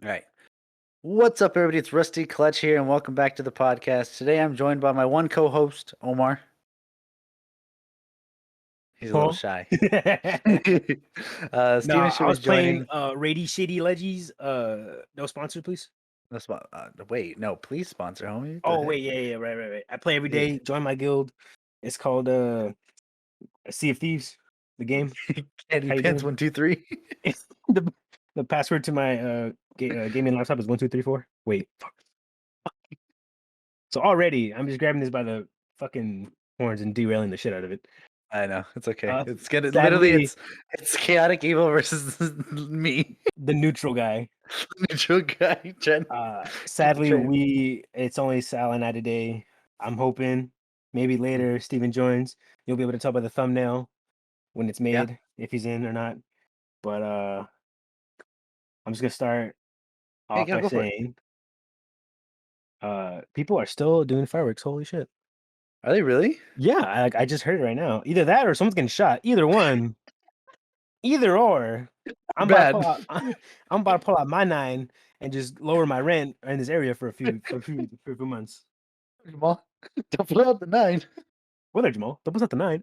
All right. What's up, everybody? It's Rusty Clutch here, and welcome back to the podcast. Today I'm joined by my one co host, Omar. He's a little Huh? shy. Steven Nah, should I be was playing joining. Rady Shitty Leggies. No sponsor, please. Wait, no, please sponsor, homie. What the Oh heck? wait, yeah, right. I play every Yeah. day. Join my guild. It's called Sea of Thieves. The game. Candy How you Pants doing? 123. It's the password to my gaming laptop is 1234. Wait, fuck. So already I'm just grabbing this by the fucking horns and derailing the shit out of it. I know it's okay. Uh, It's gonna literally Sadly, it's chaotic evil versus me, the neutral guy. neutral guy. Jen. Sadly, Jen. it's only Sal and I today. I'm hoping maybe later Steven joins. You'll be able to tell by the thumbnail when it's Yeah. made if he's in or not. But I'm just gonna start Hey, off go by go for it. saying people are still doing fireworks. Holy shit. Are they really? Yeah, I just heard it right now. Either that or someone's getting shot. Either one. Either or. I'm about to Bad. pull out I'm about to pull out my 9 and just lower my rent in this area for a few months. Jamal, don't pull out the 9. Well there, Jamal. Don't put out the 9.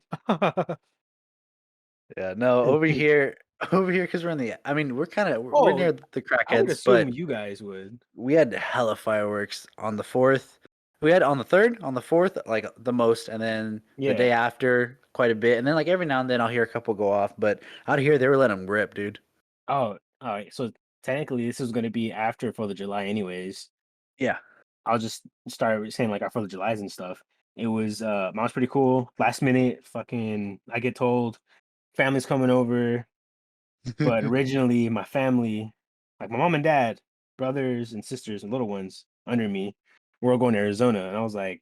Yeah, no, over here, because we're in the. I mean, we're Oh, near the I would crackheads, assume but you guys would. we had hella fireworks on the 4th. We had on the 3rd, on the 4th, like the most, and then the Yeah. day after, quite a bit, and then like every now and then I'll hear a couple go off. But out here, they were letting them rip, dude. Oh, all right. So technically, this is going to be after 4th of July, anyways. Yeah. I'll just start saying like our 4th of July's and stuff. It was mine's pretty cool. Last minute, fucking, I get told family's coming over, but originally my family, like my mom and dad, brothers and sisters and little ones under me, were all going to Arizona, and I was like,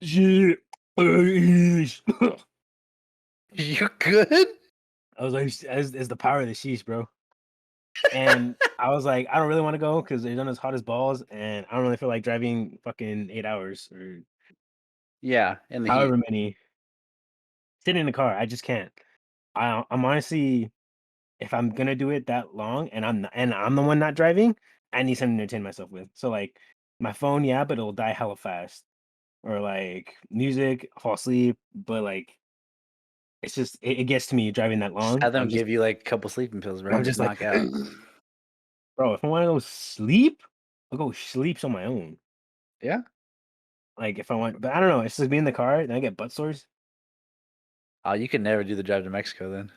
shit. You good? I was like, as the power of the sheesh, bro. And I was like, I don't really want to go because Arizona's hot as balls, and I don't really feel like driving fucking 8 hours or Yeah, in the however heat. many sitting in the car. I just can't. I'm honestly, if I'm gonna do it that long, and I'm the one not driving, I need something to entertain myself with. So like my phone, yeah, but it'll die hella fast. Or like music, fall asleep, but like it's just it gets to me driving that Just long. have them give you like a couple sleeping pills, bro, I'm and just just like, knock out. bro, if I want to go sleep, I'll go sleep on my own. Yeah. Like if I want, but I don't know. It's just being in the car, then I get butt sores. Oh, you could never do the drive to Mexico then.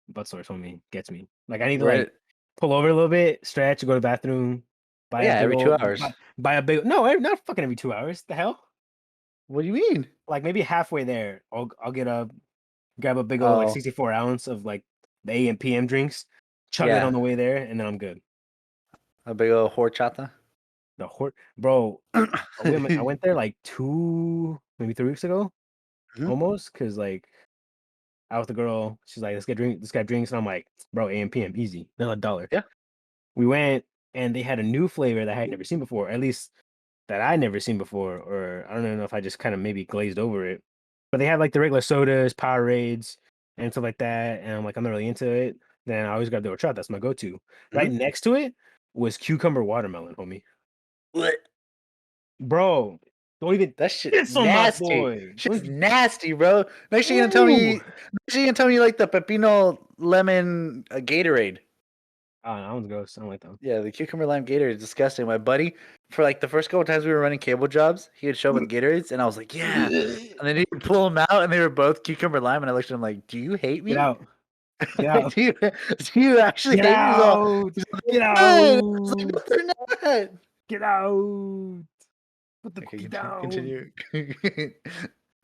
Butt sores on me gets me. Like I need to We're like at, pull over a little bit, stretch, go to the bathroom, buy a yeah, big every two old, hours. buy a big. No, not fucking every 2 hours. The hell? What do you mean? Like maybe halfway there, I'll get a grab a big old like Oh, 64 ounce of like the AM PM drinks, chug it yeah, on the way there, and then I'm good. a big old horchata. Bro, I went there like 2 maybe 3 weeks ago, Mhm. almost, because like out with the girl. She's like, let's get drinks. And I'm like, bro, AM PM, easy. Another dollar. Yeah. We went and they had a new flavor that I had never seen before, at least that I never seen before, or I don't even know if I just kind of maybe glazed over it. But they had like the regular sodas, Powerades, and stuff like that. And I'm like, I'm not really into it. Then I always grab the horchata. That's my go-to. Right Mhm. next to it was cucumber watermelon, homie. Blech. Bro, don't even That shit's piss on my nasty. boy. Shit's nasty, bro. Next thing Ooh. you gonna tell me you like the pepino lemon Gatorade. That one's gross. I don't like that one. Yeah, the cucumber lime Gatorade is disgusting. My buddy, for like the first couple times we were running cable jobs, he would show up with Gatorades, and I was like, yeah. And then he'd pull them out, and they were both cucumber lime, and I looked at him like, do you hate Get me? out. Get out. Do you actually Get hate me? out. Get They're good. I was like, out. no, they're not. Get out. Put the Okay, cookie continue. down.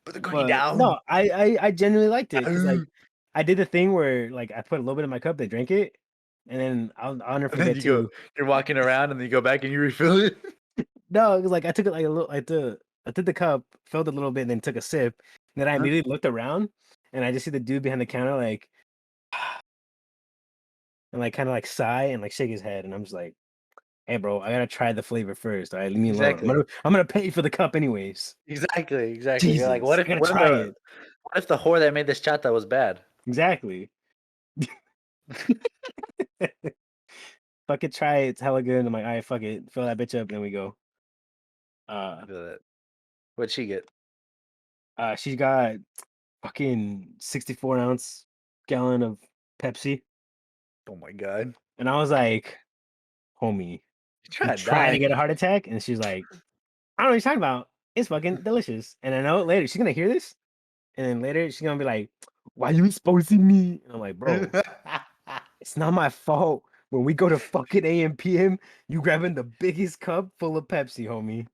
Put the cookie But down. no, I genuinely liked it because like I did the thing where like I put a little bit in my cup, they drank it, and then I'll never And then forget to you're walking around and then you go back and you refill it. no, it was like I took it like a little I took the cup, filled it a little bit, and then took a sip. And then I Huh? immediately looked around and I just see the dude behind the counter like and like kind of like sigh and like shake his head, and I'm just like, hey bro, I gotta try the flavor first. All right, leave me alone. Exactly. I'm gonna pay for the cup anyways. Exactly. You're like, Jesus, I gotta try it. what if the whore that made this chata was bad? Exactly. fuck it, try it. It's hella good. I'm like, all right, fuck it, fill that bitch up, then we go. Uh, I feel that. What'd she get? she got fucking 64-ounce gallon of Pepsi, Oh my god. and I was like, homie, You you trying to trying to die. get a heart attack? And she's like, I don't know what you're talking about. It's fucking delicious. And I know later she's gonna hear this, and then later she's gonna be like, why you exposing me? And I'm like, bro, it's not my fault. When we go to fucking AM PM, you grabbing the biggest cup full of Pepsi, homie.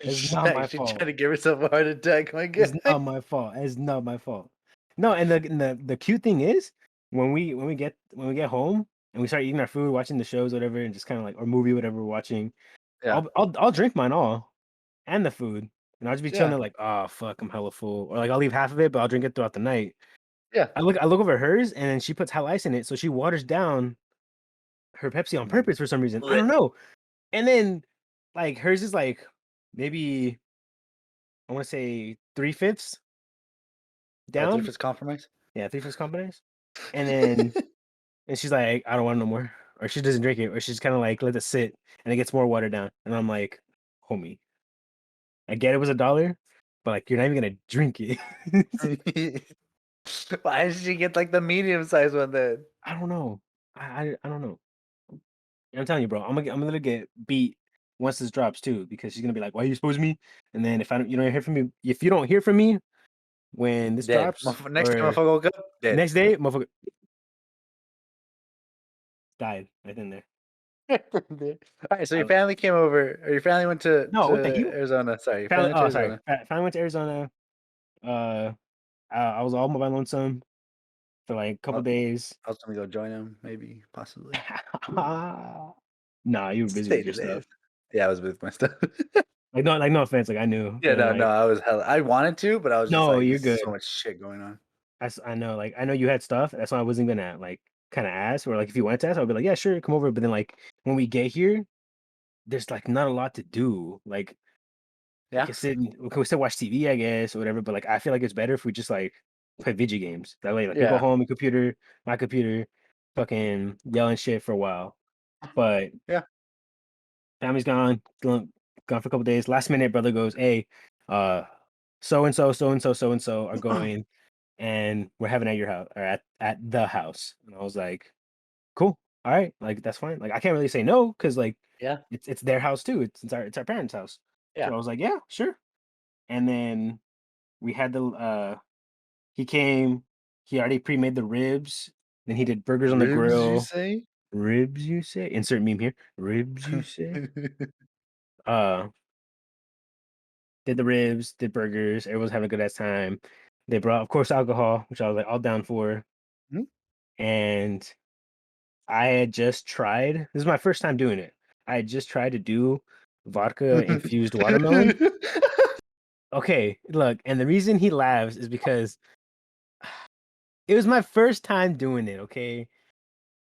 It's She's not my actually trying fault. to give herself a heart attack, my It's guy. not my fault. It's not my fault. No, and the cute thing is when we get home and we start eating our food, watching the shows, whatever, and just kind of like or movie, whatever we're watching, Yeah. I'll drink mine all and the food, and I'll just be chilling Yeah. there like, oh fuck, I'm hella full, or like I'll leave half of it, but I'll drink it throughout the night. Yeah. I look over hers, and then she puts hell ice in it, so she waters down her Pepsi on Mm. purpose for some reason. I Lit. don't know. And then like hers is like maybe I want to say 3/5 Oh, three down. fifths compromise. Yeah, 3/5 combination. And then and she's like, I don't want it no more. Or she doesn't drink it, or she's kind of like let it sit and it gets more watered down. And I'm like, homie, I get it was $1, but like you're not even gonna drink it. Why did she get like the medium sized one then? I don't know. I don't know. I'm telling you, bro. I'm gonna get beat once this drops too, because she's gonna be like, "Why are you exposing me?" And then if I don't, you don't hear from me. If you don't hear from me when this Dead. drops, Next time or motherfucker woke up, dead. next day, motherfucker died right in there. All right, so your I, family came over, or your family went to no, what the hell? Arizona. Sorry, your family Family. went to Oh, sorry. Arizona. Finally went to Arizona. Uh, I was all by my lonesome for like a couple I days. I was gonna go join them, maybe, possibly. Nah, you were busy with Stay your stuff. there. Yeah, I was with my stuff. Like no offense. Like I knew, Yeah, but then no, like I was hella. I wanted to, but I was just no, like, you're this is so good. much shit going on. I know, like I know you had stuff. That's why I wasn't gonna like kind of ask, or like if you wanted to ask, I'd be like, yeah, sure, come over. But then like when we get here, there's like not a lot to do. Like we Yeah, can sit, we can still watch TV, I guess, or whatever. But like I feel like it's better if we just like play video games. That way, like we go yeah, home, my computer, fucking yelling shit for a while. But yeah. family's gone for a couple days. Last minute, brother goes, hey, uh, so and so, so and so, so and so are going, and we're having it at your house or at the house. And I was like, cool, all right, like that's fine. Like I can't really say no because like Yeah, it's their house too. It's our parents' house. So yeah. I was like, yeah, sure. And then we had he came, he already pre-made the ribs. Then he did burgers on the Ribs, you grill. say? Ribs, you say? Insert meme here. Ribs, you say? Uh, did the ribs, did burgers. Everyone's having a good ass time. They brought, of course, alcohol, which I was like all down for. Hmm? And I had just tried. This is my first time doing it. I had just tried to do vodka infused watermelon. Okay, look, and the reason he laughs is because it was my first time doing it. Okay,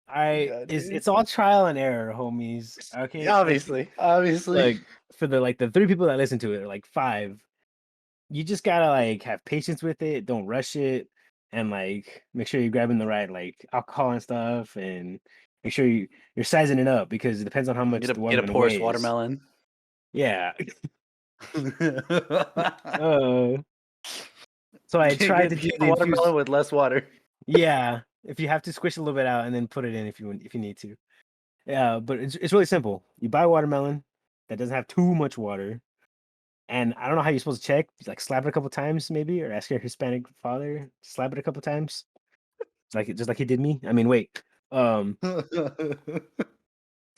I God, it's dude. it's all trial and error, homies. Okay, Obviously, obviously. like for the 3 people that listen to it, or like 5, you just gotta like have patience with it. Don't rush it, and like make sure you're grabbing the right like alcohol and stuff, and make sure you're sizing it up because it depends on how much the Get a watermelon porous weighs. watermelon. Yeah. Uh, so I tried to do Get a the watermelon infused. with less water. Yeah, if you have to squish a little bit out and then put it in if you need to. Yeah, but it's really simple. You buy watermelon that doesn't have too much water, and I don't know how you're supposed to check. Like slap it a couple times maybe, or ask your Hispanic father to slap it a couple times, just like he did me. I mean, wait, um, to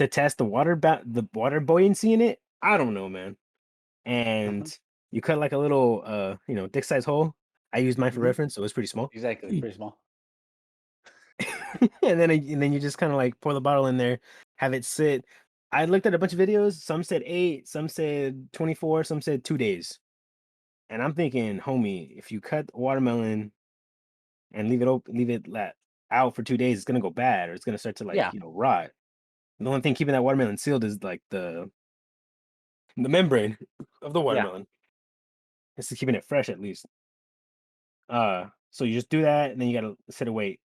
test the water buoyancy in it. I don't know, man. And Uh-huh. you cut like a little dick size hole. I used mine for Mhm. reference, so it's pretty small. Exactly, pretty small. And then you just kind of like pour the bottle in there, have it sit. I looked at a bunch of videos. Some said 8, some said 24, some said 2 days. And I'm thinking, homie, if you cut watermelon and leave it out for 2 days, it's gonna go bad or it's gonna start to like Yeah, rot. The only thing keeping that watermelon sealed is like the membrane of the yeah. watermelon. It's keeping it fresh at least. So you just do that, and then you gotta sit and wait.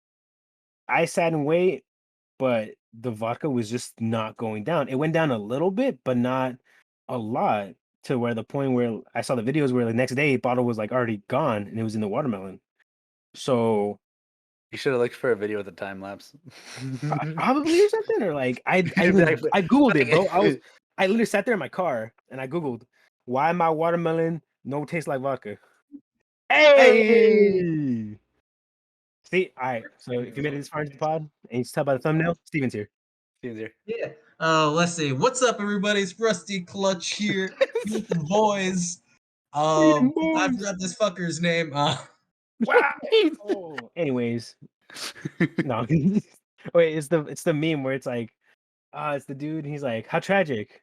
I sat and wait, but the vodka was just not going down. It went down a little bit, but not a lot, to where the point where I saw the videos where the next day bottle was like already gone and it was in the watermelon. So You should have looked for a video with a time lapse. probably or something, or like Exactly. I googled it, bro. Like- I literally sat there in my car and I googled why my watermelon no taste like vodka. Hey! Hey, see, all right. So if you made it this far into the pod and you can tell by the thumbnail, Steven's here. Easier. Yeah. Let's see. What's up, everybody? It's Rusty Clutch here with the boys. I boys. forgot this fucker's name. Wow. Oh, anyways, no. Wait, it's the meme where it's like, it's the dude. And he's like, how tragic.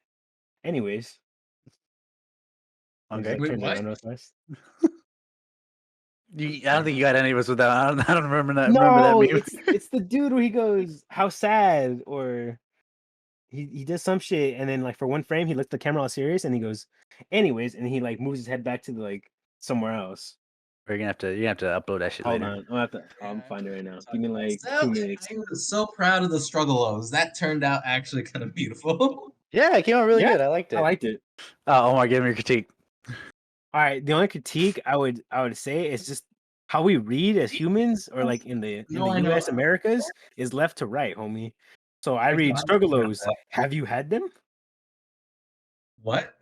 Anyways, Okay. Wait, turns what? around real fast. I don't think you got any of us without. I don't remember that. No, remember that meme. it's the dude where he goes, how sad, or he does some shit, and then like for one frame he looks the camera all serious and he goes, anyways, and he like moves his head back to the, like somewhere else. You're gonna have to upload that shit Hold later. on, I'll find it right now. Give me like So, 2 minutes. I was so proud of the Struggalos. That turned out actually kind of beautiful. Yeah, it came out really Yeah, good. I liked it. I liked it. Omar, give me your critique. All right, the only critique I would say is just how we read as humans, or like in the No, I know. US Americas, is left to right, homie. So I read forgot Struggalos. that. Have you had them? What?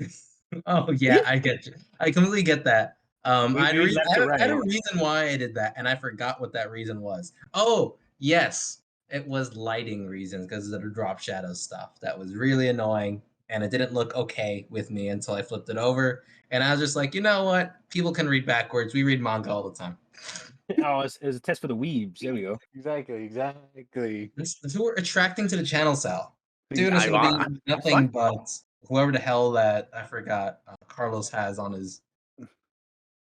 Oh yeah, I get you. I completely get that. We I read left to had a right. reason why I did that, and I forgot what that reason was. Oh yes, it was lighting reasons because of the drop shadow stuff. That was really annoying, and it didn't look okay with me until I flipped it over, and I was just like, you know what? People can read backwards. We read manga all the time. Oh, it was a test for the weebs. There we go. Exactly. This is who we're attracting to the channel, Sal. Dude, I- it's gonna I- be nothing but whoever the hell that I forgot Carlos has on his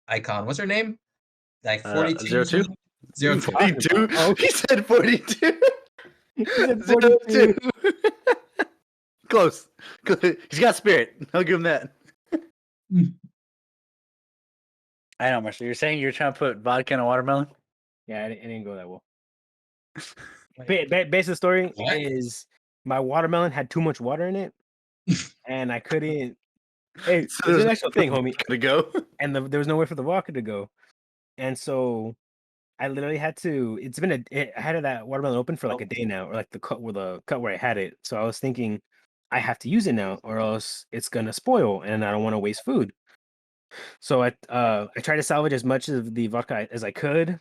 icon. What's her name? Like 42? 02? 02. 42? Oh, He said 42. He said 02. Close. He's got spirit. I'll give him that. I know, Marshall. You're saying you're trying to put vodka in a watermelon? Yeah, it didn't go that well. Wait, Base of the story What? is my watermelon had too much water in it, and I couldn't. Hey, So there's there's an actual thing, homie, Gotta go. and there was nowhere for the vodka to go, and so I literally had to. It's been I had that watermelon open for like a day now, or like the cut where I had it. So I was thinking, I have to use it now, or else it's gonna spoil, and I don't want to waste food. So I tried to salvage as much of the vodka as I could.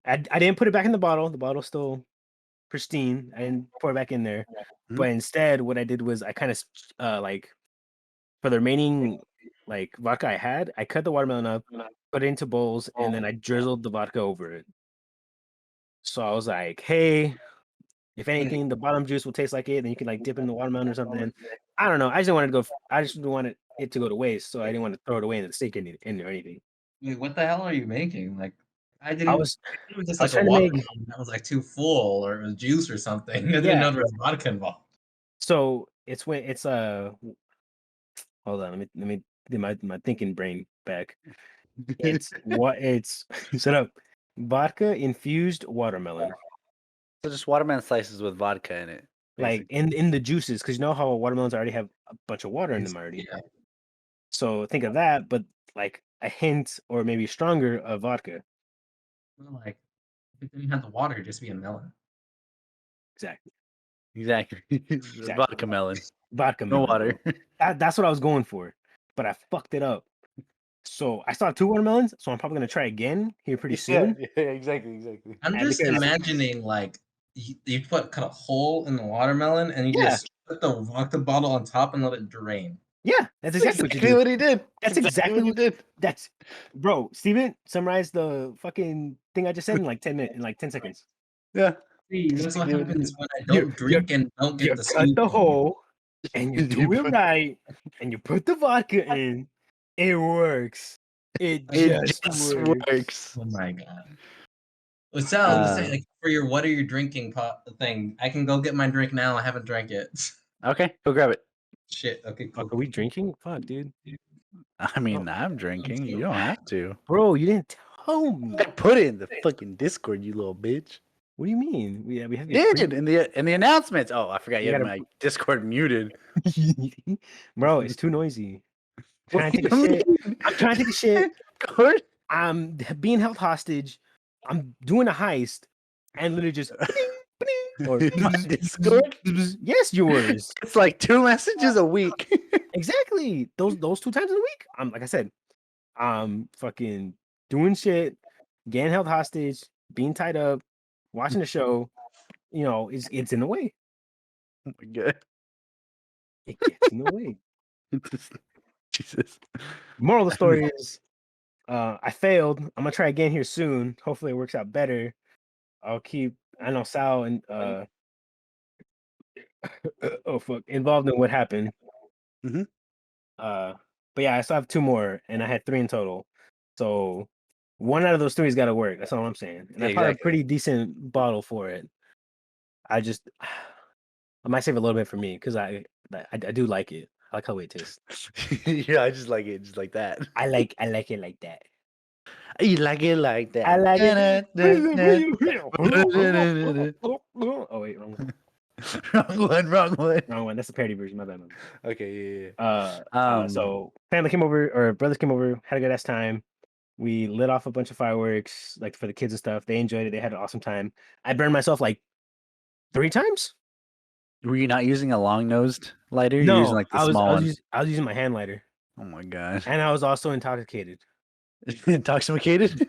I didn't put it back in the bottle. The bottle's still pristine. I didn't pour it back in there. But instead, what I did was I kind of like, for the remaining like vodka I had, I cut the watermelon up, put it into bowls, and then I drizzled the vodka over it. So I was like, hey, if anything, the bottom juice will taste like it, then you can like dip in the watermelon or something. I don't know. I just wanted it to go to waste, so I didn't want to throw it away in the steak in or anything. Wait, what the hell are you making? Like, I it was was just I was like a trying to make watermelon that was like too full, or it was juice or something. I didn't know there was vodka involved. so it's when it's hold on, let me get my thinking brain back. It's shut up. Vodka infused watermelon. So just watermelon slices with vodka in it. Like in the juices, because you know how watermelons already have a bunch of water in them already. Yeah. So think of that, but like a hint or maybe stronger of vodka. Well, like, if it didn't have the water, it'd just be a melon. Exactly. Vodka melon. Vodka No melon. water. That's what I was going for, but I fucked it up. So I saw 2 watermelons, so I'm probably gonna try again here pretty soon. Yeah, exactly. I'm And just because- imagining like you cut a hole in the watermelon and you Yeah. just put the vodka bottle on top and let it drain. Yeah, that's exactly what you do. what he did. That's exactly what he did. That's bro, Steven, summarize the fucking thing I just said in like 10 minutes, in like 10 seconds. Yeah. See, that's what You- happens when I don't drink and don't You get the cut scoop. the hole and you do You it put- right and you put the vodka in. It works. It It just just works. works. Oh my god. Well, Sal, you say, Uh, like, for your what are you drinking thing, I can go get my drink now. I haven't drank it. Okay, go grab it. Shit. Okay, cool. Fuck, are we drinking? Fuck, dude. I mean, I'm drinking. You don't have to. Bro, you didn't tell me. I put it in the fucking Discord, you little bitch. What do you mean? We have Did in the announcements. Oh, I forgot You you had gotta- my Discord muted. Bro, it's too noisy. What Trying to do take a you shit. mean? I'm trying to take a shit. Discord? I'm being held hostage. I'm doing a heist, and literally just or My Discord? yes, yours. It's like 2 messages a week. Exactly. Those 2 times in a week. I'm like I said, I'm fucking doing shit, getting held hostage, being tied up, watching the show. You know, it's in the way. Oh my god. It gets in the way. Jesus. Moral of the story is, I failed. I'm gonna try again here soon. Hopefully, it works out better. I'll keep. I know Sal and oh fuck, involved in what happened. Mhm. But yeah, I still have 2 more, and I had 3 in total. So 1 out of those 3's got to work. That's all I'm saying. And Yeah, I bought a exactly. pretty decent bottle for it. I just, I might save a little bit for me because I do like it. I like how it tastes. Yeah, I just like it just like that. I like it like that. You like it like that. I like it. Da-da-da-da. Oh wait, wrong one. Wrong one. Wrong one. That's the parody version. My bad. Okay, yeah. So family came over, or brothers came over, had a good ass time. We lit off a bunch of fireworks, like for the kids and stuff. They enjoyed it. They had an awesome time. I burned myself like 3 times. Were you not using a long nosed lighter? You're No, using like the small one. I was using my hand lighter, Oh my god. and I was also intoxicated. Intoxicated?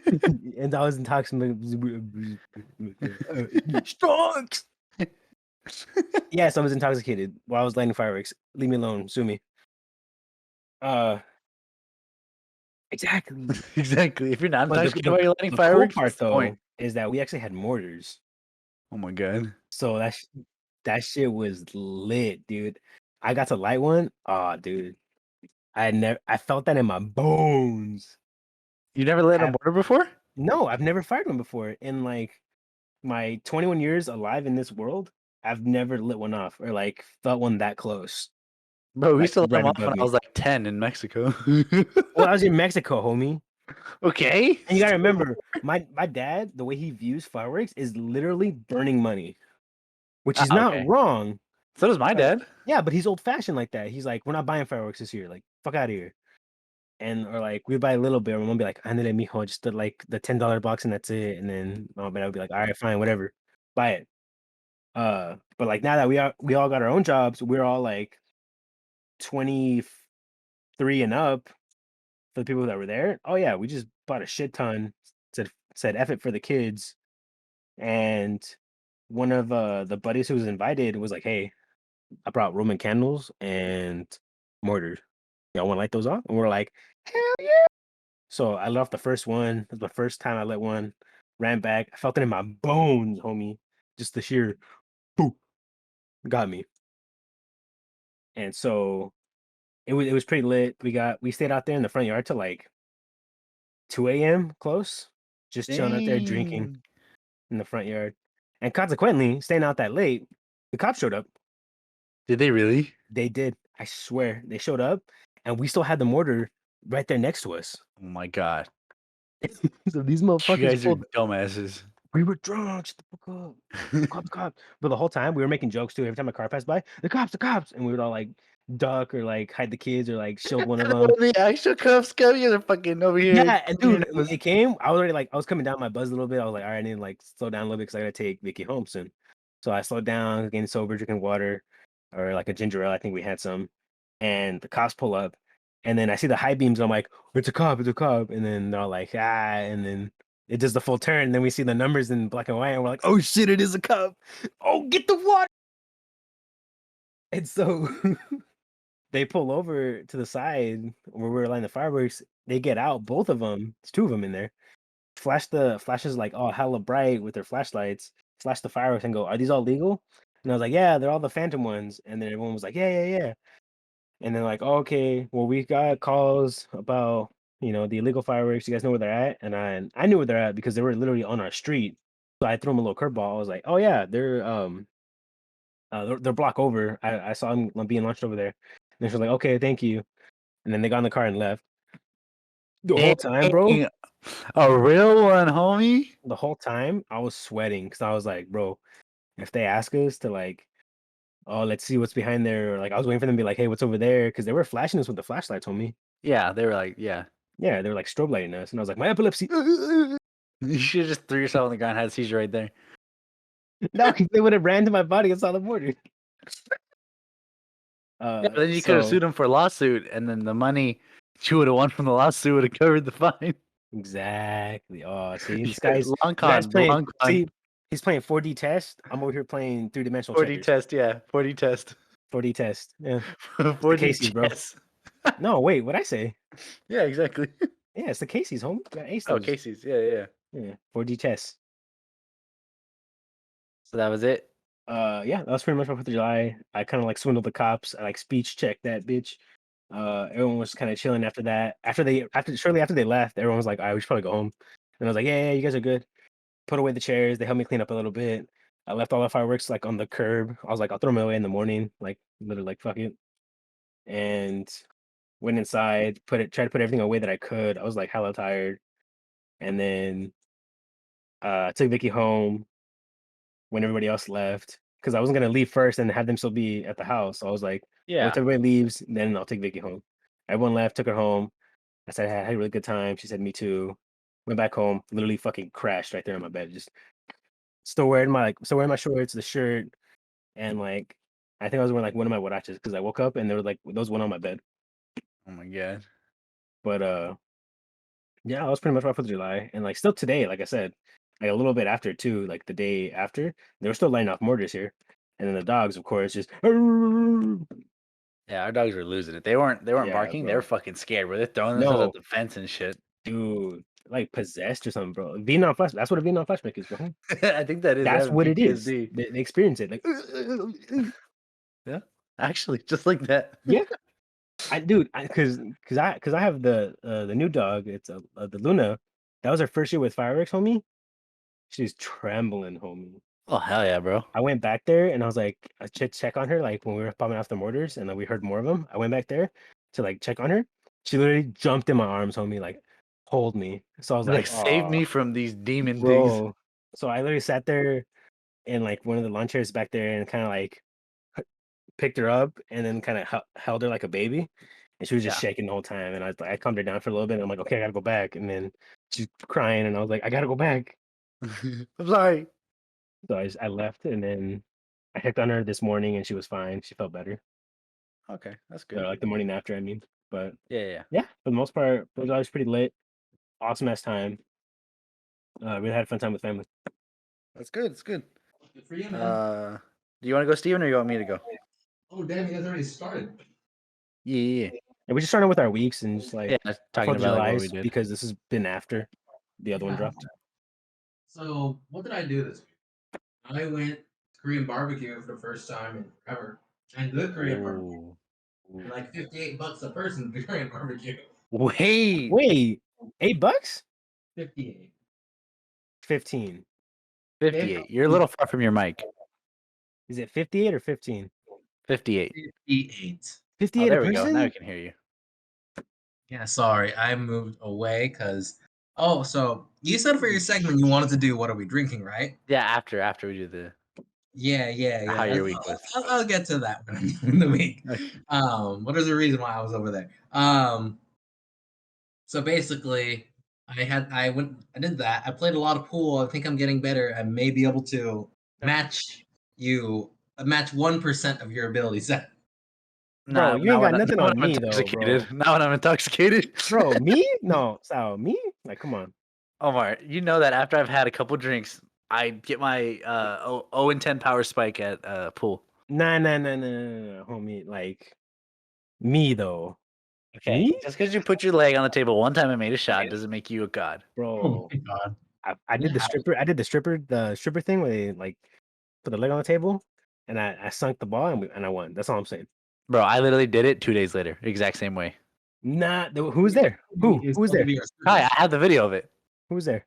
And I was intoxicated. Strong. Yes, I was intoxicated while I was lighting fireworks. Leave me alone. Sue me. Exactly. Exactly. If you're not But intoxicated while you're lighting the fireworks, cool part what's the point? though is that we actually had mortars. Oh my god. So that shit was lit, dude. I got to light one. Oh, dude. I felt that in my bones. You never lit a Have- mortar before? No, I've never fired one before. In like my 21 years alive in this world, I've never lit one off or like felt one that close. Bro, we Like used to let right them off above when I me. was like 10 in Mexico. Well, I was in Mexico, homie. Okay. And you gotta remember, my dad, the way he views fireworks is literally burning money, which is not Okay. wrong. So does my But dad. yeah, but he's old fashioned like that. He's like, we're not buying fireworks this year. Like, fuck out of here. And or like we buy a little bit. My mom be like, "Andale, mijo, just like the $10 box and that's it." And then mom and I would be like, "All right, fine, whatever, buy it." But like now that we all got our own jobs, we're all like 23 and up for the people that were there. Oh yeah, we just bought a shit ton. Said F it for the kids. And one of the buddies who was invited was like, "Hey, I brought Roman candles and mortar. Y'all want to light those off?" And we're like, "Hell yeah!" So I lit off the first one. It was my first time I lit one. Ran back. I felt it in my bones, homie. Just the sheer boop got me. And so it was pretty lit. We stayed out there in the front yard till like 2 a.m. close, just chilling out there drinking Dang. in the front yard. And consequently, staying out that late, the cops showed up. Did they really? They did. I swear. They showed up and we still had the mortar right there next to us. Oh my god. So these You motherfuckers guys are pulled. dumbasses. We were drunk. Shut the fuck up. Cops, cops. But the whole time we were making jokes too. Every time a car passed by, the cops, the cops. And we would all like duck or like hide the kids or like shield one of them. When the actual cops come, you guys are fucking over here. Yeah, and dude, when they came, I was already like, I was coming down my buzz a little bit. I was like, all right, I need to like slow down a little bit because I gotta take Vicky home soon. So I slowed down, getting sober, drinking water or like a ginger ale. I think we had some. And the cops pull up, and then I see the high beams. And I'm like, it's a cop, it's a cop. And then they're all like, ah, and then it does the full turn. And then we see the numbers in black and white, and we're like, oh shit, it is a cop. Oh, get the water. And so they pull over to the side where we were lighting the fireworks. They get out, both of them. There's 2 of them in there. Flashes like all hella bright with their flashlights. Flash the fireworks and go, "Are these all legal?" And I was like, "Yeah, they're all the Phantom ones." And then everyone was like, "Yeah, yeah, yeah." And then like, oh, "Okay, well, we got calls about the illegal fireworks. You guys know where they're at?" And I knew where they're at because they were literally on our street. So I threw them a little curveball. I was like, "Oh yeah, they're block over. I saw them being launched over there." And they're like, "Okay, thank you." And then they got in the car and left. The whole time, bro. Dang, a real one, homie. The whole time I was sweating because I was like, bro, if they ask us to like, oh, let's see what's behind there, or like I was waiting for them to be like, hey, what's over there? Because they were flashing us with the flashlights on me. Yeah, they were like, yeah. Yeah, they were like strobe lighting us, and I was like, my epilepsy. You should have just threw yourself on the ground, had a seizure right there. No, because they would have ran to my body and saw the border. Yeah, but then you could have So sued him for a lawsuit, and then the money you would have won from the lawsuit would have covered the fine. exactly. Oh, see, this Yeah, guy's long the guy's con, playing. long con. See, he's playing 4D test. I'm over here playing 3-dimensional 4D checkers. test, yeah. 4D test. 4D test. Yeah. 4D Casey's, bro. chess. No, wait, what'd I say? Yeah, exactly. Yeah, it's the Casey's, homie. Got ace Oh, those. Casey's. Yeah. Yeah, 4D test. So that was it. Yeah, that was pretty much my 4th of July. I kind of like swindled the cops. I like speech checked that bitch. Everyone was kind of chilling after that. Shortly after they left, everyone was like, "All right, we should probably go home." And I was like, "Yeah, you guys are good." Put away the chairs. They helped me clean up a little bit. I left all the fireworks like on the curb. I was like, I'll throw them away in the morning. Like literally, like fuck it. And went inside, tried to put everything away that I could. I was like hella tired. And then took Vicky home when everybody else left because I wasn't gonna leave first and have them still be at the house. So I was like, Yeah. once everybody leaves, then I'll take Vicky home. Everyone left, took her home. I said I had a really good time. She said me too. Went back home, literally fucking crashed right there on my bed. Just still wearing my shorts, the shirt, and like I think I was wearing like one of my huaraches because I woke up and there was like those one on my bed. Oh my god. But yeah, that was pretty much my 4th of July. And like still today, like I said, like a little bit after too, like the day after, they were still lighting off mortars here. And then the dogs, of course, just Yeah, our dogs were losing it. They weren't yeah, barking. They bro. were fucking scared. Where they're throwing themselves No, at the fence and shit. dude, like possessed or something, bro. Vietnam flashback. That's what a Vietnam flashback is, bro. I think that is. They That's have what it is. PTSD. They experience it. Like, Yeah, actually, just like that. yeah, because I have the new dog. It's the Luna. That was her first year with fireworks, homie. She's trembling, homie. Oh hell yeah, bro. I went back there and I was like, I check on her, like when we were popping off the mortars, and then we heard more of them. I went back there to like check on her. She literally jumped in my arms, homie, like hold me. So I was Like like, save oh, me from these demon things. bro. So I literally sat there in like one of the lawn chairs back there and kind of like picked her up and then kind of held her like a baby. And she was just Yeah. shaking the whole time. And I calmed her down for a little bit. And I'm like, okay, I gotta go back. And then she's crying, and I was like, I gotta go back. I'm sorry. So I left, and then I checked on her this morning, and she was fine. She felt better. Okay, that's Or good. like the morning after, I mean. But Yeah. yeah, for the most part, it was pretty lit. Awesome ass time. Really had a fun time with family. That's good. It's good. Good for you, man. Do you want to go, Steven, or you want me to go? Oh, damn, you guys already started. Yeah. And we just started with our weeks and just like Yeah, talking 4th of about like what July's we did. because this has been after the other one Yeah. dropped. So, what did I do this week? I went Korean barbecue for the first time in forever. And good Korean barbecue. Ooh. And like $58 a person for Korean barbecue. Wait. Wait, $8? 58. 15. 58. You're a little far from your mic. Is it 58 or 15? 58. 58. 58 Oh, a there we go. Now we person? can hear you. Yeah, sorry, I moved away because. Oh, so you said for your segment you wanted to do what are we drinking, right? Yeah, after we do the Yeah. how your week was. I'll get to that one in the week. Okay. What is the reason why I was over there? So basically, I did that. I played a lot of pool. I think I'm getting better. I may be able to match 1% of your ability set. Bro, you ain't got nothing not on when I'm me though, bro. intoxicated. Not when I'm intoxicated. Bro, me? No, Sal, me? Like, come on. Omar, you know that after I've had a couple drinks, I get my 0 and 10 power spike at pool. Nah, homie. Like, me though. Okay. Me? Just because you put your leg on the table one time and made a shot doesn't make you a god. Bro, Oh my god. I did the stripper thing where they like put the leg on the table, and I sunk the ball and I won. That's all I'm saying. Bro, I literally did it 2 days later, exact same way. Nah, who was there? Who was there? Kai, I have the video of it. Who was there?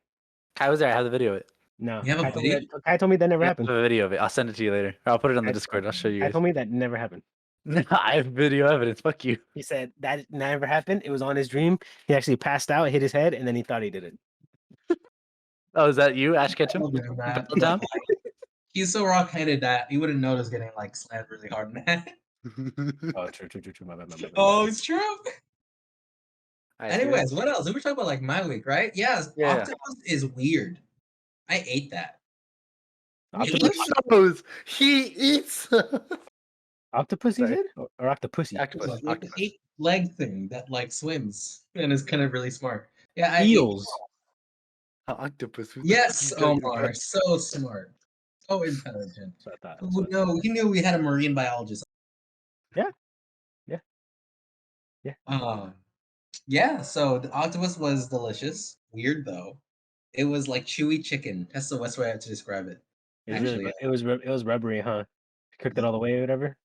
Kai was there. I have the video of it. No, You have a video? Kai told me that never I have happened. a video of it. I'll send it to you later. Or I'll put it on the Kai- Discord. I'll show you Kai guys. told me that never happened. No, I have video evidence. Fuck you. He said that never happened. It was on his dream. He actually passed out, hit his head, and then he thought he did it. Oh, is that you, Ash I Ketchum? told him that, Battle Town? he's so rock-headed that he wouldn't notice getting like slammed really hard in the head. Oh, true. My bad. Oh, it's true. Alright, Anyways, what else? We were talking about like my week, right? Yes, Yeah. octopus is weird. I ate that. He Octopus? knows. He eats. Octopus, he Sorry. said? Or octopusy? Octopus. Like the Octopus. 8-leg thing that like swims and is kind of really smart. Yeah, I ate. Eels. Octopus. Yes, Omar, so smart, so intelligent. That's what I thought. Who knew? He knew we had a marine biologist. Yeah. Yeah. So the octopus was delicious. Weird though. It was like chewy chicken. That's the best way I have to describe it. It was Actually, really, it was rubbery, huh? Cooked it all the way or whatever.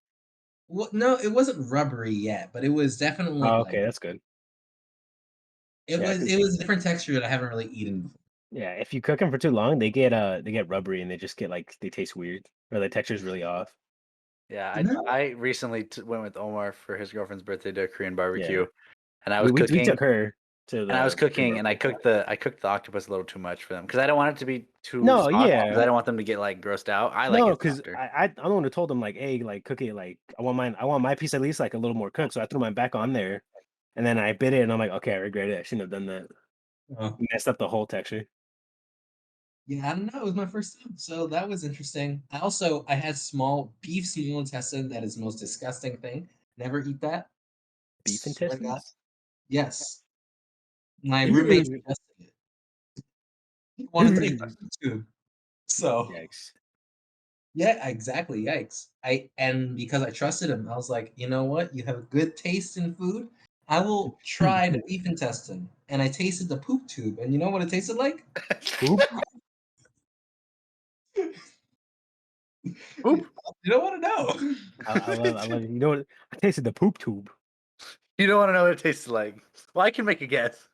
well, no, it wasn't rubbery yet, but it was definitely Oh, like okay, that's good. it Yeah, was. It was a different texture that I haven't really eaten before. Yeah, if you cook them for too long, they get rubbery and they just get like they taste weird or the texture's really off. Yeah, No. I recently went with Omar for his girlfriend's birthday to a Korean barbecue, and I We, was we cooking. took her to the. And I was cooking, and I cooked the octopus a little too much for them because I don't want it to be too No, soft. yeah. 'cause I don't want them to get like grossed out. I like No, it because softer. I'm the one who told them like, hey, like cook it like I want my piece at least like a little more cooked. So I threw mine back on there, and then I bit it, and I'm like, okay, I regret it. I shouldn't have done that. Oh. Messed up the whole texture. Yeah, I don't know. It was my first time, so that was interesting. I had small intestine. That is the most disgusting thing. Never eat that. Beef Swear to God. intestines. Yes, my roommate suggested it. He wanted to eat my too. So Yikes. yeah, exactly. Yikes! And because I trusted him, I was like, you know what? You have a good taste in food. I will try the beef intestine. And I tasted the poop tube, and you know what it tasted like? Poop. Poop. You don't want to know. I love it. You know what? I tasted the poop tube. You don't want to know what it tastes like. Well, I can make a guess.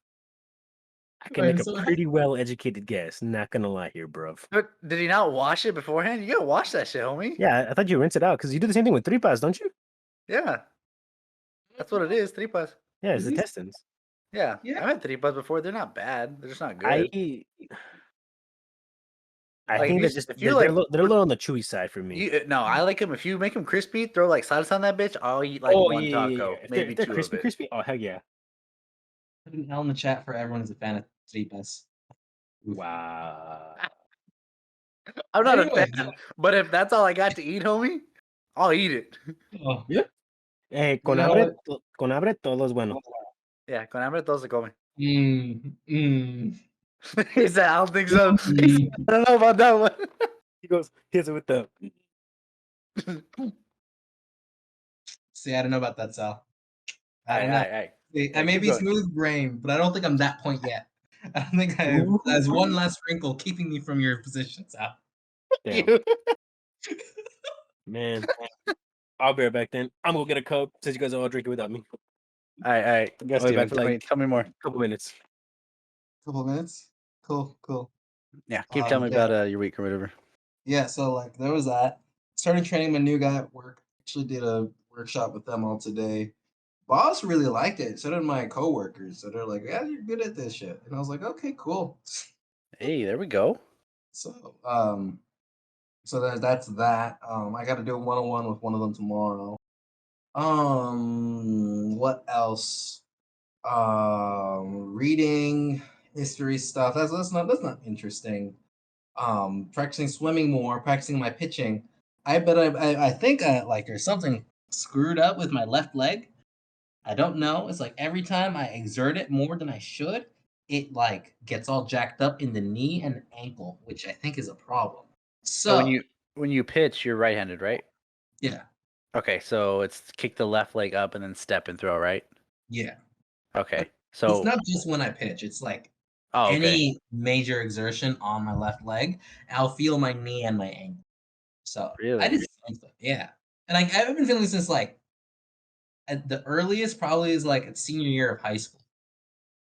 I can make So a pretty well educated guess. Not gonna lie here, bruv. But did he not wash it beforehand? You gotta wash that shit, homie. Yeah, I thought you rinse it out because you do the same thing with tripas, don't you? Yeah. That's what it is. Tripas. Yeah, it's Is this- intestines. Yeah. Yeah. I've had tripas before. They're not bad. They're just not good. I Like, think if they're just if you they're, like- they're a little on the chewy side for me. No, I like them. If you make them crispy, throw like salsa on that bitch. I'll eat like one taco, If maybe they're two crispy, of it. crispy. Oh heck yeah! Put an L in the chat for everyone who's a fan of tripas. Wow. I'm not Anyway, a fan, but if that's all I got to eat, homie, I'll eat it. Oh, Con You know hambre, con hambre todo es bueno. Yeah, con hambre todo se come. mm. He said, I don't think so. Mm. I don't know about that one. He goes, hits it with the. See, I don't know about that, Sal. I Hey, don't know. hey, See, I Hey, may keep be going. smooth brain, but I don't think I'm that point yet. I don't think I have. There's one last wrinkle keeping me from your position, Sal. Damn, You. man. I'll be right back then. I'm gonna get a cup since you guys are all drinking without me. All right. Yes, I'll be Steven, back for tell me, like tell me more. a couple minutes. Couple of minutes. Cool. Yeah, keep telling me yeah. about your week or whatever. Yeah, so like there was that. Started training my new guy at work. Actually did a workshop with them all today. Boss really liked it. So did my coworkers. So they're like, "Yeah, you're good at this shit." And I was like, "Okay, cool." Hey, there we go. So that's that. I got to do a one-on-one with one of them tomorrow. What else? Reading history stuff. That's not interesting. Practicing swimming more, practicing my pitching. I think like there's something screwed up with my left leg. I don't know. It's like every time I exert it more than I should, it like gets all jacked up in the knee and ankle, which I think is a problem. So So when you pitch, you're right-handed, right? yeah, Okay, so it's kick the left leg up and then step and throw, right? yeah. Okay, It's so not just when I pitch. It's like okay. any major exertion on my left leg, I'll feel my knee and my ankle. So I Really? did something, yeah. And like I've been feeling since like at the earliest probably is like at senior year of high school.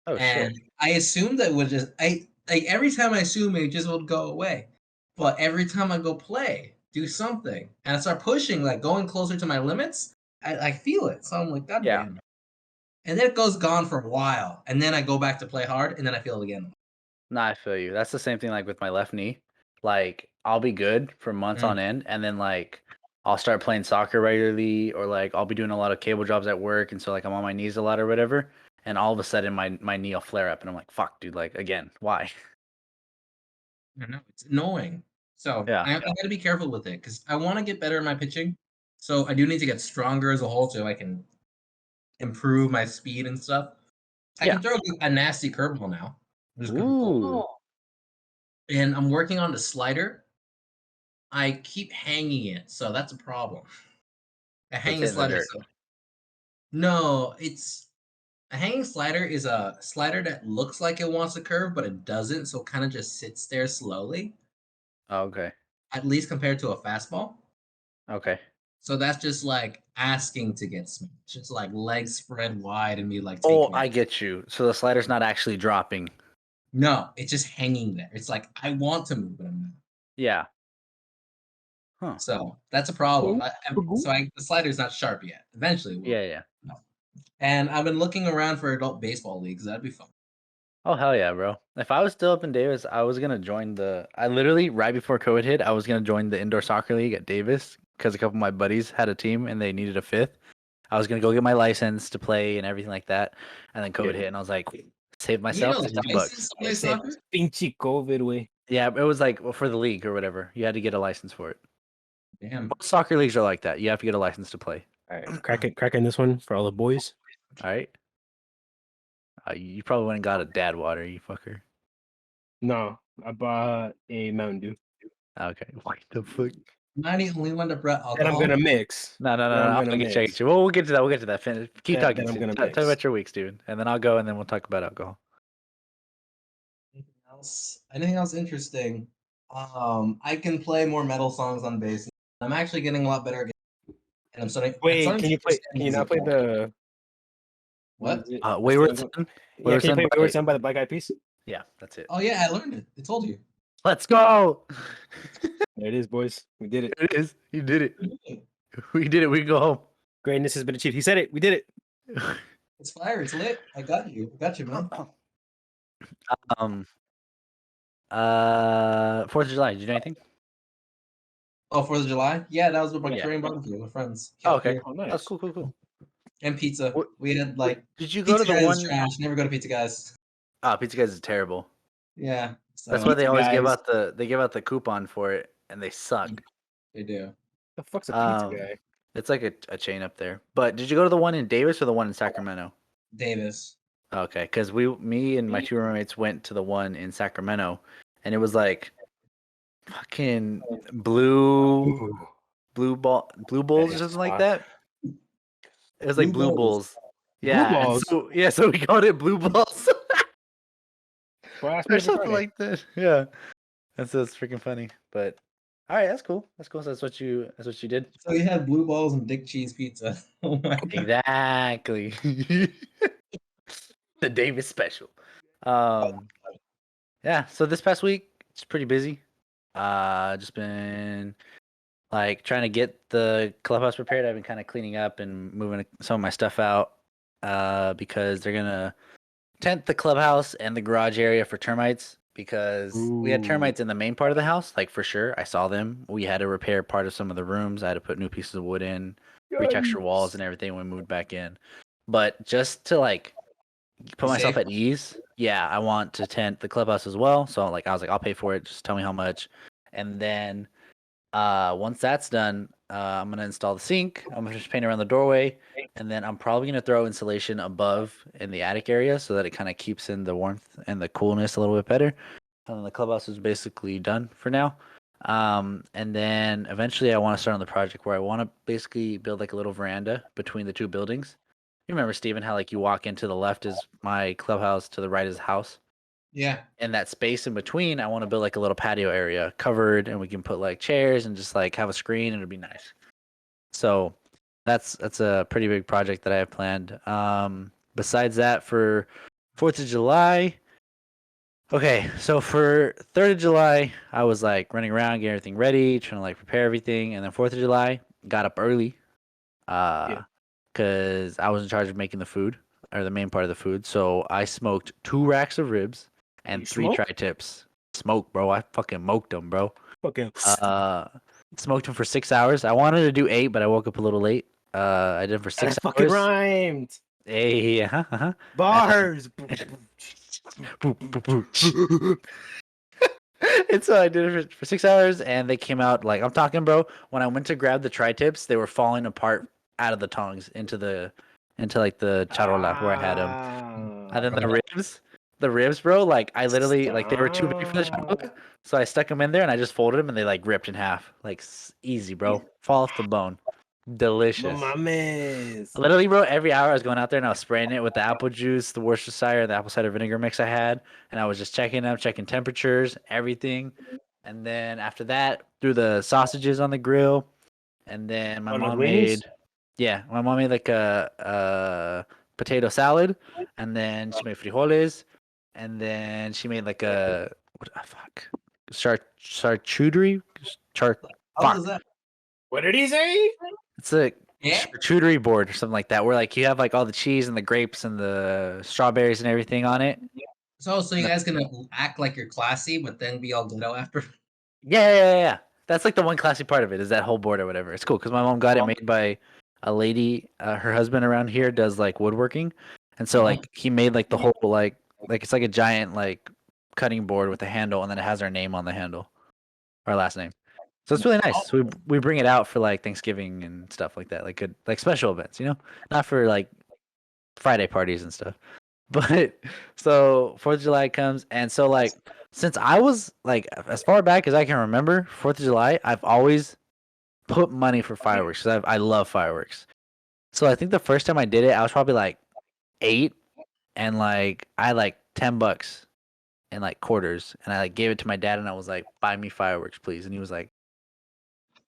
Oh And shit. I assumed that it would just I like every time I assume it just would go away. But every time I go play, do something, and I start pushing, like going closer to my limits, I feel it. So I'm like, God Yeah. damn. And then it goes gone for a while. And then I go back to play hard and then I feel it again. Nah, I feel you. That's the same thing like with my left knee. Like I'll be good for months on end, and then like I'll start playing soccer regularly, or like I'll be doing a lot of cable jobs at work, and so like I'm on my knees a lot or whatever. And all of a sudden my knee will flare up, and I'm like, fuck, dude, like again, why? I know it's annoying. So Yeah. I got to be careful with it because I want to get better at my pitching. So I do need to get stronger as a whole so I can improve my speed and stuff. I Yeah. can throw a nasty curveball now, which is kind of cool. Ooh. And I'm working on the slider. I keep hanging it, so that's a problem. A So it's hanging hitting the slider. dirt. So no, it's a hanging slider is a slider that looks like it wants to curve, but it doesn't. So it kind of just sits there slowly, Oh, okay. at least compared to a fastball. Okay. So that's just like asking to get smashed. It's like legs spread wide and me like Oh, taking I it. get you. So the slider's not actually dropping. No, it's just hanging there. It's like I want to move, but I'm not. Yeah. Huh. So that's a problem. The slider's not sharp yet. Eventually, it will. Yeah, yeah. No. And I've been looking around for adult baseball leagues. That'd be fun. Oh hell yeah, bro! If I was still up in Davis, I was gonna join the. I literally right before COVID hit, I was gonna join the indoor soccer league at Davis because a couple of my buddies had a team and they needed a fifth. I was gonna go get my license to play and everything like that, and then COVID hit, and I was like, save You myself know, license $50. to play soccer? Pinchy COVID way. Yeah, it was like for the league or whatever. You had to get a license for it. Damn. Most soccer leagues are like that. You have to get a license to play. All right, cracking this one for all the boys. All right. You probably went and got a dad water, you fucker. No, I bought a Mountain Dew. Okay. What the fuck? I'm not the only one that brought alcohol. And I'm gonna mix. No. I'm I'll gonna get you. mix. Well, we'll get to that. We'll get to that. Keep Then talking. I'm Steven. gonna Tell me mix. about your week, Steven. And then I'll go and then we'll talk about alcohol. Anything else? Anything else interesting? I can play more metal songs on bass. I'm actually getting a lot better. And I'm starting. Wait, can you play? Can you not play the What? Wayward Son? Son? Yeah, can you play Wayward Son by the Black Eyed Peas? Yeah, that's it. Oh yeah, I learned it. I told you. Let's go. There it is, boys. We did it. It is. You did it. We did it. We can go home. Greatness has been achieved. He said it. We did it. It's fire. It's lit. I got you. I got you, man. 4th of July. Did you do anything? Oh, 4th of July? Yeah, that was with my Yeah. Korean barbecue with friends. Oh, okay. Oh, nice. That's cool. And pizza. What- We had like Did you go to Pizza the Guys one? is trash. Never go to Pizza Guys. Pizza Guys is terrible. Yeah. That's So why they always give Guys. out the coupon for it, and they suck. they do. The fuck's a pizza Um, guy? It's like a chain up there. But did you go to the one in Davis or the one in Sacramento? Davis. Okay, because me and my two roommates went to the one in Sacramento, and it was like fucking blue bowls or is something like hot. that. It was like Blue blue Bowls. bowls. Yeah. and balls? So we called it blue balls Well, ask me or every something Friday. like that. Yeah. And so it's freaking funny. But all right, that's cool. So that's what you did. So you had blue balls and dick cheese pizza. Oh my god. Exactly. The Davis special. Yeah, so this past week it's pretty busy. Just been like trying to get the clubhouse prepared. I've been kind of cleaning up and moving some of my stuff out because they're gonna tent the clubhouse and the garage area for termites because we had Ooh. termites in the main part of the house, like for sure. I saw them. We had to repair part of some of the rooms. I had to put new pieces of wood in, retexture walls and everything when we moved back in. But just to like put myself at ease, yeah, I want to tent the clubhouse as well. So like I was like, I'll pay for it. Just tell me how much. And then once that's done, I'm gonna install the sink. I'm gonna just paint around the doorway, and then I'm probably gonna throw insulation above in the attic area so that it kind of keeps in the warmth and the coolness a little bit better. And then the clubhouse is basically done for now. And then eventually I want to start on the project where I want to basically build like a little veranda between the two buildings. You remember, Steven, how like you walk into the left is my clubhouse, to the right is the house. Yeah. And that space in between, I want to build like a little patio area covered, and we can put like chairs and just like have a screen, and it'd be nice. So that's a pretty big project that I have planned. Besides that, for 4th of July, okay, so for 3rd of July, I was like running around, getting everything ready, trying to like prepare everything, and then 4th of July, got up early. because I was in charge of making the food or the main part of the food. So I smoked 2 racks of ribs You and 3 smoke? tri-tips. Smoke, bro. I fucking moked them, bro. Fucking Smoked them for 6 hours. I wanted to do 8, but I woke up a little late. I did it for that 6 hours. fucking rhymed. Hey, Bars. And so I did it for 6 hours, and they came out like I'm talking, bro. When I went to grab the tri-tips, they were falling apart out of the tongs into like the charola where I had them. And then the ribs, bro. Like I literally like they were too big for the charola, so I stuck them in there and I just folded them, and they like ripped in half, like easy, bro. Fall off the bone, No delicious. mames. Literally, bro, every hour I was going out there and I was spraying it with the apple juice, the Worcestershire, the apple cider vinegar mix I had, and I was just checking them, checking temperatures, everything. And then after that, threw the sausages on the grill, and then my Oh, mom linguinis? made like a potato salad, and then she made frijoles, and then she made like a fuck, charcuterie, char, How fuck. was that? What did he say? It's a Yeah. charcuterie board or something like that, where like you have like all the cheese and the grapes and the strawberries and everything on it. So you guys gonna act like you're classy, but then be all ghetto after? Yeah. That's like the one classy part of it is that whole board or whatever. It's cool because my mom got it made by a lady. Her husband around here does like woodworking, and so like he made like the whole like it's like a giant like cutting board with a handle, and then it has our name on the handle, our last name. So it's really nice. So we bring it out for like Thanksgiving and stuff like that, like good like special events, not for like Friday parties and stuff. But so 4th of July comes, and so like since I was like as far back as I can remember, 4th of July, I've always put money for fireworks because I love fireworks. So I think the first time I did it, I was probably like 8, and like I had like $10 in like quarters, and I like gave it to my dad, and I was like, "Buy me fireworks, please," and he was like.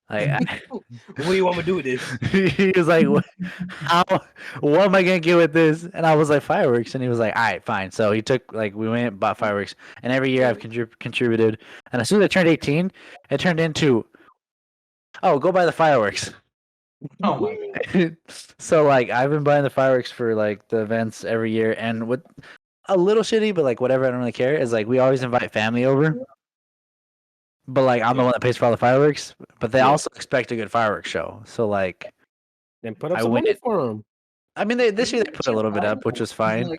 What do you want me to do with this? He was like, what am I gonna get with this? And I was like, fireworks. And he was like, all right, fine. So he took we went and bought fireworks, and every year I've contributed. And as soon as I turned 18, it turned into, oh, go buy the fireworks. Oh my god. So like I've been buying the fireworks for like the events every year, and what a little shitty, but like whatever, I don't really care. Is like we always invite family over. But like I'm the one that pays for all the fireworks, but they also expect a good fireworks show. So like Then put up I some went. money for him. I mean, this year they put a little bit up, which was fine.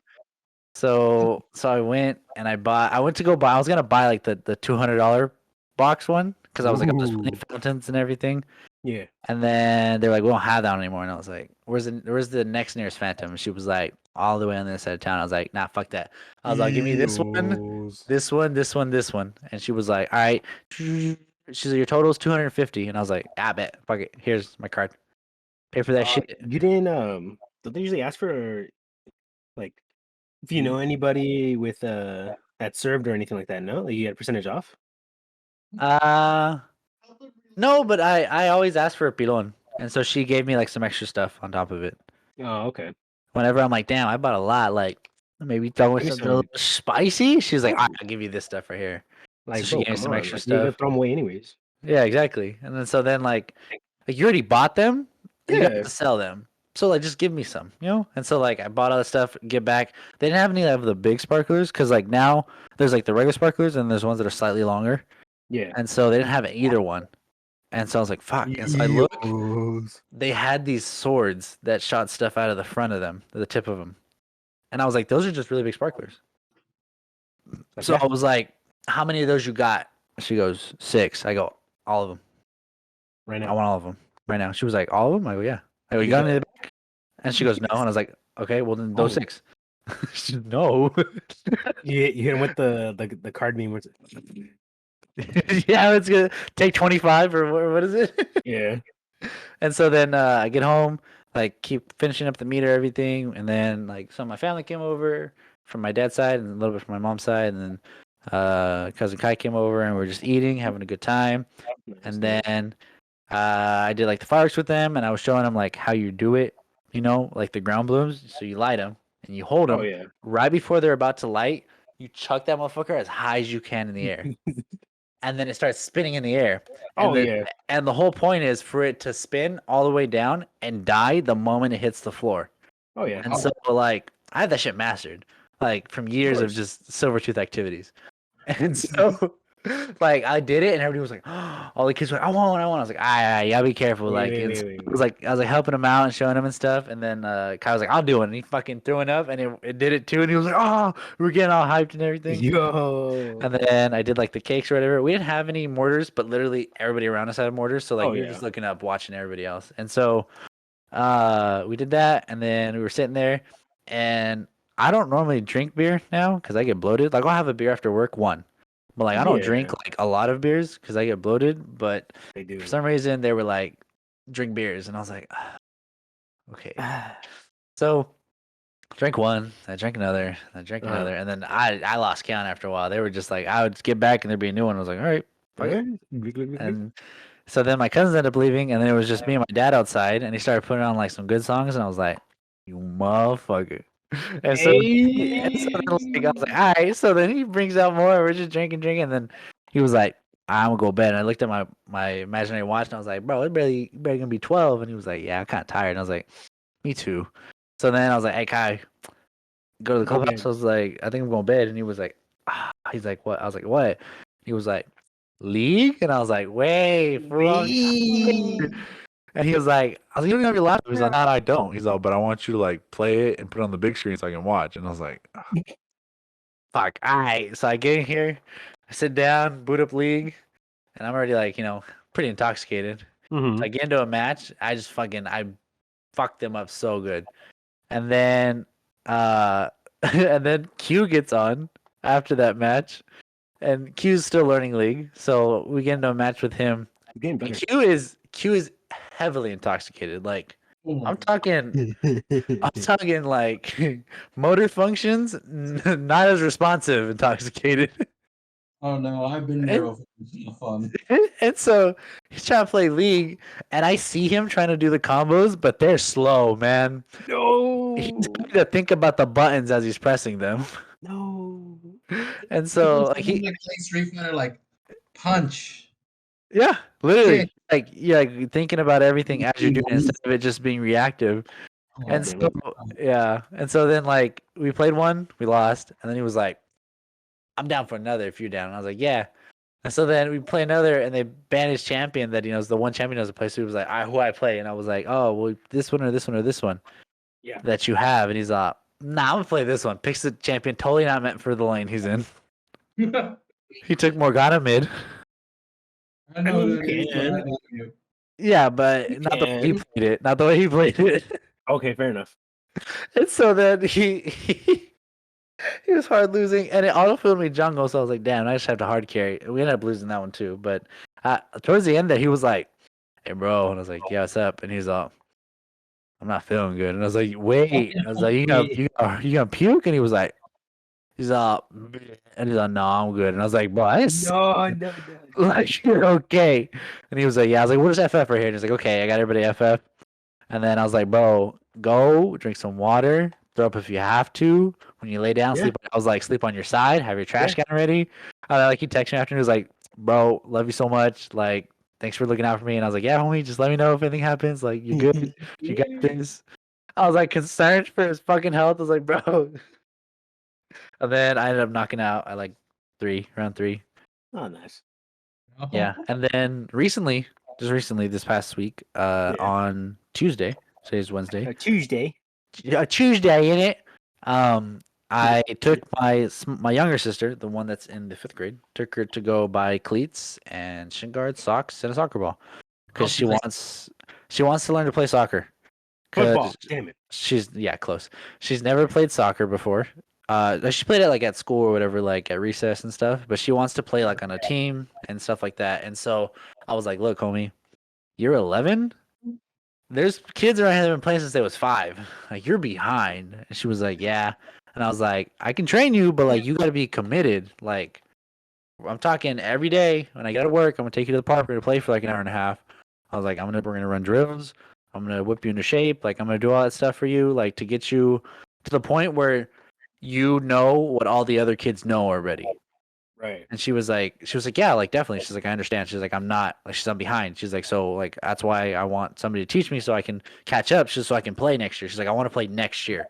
So I went and I went to go buy. I was gonna buy like the $200 box one because I was like, oh, there's plenty of fountains and everything. Yeah. And then they're like, we don't have that one anymore. And I was like, where's the next nearest Phantom? And she was like, all the way on the other side of town. I was like, nah, fuck that. I was like, give me this one, this one, this one, this one. And she was like, all right. She's like, your total is 250. And I was like, I bet. Fuck it. Here's my card. Pay for that shit. You didn't don't they usually ask for like if you know anybody with that served or anything like that? No, like you get a percentage off. No, but I always ask for a pilon, and so she gave me like some extra stuff on top of it. Oh, okay. Whenever I'm like, damn, I bought a lot, like maybe throw in something a little spicy. She's like, I'll give you this stuff right here. Like, so she gave me some extra like, you're gonna stuff. throw them away anyways. Yeah, exactly. And then like you already bought them, you got to sell them. So like just give me some, And so like I bought all the stuff, get back. They didn't have any of the big sparklers because like now there's like the regular sparklers and there's ones that are slightly longer. Yeah. And so they didn't have either one. And so I was like, fuck. And so I look, they had these swords that shot stuff out of the front of them, the tip of them. And I was like, those are just really big sparklers. So I was like, how many of those you got? She goes, 6. I go, all of them. Right now. I want all of them. Right now. She was like, all of them? I go, yeah. I go, you got any in the back? And she goes, no. And I was like, okay, well then those 6. She goes, no. You hit him with the card meme. Yeah, it's gonna take 25 or what is it? Yeah. And so then I get home, like keep finishing up the meter, everything, and then like some of my family came over from my dad's side and a little bit from my mom's side, and then cousin Kai came over and we are just eating, having a good time. And then I did like the fireworks with them, and I was showing them like how you do it, like the ground blooms. So you light them and you hold them right before they're about to light. You chuck that motherfucker as high as you can in the air. and then it starts spinning in the air. And Oh, yeah. And the whole point is for it to spin all the way down and die the moment it hits the floor. Oh, yeah. And so like I had that shit mastered, like from years of course. just Silvertooth activities. And so like I did it and everybody was like, all the kids were like, I want one, I want. I was like, you gotta be careful. Wait, Like wait, it's, wait, wait, I was like helping him out and showing him and stuff. And then Kai was like, I'll do it. And he fucking threw it up and it did it too. And he was like, oh, we were getting all hyped and everything. Yo. And then I did like the cakes or whatever. We didn't have any mortars, but literally everybody around us had mortars. So like Oh, we were yeah. just looking up, watching everybody else. And so we did that, and then we were sitting there, and I don't normally drink beer now because I get bloated. Like I'll have a beer after work, one, but like I don't drink Yeah. like a lot of beers because I get bloated. But They do. for some reason they were like, drink beers, and I was like, okay. So drank one, I drank another, I drank another, and then I lost count after a while. They were just like, I would get back and there'd be a new one. I was like, all right, fuck it. And so then my cousins ended up leaving, and then it was just me and my dad outside, and he started putting on like some good songs, and I was like, "You motherfucker!" And so, then, like, I was like, "All right." So then he brings out more. We're just drinking, and then he was like, "I'm gonna go to bed." And I looked at my imaginary watch, and I was like, "Bro, it's barely gonna be 12." And he was like, "Yeah, I'm kind of tired." And I was like, "Me too." So then I was like, "Hey, Kai, go to the Go clubhouse." bed. I was like, "I think I'm going to bed," and he was like, he's like, "What?" I was like, "What?" He was like, "League," and I was like, "Wait, fool." And he was like, I was like, "You don't have your laptop." He's like, "No, I don't." He's like, "But I want you to like play it and put it on the big screen so I can watch." And I was like, "Fuck, all right." So I get in here, I sit down, boot up League, and I'm already like, pretty intoxicated. Mhm. So I get into a match, I fucked them up so good. And then and then Q gets on after that match, and Q's still learning League, so we get into a match with him. Getting And better. Q is heavily intoxicated. Like I'm talking like motor functions not as responsive, intoxicated. Oh no, I've been there before. It's not fun. And so he's trying to play League, and I see him trying to do the combos, but they're slow, man. No. He's trying to think about the buttons as he's pressing them. No. And so like Like playing Street Fighter, like punch. yeah, literally Kick. like thinking about everything as you're doing instead of it just being reactive. Oh, And damn so it. yeah, and so then like we played one, we lost, and then he was like, "I'm down for another if you're down." And I was like, "Yeah." And so then we play another, and they ban his champion that is the one champion doesn't play. So he was like, "Who I play?" And I was like, "Oh, well, this one or this one or this one Yeah. that you have." And he's like, "Nah, I'm gonna play this one." Picks the champion totally not meant for the lane he's in. He took Morgana mid. I know mean, that is, but I can. love you. Yeah, but not the way he can. played it. Not the way he played it. Okay, fair enough. And so then he was hard losing, and it auto-filled me jungle, so I was like, damn, I just have to hard carry. We ended up losing that one too, but towards the end there, he was like, "Hey, bro," and I was like, "Yeah, what's up?" And he's all, "I'm not feeling good," and I was like, "Wait," I was like, you gonna puke?" And he was like, he's all, and he's like, "No, I'm good," and I was like, "Bro, I didn't No. like you're okay," and he was like, "Yeah," I was like, "What is FF right here?" And he's like, "Okay, I got everybody FF," and then I was like, "Bro, go drink some water, throw up if you have to. When you lay down, Yeah. sleep." I was like, "Sleep on your side, have your trash Yeah. can ready." And then, like he texted me after and he was like, "Bro, love you so much. Like, thanks for looking out for me." And I was like, "Yeah, homie, just let me know if anything happens. Like, you're good. You got this." I was like concerned for his fucking health. I was like, "Bro." And then I ended up knocking out at like round three. Oh, nice. Yeah. And then just recently, this past week, on Tuesday, today's Wednesday. Tuesday. Tuesday in it. I took my younger sister, the one that's in the 5th grade, took her to go buy cleats and shin guards, socks, and a soccer ball because she wants to learn to play soccer. Football. Because Damn it. she's close. She's never played soccer before. She played it like at school or whatever, like at recess and stuff. But she wants to play like on a team and stuff like that. And so I was like, "Look, homie, you're 11. There's kids around here that have been playing since they was 5. Like you're behind." And she was like, "Yeah." And I was like, "I can train you, but like you got to be committed. Like I'm talking every day when I get to work. I'm gonna take you to the park. We're gonna play for like an hour and a half." I was like, we're gonna run drills. I'm gonna whip you into shape. Like I'm gonna do all that stuff for you, like to get you to the point where you know what all the other kids know already." Right. And she was like, yeah, like definitely. She's like, I understand. She's like, I'm not like I'm behind. She's like, so like that's why I want somebody to teach me so I can catch up. She's so I can play next year. She's like, I want to play next year.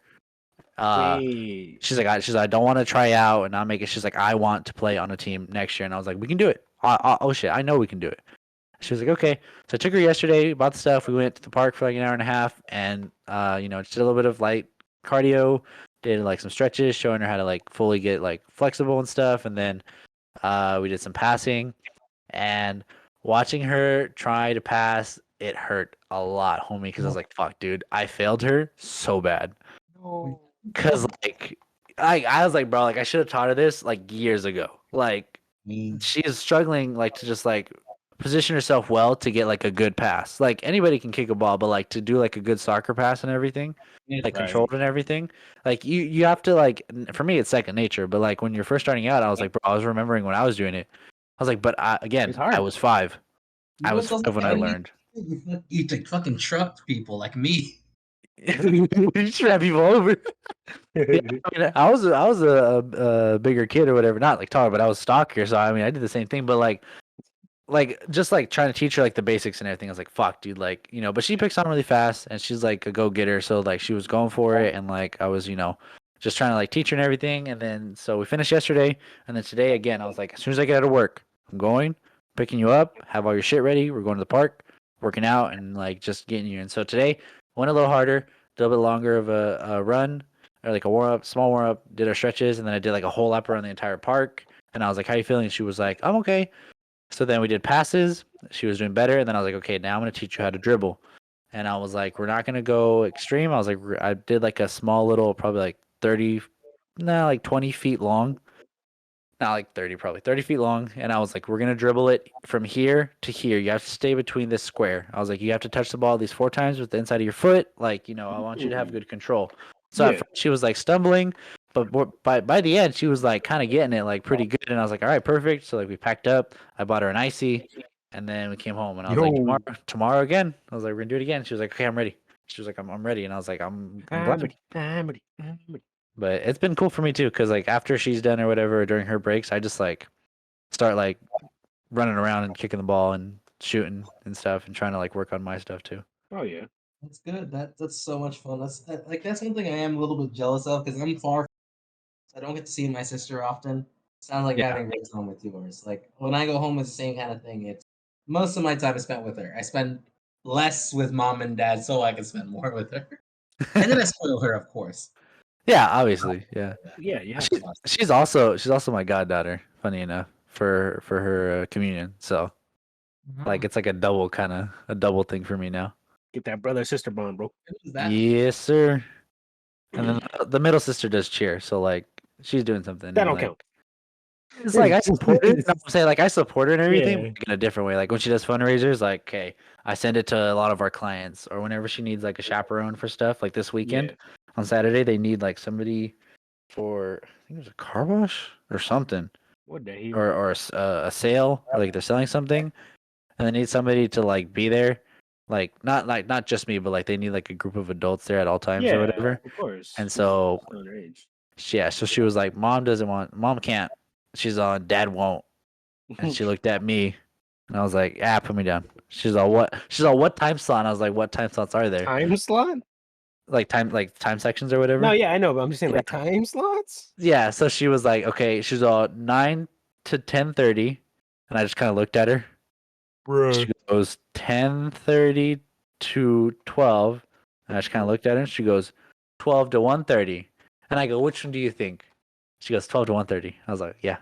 Wait. She's like, I don't want to try out and not make it. She's like, I want to play on a team next year. And I was like, we can do it. Oh shit, I know we can do it. She was like, okay. So I took her yesterday, bought the stuff. We went to the park for like an hour and a half, and just did a little bit of light cardio, did like some stretches, showing her how to like fully get like flexible and stuff, and then we did some passing, and watching her try to pass, it hurt a lot, homie, because I was like, fuck, dude, I failed her so bad. No. Cause like I was like, bro, like I should have taught her this like years ago. Like she is struggling like to just like position herself well to get like a good pass. Like anybody can kick a ball, but like to do like a good soccer pass and everything, like Right. controlled and everything, like you have to like for me it's second nature. But like when you're first starting out, I was like, bro, I was remembering when I was doing it. I was like, but again, It's hard. I was 5. You I know was what's 5 when I funny? learned. You like fucking trucked people like me. You should have people over. Yeah, I mean, I was a bigger kid or whatever, not like taller, but I was stockier. So I mean, I did the same thing, but like just like trying to teach her like the basics and everything. I was like, fuck, dude, like but she picks on really fast and she's like a go getter. So like she was going for it, and like I was just trying to like teach her and everything. And then so we finished yesterday, and then today again, I was like, as soon as I get out of work, I'm going, picking you up, have all your shit ready. We're going to the park, working out, and like just getting you. And so today went a little harder, a little bit longer of a run or like a warm up, small warm up, did our stretches, and then I did like a whole lap around the entire park. And I was like, how you feeling? And she was like, I'm okay. So then we did passes. She was doing better. And then I was like, okay, now I'm going to teach you how to dribble. And I was like, we're not going to go extreme. I was like, I did like a small little, probably like 30, no, like 20 feet long. Not like 30, probably 30 feet long. And I was like, we're going to dribble it from here to here. You have to stay between this square. I was like, you have to touch the ball at least 4 times with the inside of your foot. Like, I want you to have good control. So at first she was like stumbling, but by the end, she was like kind of getting it like pretty good. And I was like, all right, perfect. So like we packed up. I bought her an icy, and then we came home. And I was like, tomorrow again. I was like, we're gonna do it again. She was like, okay, I'm ready. She was like, I'm ready. And I was like, I'm glad. I'm ready. But it's been cool for me too, because like after she's done or whatever during her breaks, I just like start like running around and kicking the ball and shooting and stuff and trying to like work on my stuff too. Oh yeah. That's good. That's so much fun. That's something I am a little bit jealous of because I'm far. I don't get to see my sister often. Sounds like Yeah. having raised home with yours. Like when I go home, it's the same kind of thing. It's most of my time is spent with her. I spend less with mom and dad so I can spend more with her. And then I spoil her, of course. Yeah, obviously, yeah. Yeah, you have She's, to. she's also my goddaughter. Funny enough, for her communion. So like it's like a double thing for me now. Get that brother sister bond, bro. Yes, sir. And then the middle sister does cheer, so like she's doing something. That and, don't like, count. It's like I support her. You know what I'm saying? Like I support her and everything, Yeah. but like, in a different way. Like when she does fundraisers, like okay, I send it to a lot of our clients, or whenever she needs like a chaperone for stuff. Like this weekend on Saturday, they need like somebody for I think it was a car wash or something, What the hell? or a sale, or like they're selling something, and they need somebody to like be there. Not just me, but like they need like a group of adults there at all times or whatever. Of course. And so Underage. yeah, so she was like, mom can't. She's on, dad won't. And she looked at me, and I was like, put me down. She's all, what? She's all, what time slot? And I was like, what time slots are there? Time slot? Like time sections or whatever? No, yeah, I know, but I'm just saying like time slots? Yeah, so she was like, okay, she's all 9 to 10:30, and I just kind of looked at her. Bro. She goes 10:30 to 12, and I just kind of looked at her, and she goes 12 to 1:30, and I go, which one do you think? She goes 12 to 1:30. I was like, yeah.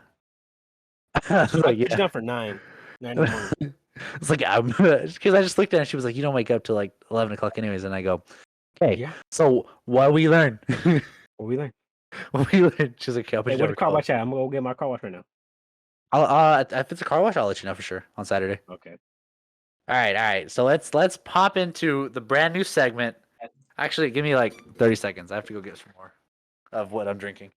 I was like, She's yeah. done for 9 in the morning. It's like because I just looked at her and she was like, "You don't wake up till like 11 o'clock anyways." And I go, "Okay, Yeah. so what we learn? What we learn? What we learn?" She's like, "Okay, I'll put Hey, you what down the for car 12." wash at? I'm gonna go get my car wash right now. If it's a car wash, I'll let you know for sure on Saturday. Okay. All right. So let's pop into the brand new segment. Actually, give me like 30 seconds. I have to go get some more of what I'm drinking.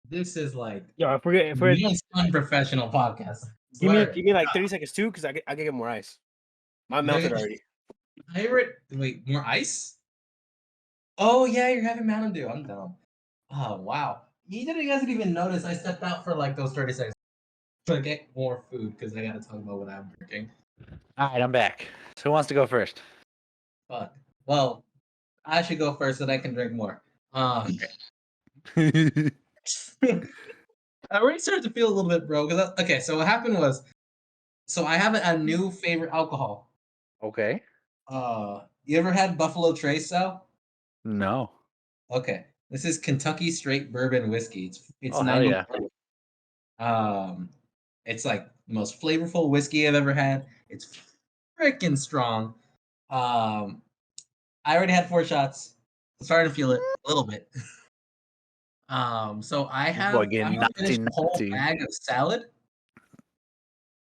This is like Yo, if we're most unprofessional podcast. give me like 30 seconds too, because I can get more ice. Mine melted already. Wait, more ice? Oh yeah, you're having Mountain Dew. I'm dumb. Oh wow. You guys didn't even notice I stepped out for like those 30 seconds. to get more food because I gotta talk about what I'm drinking. All right, I'm back. So who wants to go first? Fuck. Well, I should go first so that I can drink more. I already started to feel a little bit, bro. Okay, so what happened was, so I have a new favorite alcohol. Okay. You ever had Buffalo Trace, Sal? No. Okay, this is Kentucky Straight Bourbon whiskey. It's Oh, hell 90. yeah. It's like the most flavorful whiskey I've ever had. It's freaking strong. I already had 4 shots. I'm starting to feel it a little bit. So I Boy, have getting naughty, finished a whole naughty. bag of salad.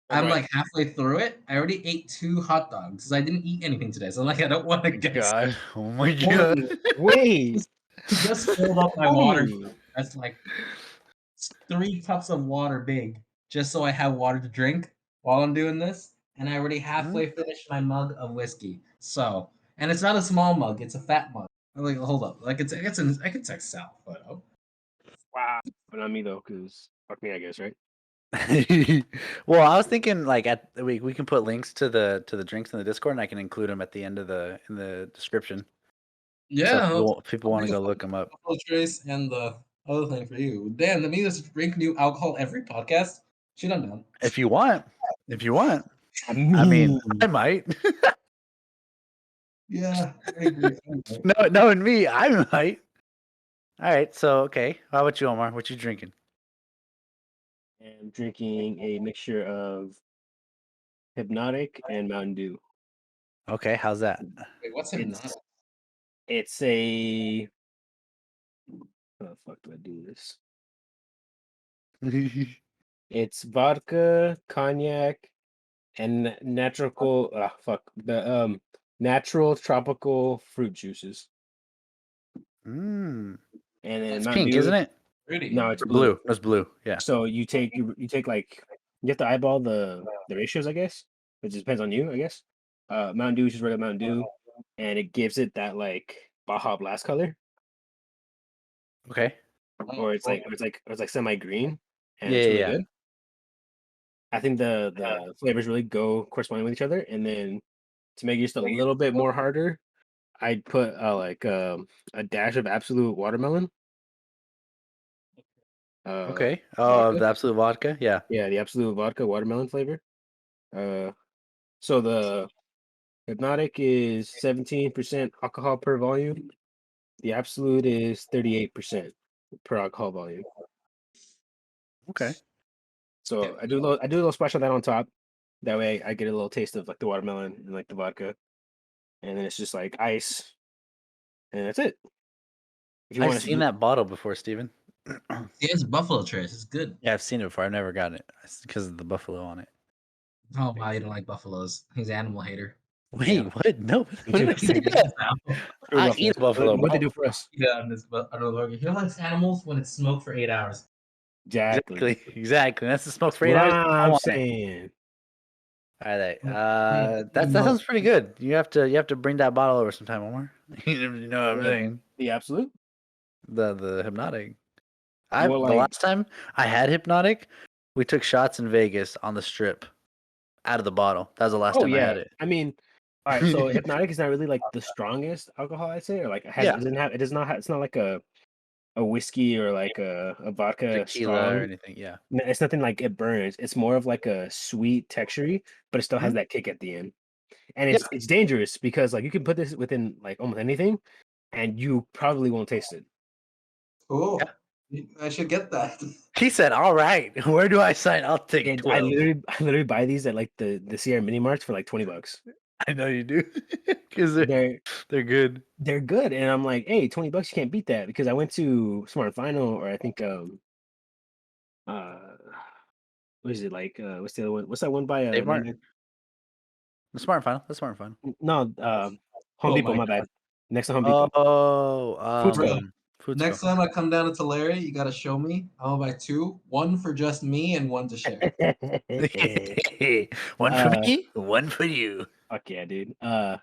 I'm Alright. like halfway through it. I already ate 2 hot dogs because I didn't eat anything today. So like I don't want to get God. Oh my Or- God. Wait. just filled up my water. Hey. That's like 3 cups of water big, just so I have water to drink while I'm doing this. And I already halfway finished my mug of whiskey. So, and it's not a small mug; it's a fat mug. I'm like, hold up, like I can text Sal photo. Wow. But not me though, because fuck me, I guess, right? Well, I was thinking like we can put links to the drinks in the Discord, and I can include them at the end of the description. So Yeah, if people want to go look them up. Buffalo Trace and the other thing for you. Damn, that means to drink new alcohol every podcast. Shit, I'm down. If you want. I I mean, I might. Yeah, I agree. No, knowing me, I might. All right, so okay. How about you, Omar? What you drinking? am drinking a mixture of Hpnotiq and Mountain Dew. Okay, how's that? Wait, what's It's Hpnotiq? it's a how the fuck do I do this? It's vodka, cognac, and natural tropical fruit juices. Mm. And then It's Mountain pink, Dew. isn't it? Pretty. No, it's Or blue. blue. It's blue. Yeah. So you take like you have to eyeball the ratios, I guess. It just depends on you, I guess. Mountain Dew is just regular Mountain Dew, and it gives it that like Baja Blast color, Okay. or it's like semi green, and Yeah, it's yeah, really yeah. good. I think the flavors really go corresponding with each other, and then to make it just a little bit more harder, I'd put a dash of Absolute Watermelon. Okay. Oh, Vodka? the absolute vodka. Yeah. Yeah, the Absolute Vodka watermelon flavor. So the Hpnotiq is 17% alcohol per volume. The Absolute is 38% per alcohol volume. Okay. Yeah. So I do a little splash of that on top. That way I get a little taste of like the watermelon and like the vodka, and then it's just like ice, and that's it. If you I've want to seen do, that bottle before, Steven. Yeah, it's Buffalo Trace. It's good. Yeah, I've seen it before. I've never gotten it. It's because of the buffalo on it. Oh wow, you don't like buffaloes. He's an animal hater. Wait, Yeah. what? No, Me what did too. I say that? Screw I buffalo. eat a buffalo, What they bro. do for us? Yeah, I don't know. He likes animals when it's smoked for 8 hours. Exactly. Exactly. That's the smoke for What 8 hours. I I'm want it. saying. All right. Yeah, That sounds pretty good. You have to bring that bottle over sometime, Omar. You know what I'm saying? The Absolute. The Hpnotiq. Well, The like, last time I had Hpnotiq, we took shots in Vegas on the strip out of the bottle. That was the last oh time I yeah. had it. I mean, all right. So Hpnotiq is not really like the strongest alcohol, I'd say, or like Yeah. it does not have, it's not like a whiskey or like a vodka Tequila or strong. anything. Yeah. It's nothing like it burns. It's more of like a sweet texture, but it still has Mhm. that kick at the end. And Yeah. it's dangerous because like you can put this within like almost anything, and you probably won't taste it. Cool. I should get that. He said, "All right, where do I sign? I'll take And I 12." literally buy these at like the Sierra Mini Marts for like $20. I know you do, because They're they're good. they're good, and I'm like, hey, $20, you can't beat that because I went to Smart and Final, or I think uh what is it like what's the other one? What's that one by Dave Mart, 99? the smart final, the smart final. No, Home Oh Depot, my my bad. God. Next to Home Depot. Oh, Foodsco. Next time I come down to Tulare, you gotta show me. I'll buy 2, one for just me and one to share. One for me, one for you. Fuck yeah, dude. I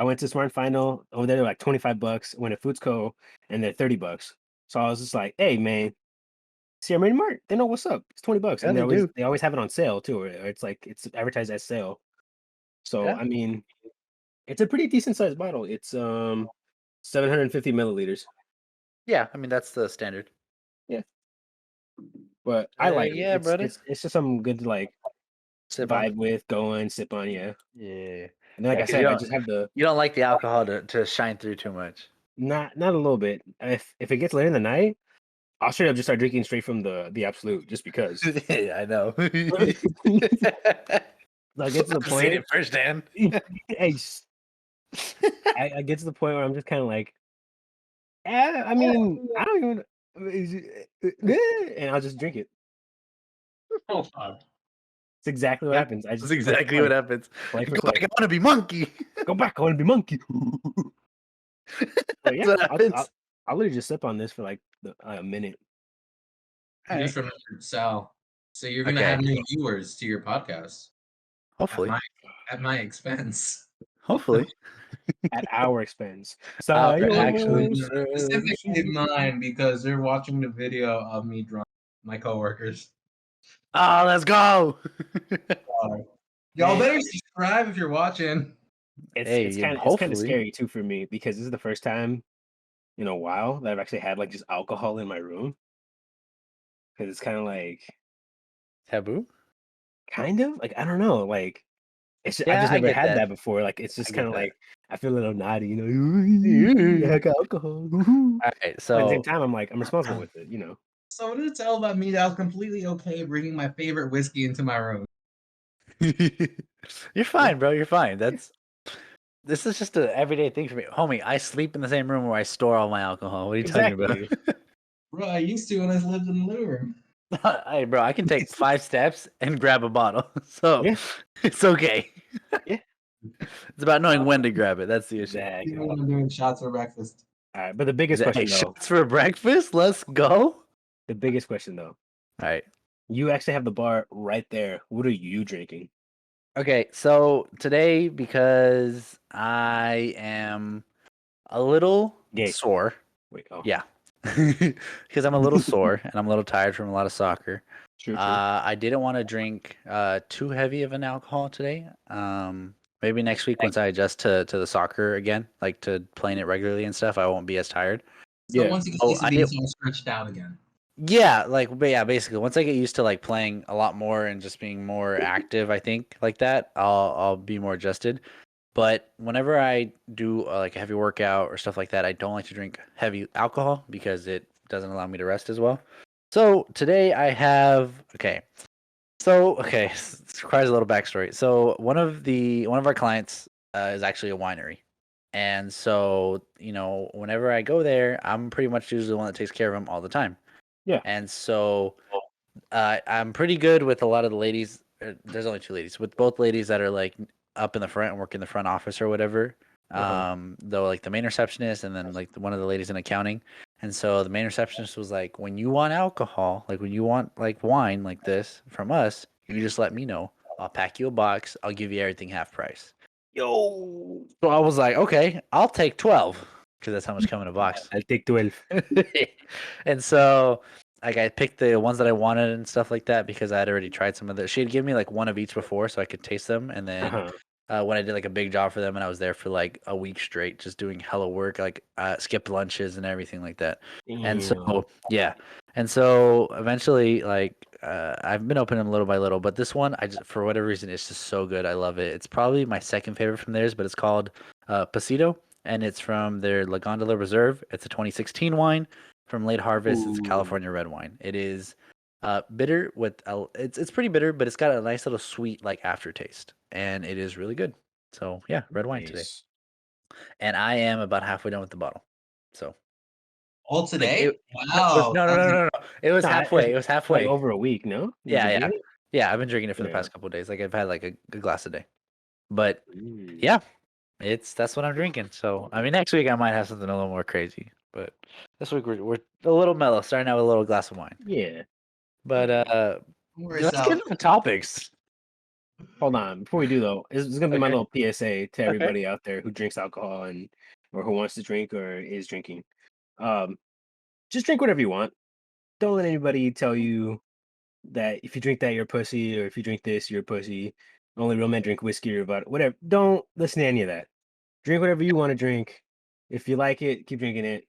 went to Smart and Final over there, they're like $25. Went to Foodsco and they're $30. So I was just like, hey man, CRM Mart. They know what's up. It's $20, Yeah, and they do. they always have it on sale too. Or it's like it's advertised as sale. So Yeah. I mean, it's a pretty decent sized bottle. It's 750 milliliters. Yeah, I mean that's the standard. Yeah, but I like it. Yeah, brother. It's just something good to like Sip on. vibe with, go and sip on. Yeah, Yeah. and then like Yeah, I 'cause said, I just have the you don't like the alcohol to shine through too much. not a little bit. If it gets later in the night, I'll straight up just start drinking straight from the absolute just because. Yeah, I know. Like get to the I've seen point. it firsthand. I, just- I get to the point where I'm just kind of like, I mean, I don't even, and I'll just drink it. Oh, fuck. It's exactly what Yeah, happens. I that's just exactly what happens. play for Go play. back, I want to be monkey. Go back, I want to be monkey. But That's yeah, what I'll, happens. I'll I'll literally just sip on this for like a minute. I just remembered, Sal. So you're gonna Okay. have new viewers to your podcast Hopefully. at my expense. Hopefully. At our expense. Actually. Specifically mine, because they're watching the video of me drunk. My coworkers. Oh, let's go. Y'all better subscribe if you're watching. It's kind of hopefully. scary too for me because this is the first time in a while that I've actually had like just alcohol in my room. Because it's kind of like Taboo? kind of like I don't know, like I've Yeah, just I never get had that. that before. Like it's just I get kind of that. like I feel a little naughty, you know. I got alcohol. All right, But at the so same time, I'm like I'm responsible with it, you know. So what did it tell about me that I was completely okay bringing my favorite whiskey into my room? you're fine, bro. You're fine. This is just an everyday thing for me, homie. I sleep in the same room where I store all my alcohol. What are you talking Exactly. Bro, I used to when I lived in the living room. about? Hey, bro, I can take 5 steps and grab a bottle, so Yeah. it's okay. Yeah. It's about knowing when to grab it. That's the issue. Exactly. Even when I'm doing shots for breakfast. All right, but the biggest Hey, question though, shots for breakfast. Let's go. the biggest question though, All right. you actually have the bar right there. What are you drinking? Okay, so today because I am a little Gay. sore. Wait, oh, Yeah. Because I'm a little sore and I'm a little tired from a lot of soccer. true. I didn't want to drink too heavy of an alcohol today. Maybe next week once I adjust to the soccer again, like to playing it regularly and stuff, I won't be as tired. So Yeah. once you get Oh, used to I being did. so stretched out again. Yeah, but yeah, basically once I get used to like playing a lot more and just being more active, I think like that, I'll be more adjusted. But whenever I do like a heavy workout or stuff like that, I don't like to drink heavy alcohol because it doesn't allow me to rest as well. So today I have this requires a little backstory. So one of our clients is actually a winery, and so whenever I go there, I'm pretty much usually the one that takes care of them all the time. Yeah. And so I'm pretty good with a lot of the ladies. There's only 2 ladies, with both ladies that are like up in the front and work in the front office or whatever. Though like the main receptionist and then like one of the ladies in accounting. And so the main receptionist was like, when you want alcohol, like when you want like wine like this from us, you just let me know. I'll pack you a box. I'll give you everything half price. Yo, So I was like, okay, I'll take 12 because that's how much come in a box. I'll take 12. And so like I picked the ones that I wanted and stuff like that because I had already tried some of the. She had given me like one of each before so I could taste them. And then when I did like a big job for them and I was there for like a week straight just doing hella work, like skipped lunches and everything like that. And so yeah, and so eventually like I've been opening them little by little, but this one I just for whatever reason it's just so good. I love it. It's probably my second favorite from theirs, but it's called Passito and it's from their La Gondola Reserve. It's a 2016 wine from late harvest. It's a California red wine. It is bitter with it's pretty bitter, but it's got a nice little sweet like aftertaste, and it is really good. So yeah, red wine today, and I am about halfway done with the bottle. So All like today? no, Wow. no. It was Nah, halfway. It was like halfway. over a week, no? You Yeah, drinking yeah, it? yeah. I've been drinking it for the Yeah. past couple of days. Like I've had like a glass a day, but yeah, that's what I'm drinking. So I mean, next week I might have something a little more crazy, but this week we're a little mellow. Starting out with a little glass of wine. Yeah. But Worry, let's Sal. get into the topics. Hold on. Before we do though, this is gonna be my Okay. little PSA to everybody out there who drinks alcohol and or who wants to drink or is drinking. Just drink whatever you want. don't let anybody tell you that if you drink that, you're a pussy, or if you drink this, you're a pussy. Only real men drink whiskey or vodka, whatever. Don't listen to any of that. Drink whatever you want to drink. If you like it, keep drinking it.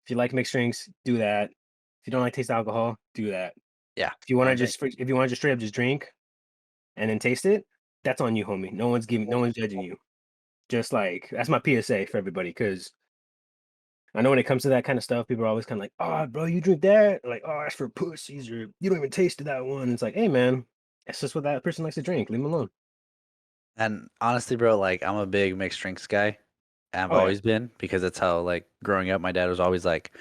If you like mixed drinks, do that. If you don't like taste alcohol, do that. Yeah. If you want to I agree. just if you want to just straight up just drink and then taste it, that's on you, homie. No one's judging you. Just like that's my PSA for everybody, because I know when it comes to that kind of stuff, people are always kind of like, "Oh, bro, you drink that?" Like, "Oh, that's for pussies," or "You don't even taste that one." It's like, hey, man, that's just what that person likes to drink. Leave them alone. And honestly, bro, like I'm a big mixed drinks guy. I've Oh yeah, always been because that's how like growing up, my dad was always like,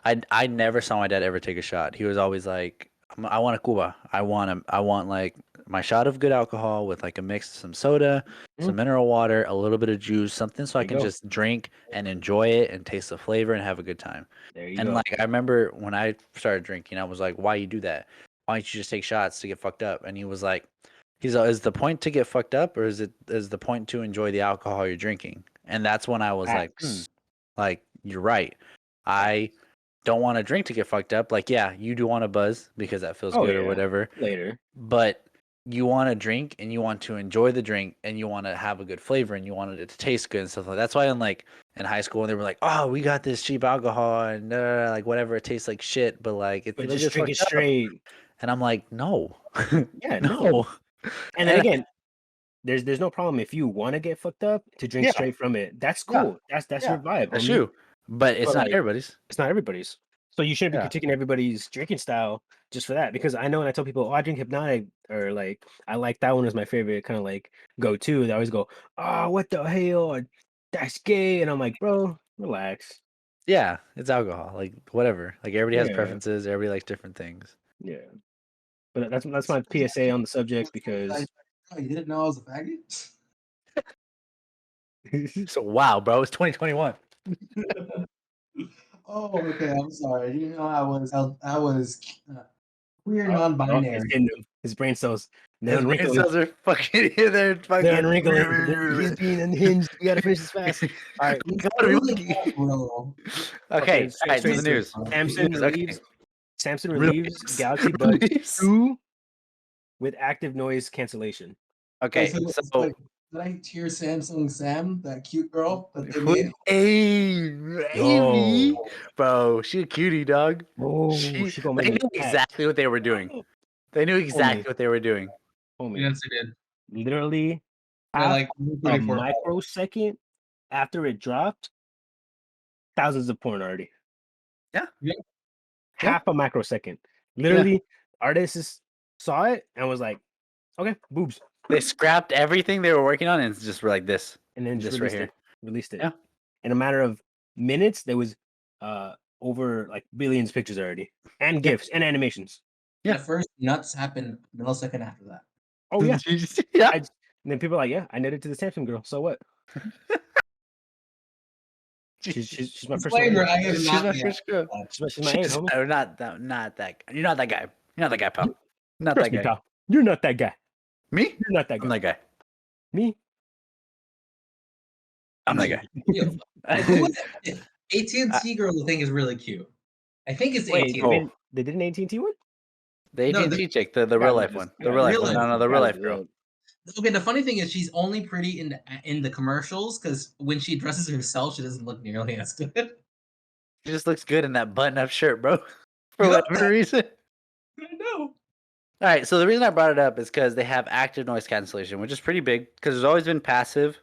I never saw my dad ever take a shot. He was always like, I want a Cuba. I want like my shot of good alcohol with like a mix of some soda, some mineral water, a little bit of juice, something so there I you can go. just drink and enjoy it and taste the flavor and have a good time. There you And go. like I remember when I started drinking, I was like, why you do that? Why don't you just take shots to get fucked up? And he was like, is the point to get fucked up, or is the point to enjoy the alcohol you're drinking? And that's when I was like, Facts. like you're right. I don't want to drink to get fucked up. Like, yeah, you do want to buzz because that feels Oh good or yeah, whatever, later. but you want to drink and you want to enjoy the drink and you want to have a good flavor and you want it to taste good and stuff like that. That's why in high school, and they were like, "Oh, we got this cheap alcohol and like whatever, it tastes like shit, but like But it'll just get drink it fucked up." straight. And I'm like, "No, Yeah, no. no." And then And again, there's no problem if you want to get fucked up to drink yeah, straight from it. That's yeah, cool. That's yeah, your vibe, that's homie. true. But it's But not like, everybody's. it's not everybody's. So you shouldn't be Yeah. critiquing everybody's drinking style just for that. Because I know when I tell people, "Oh, I drink Hpnotiq," or like, "I like that one as my favorite," kind of like go to. They always go, "Oh, what the hell? Or, that's gay." And I'm like, "Bro, relax." Yeah, it's alcohol. Like whatever. Like everybody has Yeah, preferences. Everybody likes different things. yeah. But that's my PSA on the subject because Oh, you didn't know I was a faggot? So wow, bro, it's 2021. Oh, okay. I'm sorry. You know, I was queer, oh, it's non-binary. hitting him. His brain cells. They're His brain unwrinkling. cells are fucking they're They're fucking. unwrinkling. He's being unhinged. We gotta finish this fast. All right. It's Come on, we really lucky. bro. Okay. Okay, all right, to Straight the into it. news. Samsung News, okay. relieves Samsung relieves Release. Galaxy Buds Release. 2 with active noise cancellation. Wait, Okay, so so wait, did I hear Samsung Sam, that cute girl that they who made? hey Yo. baby, bro, she a cutie dog. Oh, she gonna make They me knew mad. exactly what they were doing. They knew Homie, exactly what they were doing. homie. Yes, they did. Literally They're half like a 34 hours. microsecond after it dropped, thousands of porn already. Yeah, Yeah. Yeah. Half a microsecond. Literally, artists saw it and was like, okay, boobs. they scrapped everything they were working on and it's just like this, And then just this right released here. it. Released it. Yeah. In a matter of minutes, there was over like billions of pictures already. And Yeah. GIFs and animations. Yeah. The first nuts happened a millisecond after that. Oh yeah. Yeah. And then people are like, yeah, I knitted to the Samsung girl. So what? She's my personal Disclaimer, aide. I am She's not my the first girl. She's my aide, homie. Not that. You're not that guy. You're not that guy, pal. Not Trust that me, guy. pal. You're not that guy. Me? You're not that I'm guy. that guy. Me? I'm that guy. Like, who was it? I- AT&T girl I think is really cute. I think it's Wait, AT&T. Oh. they did an AT&T one? The No, AT&T chick, the real Gotta life look one. this- The gotta real look life one. this- No, the real life girl. Okay, the funny thing is she's only pretty in the commercials because when she dresses herself, she doesn't look nearly as good. She just looks good in that button-up shirt, bro. For Yep. whatever reason. I know. All right, so the reason I brought it up is because they have active noise cancellation, which is pretty big because there's always been passive,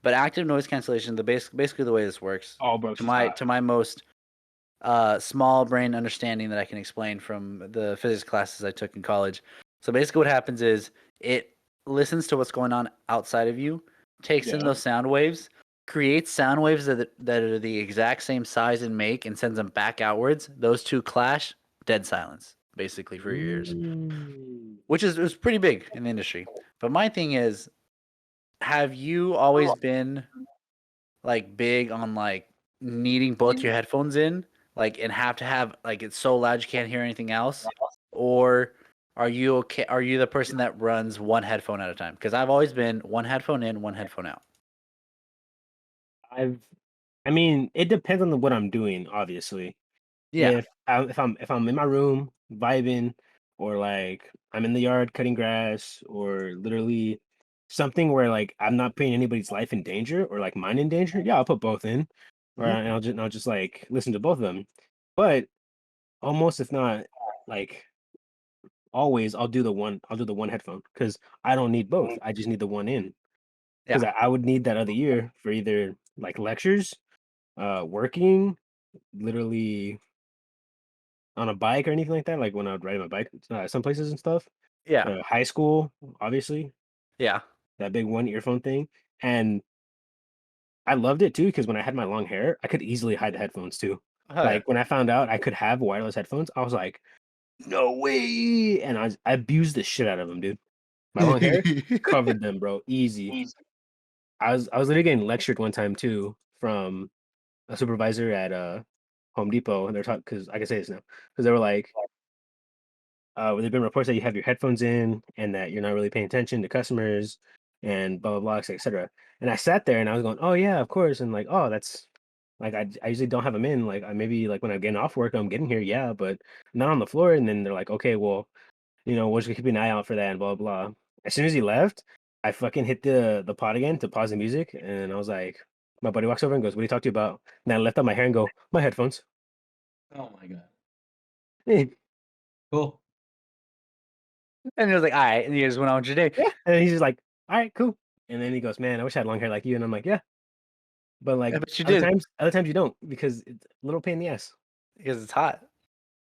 but active noise cancellation, basically the way this works, Oh, bro, to my most small brain understanding that I can explain from the physics classes I took in college. So basically, what happens is it listens to what's going on outside of you, takes in Yeah. those sound waves, creates sound waves that are the exact same size and make, and sends them back outwards. Those two clash, dead silence, basically for your ears, which is pretty big in the industry. But my thing is, have you always been like big on like needing both your headphones in, like, and have to have like it's so loud you can't hear anything else, or are you okay? Are you the person that runs one headphone at a time? Because I've always been one headphone in, one headphone out. I mean, it depends on what I'm doing, obviously. Yeah. If I'm in my room vibing, or like I'm in the yard cutting grass, or literally something where like I'm not putting anybody's life in danger or like mine in danger, yeah, I'll put both in. Or Mhm. and I'll just like listen to both of them. But almost if not like always I'll do the one headphone because I don't need both. I just need the one in. Because Yeah. I would need that other ear for either like lectures, working, literally on a bike or anything like that, like when I would ride my bike, some places and stuff. Yeah. High school, obviously, Yeah. that big one earphone thing, and I loved it too because when I had my long hair, I could easily hide the headphones too. Oh yeah. Like when I found out I could have wireless headphones, I was like, "No way!" And I abused the shit out of them, dude. My long hair covered them, bro, easy. I was literally getting lectured one time too from a supervisor at Home Depot, and they're talking because I can say this now because they were like, there've been reports that you have your headphones in and that you're not really paying attention to customers and blah blah blah, etc. And I sat there and I was going, "Oh yeah, of course," and like, "Oh, that's like I usually don't have them in. Like I maybe like when I'm getting off work, I'm getting here, yeah, but not on the floor." And then they're like, "Okay, well, we'll just keep an eye out for that and blah blah." As soon as he left, I fucking hit the pod again to pause the music, and I was like, my buddy walks over and goes, "What are you talking to you about?" And I lift up my hair and go, "My headphones." Oh my god. Eh, Cool. And he was like, all right, and you just went on with your day yeah, and he's just like, "All right, cool." And then he goes, "Man, I wish I had long hair like you." And I'm like, "Yeah," but like I bet you did other times you don't because it's a little pain in the ass. because it's hot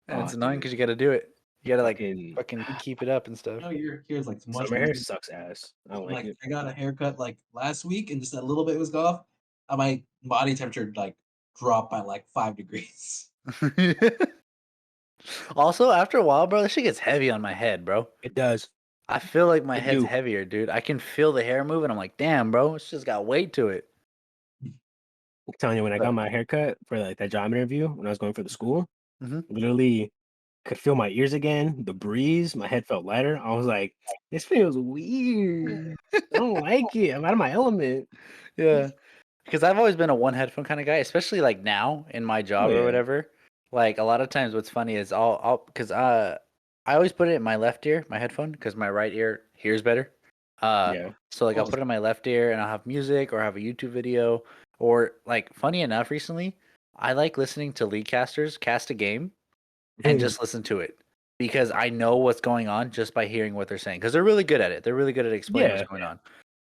and Oh, it's annoying dude, because you got to do it. You got to like fucking fucking keep it up and stuff. No, your hair's like much summer hair easier. sucks ass. I don't like Like it. I got a haircut like last week, and just a little bit was off. My body temperature like dropped by like 5 degrees. Also, after a while, bro, this shit gets heavy on my head, bro. It does. I feel like my It head's do. heavier, dude. I can feel the hair moving. I'm like, damn, bro, it's just got weight to it. I'm telling you, when I got But my haircut for like that job interview when I was going for the school, mhm. literally could feel my ears again, the breeze, my head felt lighter. I was like, this feels weird. I don't like it. I'm out of my element. Yeah, because I've always been a one headphone kind of guy, especially like now in my Oh job or yeah. whatever. Like a lot of times, what's funny is because I always put it in my left ear, my headphone, because my right ear hears better. Yeah. So like I'll Oh, put it in my left ear and I'll have music or have a YouTube video or like funny enough, recently I like listening to league casters cast a game and just listen to it because I know what's going on just by hearing what they're saying because they're really good at it. They're really good at explaining what's Yeah. going on.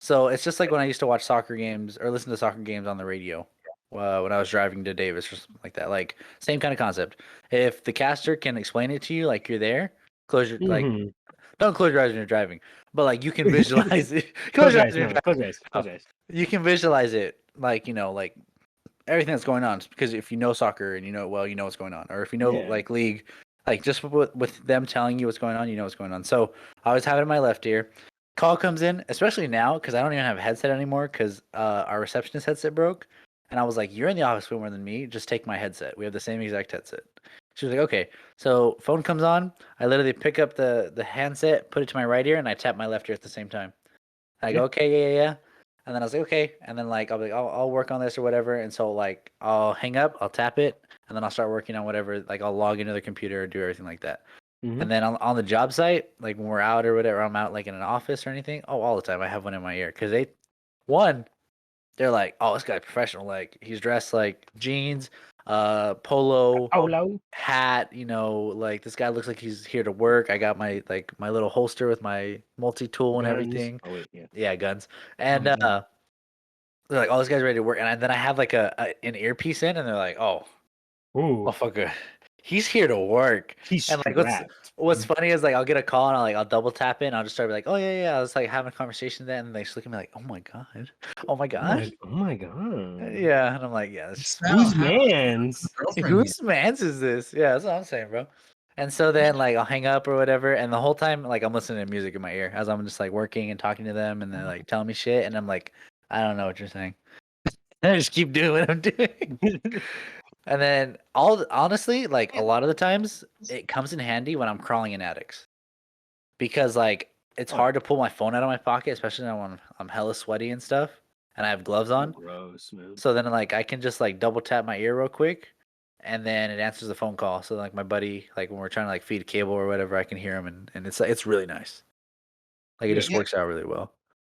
So it's just like when I used to watch soccer games or listen to soccer games on the radio when I was driving to Davis or something like that. Like same kind of concept. If the caster can explain it to you like you're there, close your like Hmm. don't close your eyes when you're driving, but like you can visualize it. Close Close your your eyes eyes. when you're No, close driving. your eyes. Oh, Close your eyes. you can visualize it like like everything that's going on because if you know soccer and you know it well, you know what's going on. Or if you know Yeah. like league, like just with them telling you what's going on, you know what's going on. So I always have it in my left ear. Call comes in, especially now because I don't even have a headset anymore because our receptionist headset broke. And I was like, "You're in the office way more than me. Just take my headset. We have the same exact headset." She was like, "Okay." So phone comes on. I literally pick up the handset, put it to my right ear, and I tap my left ear at the same time. I go, Yeah. okay, yeah, yeah, yeah. And then I was like, okay. And then like I'll be like, I'll work on this or whatever. And so like I'll hang up, I'll tap it, and then I'll start working on whatever. Like I'll log into the computer or do everything like that. Hmm. And then on the job site, like when we're out or whatever, I'm out like in an office or anything. Oh, all the time I have one in my ear because one, they're like, oh, this guy's professional. Like he's dressed like jeans, polo, Oh, low. hat, like this guy looks like he's here to work. I got my little holster with my multi-tool and Guns. everything. Oh wait. Yeah. Yeah, guns. oh And my god. they're like, "Oh, this guy's ready to work." And then I have like an earpiece in, and they're like, "Oh, Ooh. motherfucker, he's here to work." He's And like, strapped. what's funny is like I'll get a call and I'll double tap it and I'll just start be like, "Oh yeah, yeah." I was like having a conversation then, and they just look at me like, "Oh my god, oh my god." Oh my god. Yeah, and I'm like, "Yeah, that's just Sprout, Whose how man's? girlfriend you? whose man's is this?" Yeah, that's what I'm saying, bro. And so then like I'll hang up or whatever, and the whole time like I'm listening to music in my ear as I'm just like working and talking to them, and they're like telling me shit, and I'm like, I don't know what you're saying. I just keep doing what I'm doing. And then honestly, like a lot of the times it comes in handy when I'm crawling in attics. Because like it's Oh, hard to pull my phone out of my pocket, especially when I'm hella sweaty and stuff and I have gloves on. gross, man. So then like I can just like double tap my ear real quick and then it answers the phone call. So like my buddy, like when we're trying to like feed cable or whatever, I can hear him, and it's really nice. Like it just Yeah. works out really well.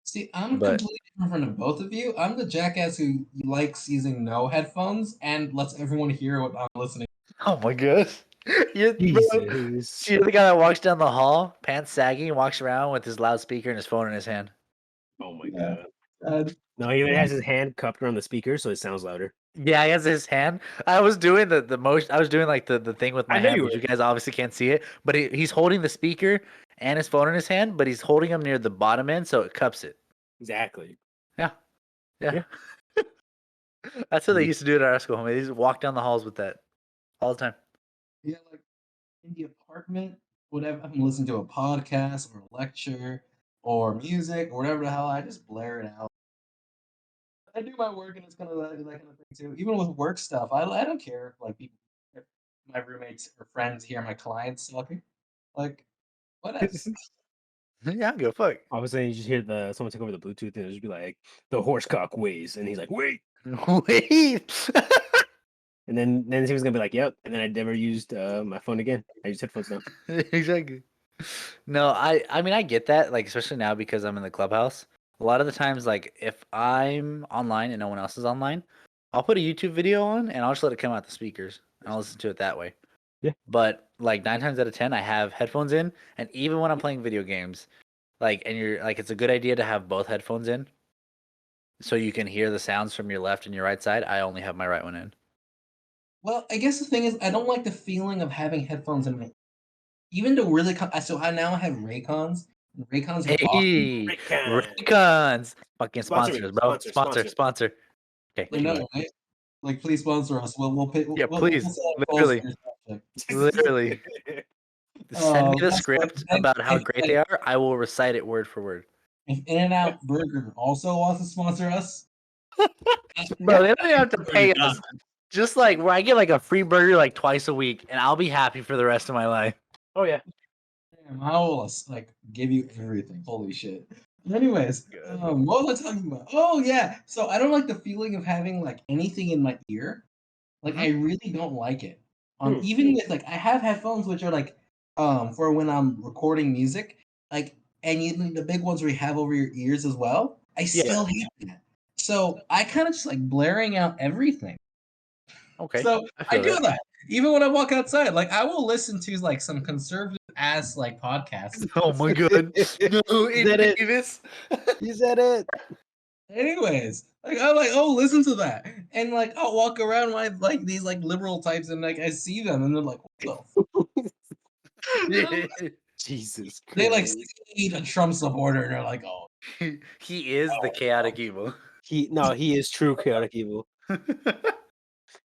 See, I'm But completely different from both of you. I'm the jackass who likes using no headphones and lets everyone hear what I'm listening. oh my gosh, you bro, Jesus. you're the guy that walks down the hall, pants sagging, and walks around with his loudspeaker and his phone in his hand. Oh my Yeah. god. No, he even has his hand cupped around the speaker, so it sounds louder. Yeah, he has his hand. I was doing the motion. I was doing like the thing with my I know hand, you but you were. guys obviously can't see it. But he's holding the speaker and his phone in his hand, but he's holding them near the bottom end, so it cups it. Exactly. Yeah, yeah. Yeah. That's what they used to do at our school. They used to walk down the halls with that all the time. Yeah, like in the apartment, whatever. I'm listening to a podcast or a lecture or music or whatever the hell. I just blare it out. I do my work and it's kind of that kind of thing too. Even with work stuff, I don't care if like people, if my roommates or friends hear my clients talking. Like, whatever. Yeah, go fuck. All of a sudden, you just hear someone take over the Bluetooth, and it'll just be like, "The horsecock weighs," and he's like, "Wait," Wait. and then he was gonna be like, "Yep," and then I never used my phone again. I used headphones now. Exactly. No, I mean I get that, like especially now because I'm in the clubhouse. A lot of the times, like if I'm online and no one else is online, I'll put a YouTube video on and I'll just let it come out the speakers and I'll listen to it that way. Yeah. But like 9 times out of 10, I have headphones in, and even when I'm playing video games, like and you're like it's a good idea to have both headphones in, so you can hear the sounds from your left and your right side. I only have my right one in. Well, I guess the thing is, I don't like the feeling of having headphones in my. Even to really, so I now have Raycons. And Raycons are awesome. Hey, Raycon. Raycons, fucking Sponsor me, sponsors, bro. sponsor. Sponsor. Okay, I keep know, going. right? Like, please sponsor us. We'll pay. Yeah, please. We'll sell Literally. calls for your subject. Literally. Send me the That's what- script about how if, great they are. I will recite it word for word. If In-N-Out Burger also wants to sponsor us, Bro, they don't even have to pay God. us. Just like where I get like a free burger like twice a week, and I'll be happy for the rest of my life. Oh yeah. damn, I will like give you everything. Holy shit. Anyways, Good. what was I talking about? Oh yeah. So I don't like the feeling of having like anything in my ear. Like I really don't like it. Even with like I have headphones which are like for when I'm recording music, like and you the big ones where you have over your ears as well. I still hate that. So I kind of just like blaring out everything. Okay. So I feel do that. Even when I walk outside. Like I will listen to like some conservative ass like podcasts. Oh my god. No, Said it. Davis. You said it. Anyways, like I'm like, oh, listen to that, and like I'll walk around my like these like liberal types, and like I see them, and they're like, what the? Jesus Christ. They like see a Trump supporter, and they're like, oh, He is the chaotic evil. He is true chaotic evil.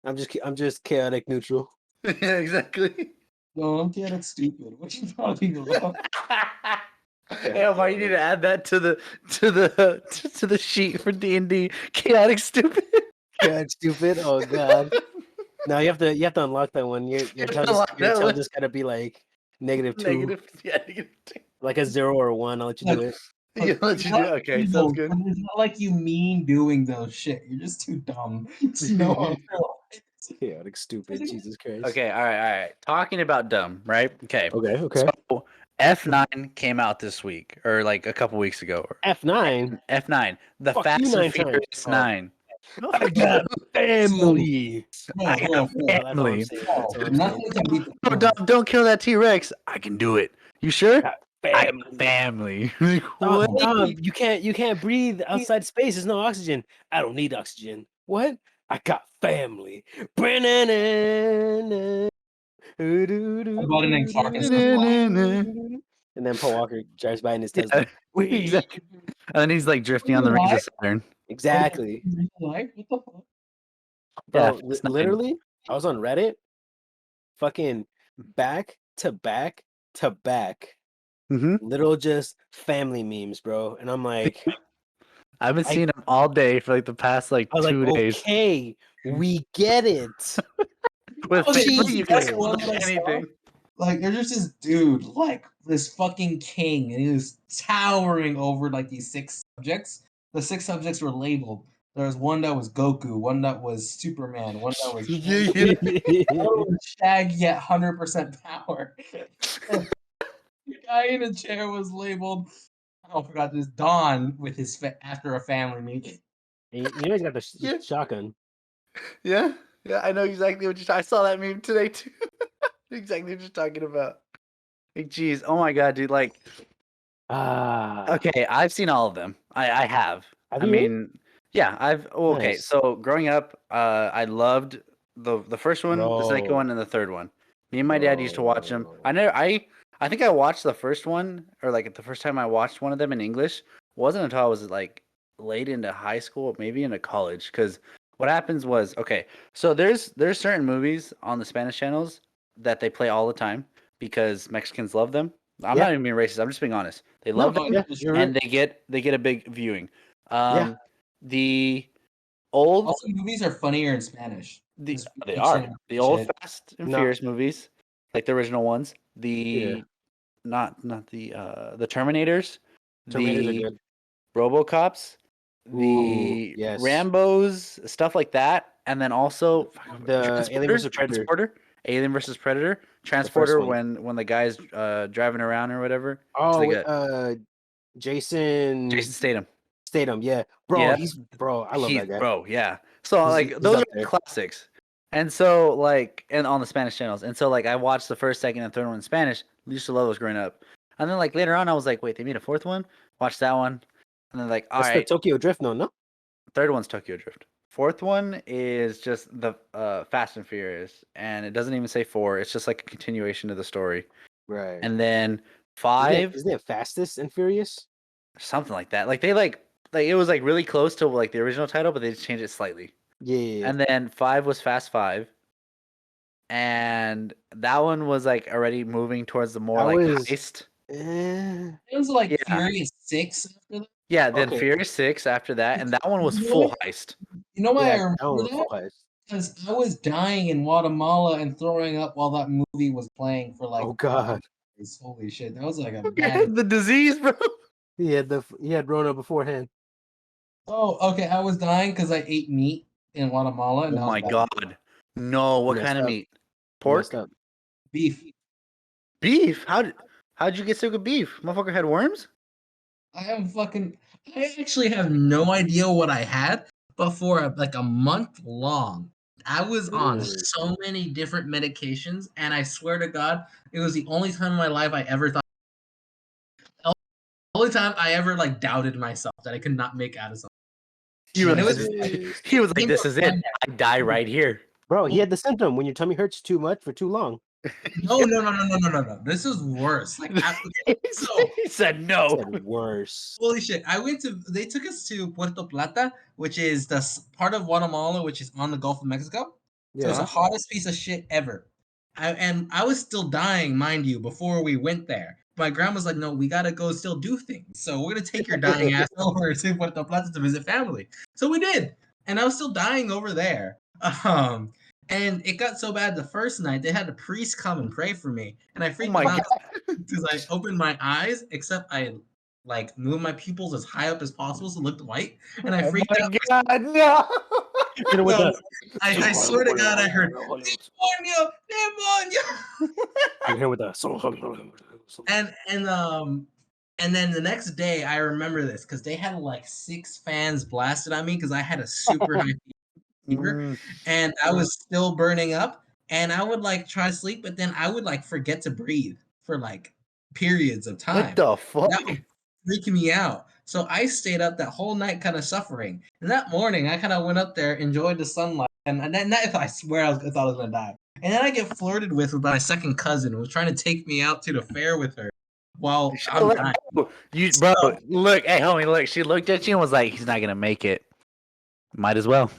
I'm just chaotic neutral. Yeah, exactly. no, I'm getting stupid. What you talking about? Hey, Omar, you need to add that to the sheet for D&D. Chaotic stupid. Chaotic stupid. Oh god. Now you have to unlock that one. Your tongue just gotta be like -2. Negative. Yeah, -2. Like a 0 or a 1. I'll let you do it. Yeah, let you do. Okay, sounds good. It's not like you mean doing those shit. You're just too dumb. No, Chaotic stupid. Jesus Christ. Okay, all right. Talking about dumb, right? Okay. Okay. So F9 came out this week, or like a couple weeks ago. F9. F9, the Fuck Fast you and 9 times. Furious 9. I got family. I got family. Nothing can beat the Oh, don't kill that T-Rex. I can do it. You sure? I Family. got family. Like, what? You can't breathe outside space. There's no oxygen. I don't need oxygen. What? I got family. Somebody named Farkas. And then Paul Walker drives by in his Tesla. Yeah, exactly. And then he's like drifting on the rings of Saturn. Exactly. What the fuck? Bro, Yeah, it's not- literally, I was on Reddit, fucking back to back to back. Literal just family memes, bro. And I'm like, I've been seeing them all day for like the past like I was 2 like, days. okay, we get it. With Oh, family, you can Jesus. accomplish anything. Like, there's just this dude, like this fucking king, and he was towering over like these 6 subjects. The 6 subjects were labeled There was one that was Goku, one that was Superman, one that was Yeah. one was Shaggy at 100% power. The guy in a chair was labeled, I forgot this, Don with his after a family meeting. You know he's got the Yeah. shotgun. Yeah, I know exactly what I saw that meme today too. Exactly what you're talking about. Like, geez, oh my god, dude. Like, okay, I've seen all of them. I have. Have I you really? mean, yeah, I've. Oh, okay, Nice. so growing up, I loved the first one, the second Bro. one, and the third one. Me and my dad used to watch them. I think I watched the first one, or like the first time I watched one of them in English wasn't until I was like late into high school, maybe into college. Because what happens was, okay, so there's certain movies on the Spanish channels that they play all the time because Mexicans love them. I'm Yeah. not even being racist. I'm just being honest. They No, love them, yeah, you're and right. they get a big viewing. Yeah. The old Also, movies are funnier in Spanish. they are the old Shit. Fast and No. Furious movies, like the original ones. Yeah. Not the Terminators, Terminators are the good. RoboCops, Ooh, the yes. Rambos, stuff like that, and then also The Alien vs. Predator. Transporter, Alien versus Predator, Transporter when the guy's driving around or whatever. Oh, It's like Jason Jason Statham, yeah. Bro, Yeah. I love that guy. Bro, yeah. So like He's those up are there. classics. And so like and on the Spanish channels. And so like I watched the first, second, and third one in Spanish. I used to love those growing up. And then like later on I was like, wait, they made a fourth one? Watch that one. And then like, all That's right, the Tokyo Drift, no? third one's Tokyo Drift. Fourth one is just the Fast and Furious. And it doesn't even say 4. It's just like a continuation of the story. Right. And then 5 Isn't it Fastest and Furious? something like that. Like they like it was like really close to like the original title, but they just changed it slightly. Yeah. And then 5 was Fast 5. And that one was like already moving towards the more like heist. Eh, It was like Yeah. Furious 6 after that. Yeah, then Okay. Furious 6 after that, and that one was full heist. You know why I that one remember was that? full heist. Because I was dying in Guatemala and throwing up while that movie was playing for like Oh god. holy shit. That was like a bad. The disease, bro. He had Rona beforehand. Oh, okay. I was dying because I ate meat in Guatemala. And Oh that was my bad. god. No, what Messed kind of up. meat? Pork? Messed up. Beef. Beef? How'd you get sick of beef? Motherfucker had worms? I actually have no idea what I had, but for like a month long, I was on so many different medications, and I swear to God, it was the only time in my life I ever thought, the only time I ever like doubted myself that I could not make out of something. He was Jesus. like, this is it. I die right here. Bro, he had the symptom when your tummy hurts too much for too long. No. This is worse. Like, so He said no. Said worse. holy shit! They took us to Puerto Plata, which is the part of Guatemala which is on the Gulf of Mexico. So it's the hottest piece of shit ever. I was still dying, mind you, before we went there. My grandma's like, no, we gotta go still do things. So we're gonna take your dying ass over to Puerto Plata to visit family. So we did. And I was still dying over there. And it got so bad the first night, they had a priest come and pray for me. And I freaked out because I opened my eyes, except I like moved my pupils as high up as possible so it looked white. And I freaked out. God, no. So, I swear to God, I heard demonio, demonio. I hear with the And then the next day, I remember this because they had like 6 fans blasted on me because I had a super high fever and I was still burning up. And I would like try to sleep, but then I would like forget to breathe for like periods of time. What the fuck? That was freaking me out. So I stayed up that whole night kind of suffering. And that morning, I kind of went up there, enjoyed the sunlight, and then I swear I thought I was going to die. And then I get flirted with by my second cousin who was trying to take me out to the fair with her while I'm dying. Bro, look, hey, homie, look. She looked at you and was like, he's not going to make it. Might as well.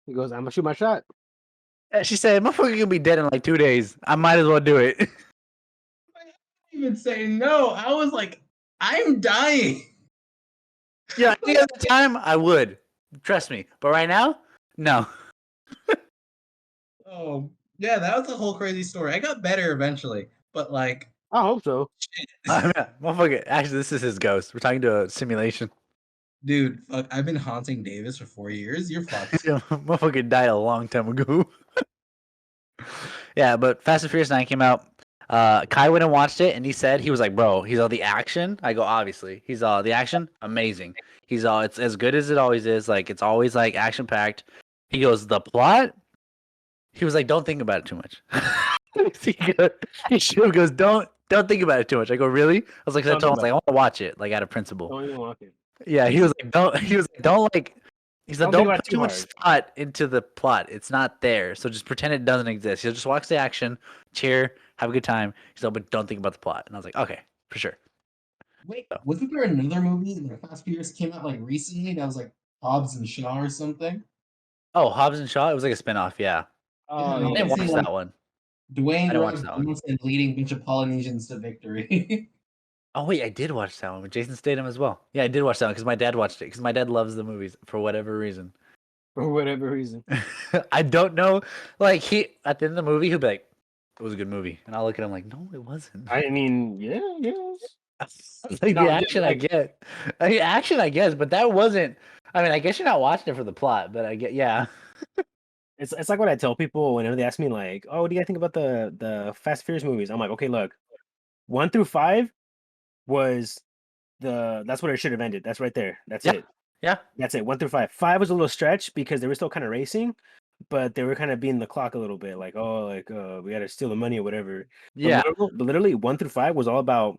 He goes, I'm gonna shoot my shot. She said, motherfucker could be dead in like 2 days. I might as well do it. I didn't even say no. I was like, I'm dying. Yeah, any other time I would. Trust me. But right now, no. Oh, yeah, that was a whole crazy story. I got better eventually, but like, I hope so. Motherfucker, actually, this is his ghost. We're talking to a simulation. Dude, fuck, I've been haunting Davis for 4 years. You're fucked. Motherfucker died a long time ago. Yeah, but Fast and Furious 9 came out. Kai went and watched it, and he said he was like, "Bro, he's all the action." I go, "Obviously, he's all the action, amazing. He's all it's as good as it always is. Like it's always like action packed." He goes, "The plot." He was like, "Don't think about it too much." He goes, "Don't think about it too much." I go, "Really?" I was like, I Don't told him, I think was like, "I want to watch it, like out of principle." Don't even walk it. Yeah, he was like, "Don't." He was like, "Don't like." He said, Don't think "Don't about put it too too much hard. thought into the plot. It's not there. So just pretend it doesn't exist. You'll just watch the action, cheer, have a good time. He's like, but don't think about the plot." And I was like, "Okay, for sure." Wait, So, wasn't there another movie that Fast Furious came out like recently that was like Hobbs and Shaw or something? oh, Hobbs and Shaw. It was like a spinoff. Yeah, Yeah, Oh and I all yeah. they didn't say watch like that one. Dwayne I The didn't watch Rock that one. Johnson leading a bunch of Polynesians to victory. Oh wait, I did watch that one with Jason Statham as well. Yeah, I did watch that one because my dad watched it because my dad loves the movies for whatever reason. For whatever reason. I don't know. Like he at the end of the movie, he'll be like, "It was a good movie," and I'll look at him like, "No, it wasn't." I mean, yeah, yes. Like the No, action, I like get. I mean, action, I guess, but that wasn't. I mean, I guess you're not watching it for the plot, but I get, yeah, it's like what I tell people whenever they ask me, like, "Oh, what do you guys think about the Fast and Furious movies?" I'm like, "Okay, look, 1 through 5 was that's what it should have ended. That's right there. That's yeah, it. yeah, That's it. 1 through 5. 5 was a little stretch because they were still kind of racing, but they were kind of beating the clock a little bit, like, oh, like we got to steal the money or whatever. yeah, But literally 1 through 5 was all about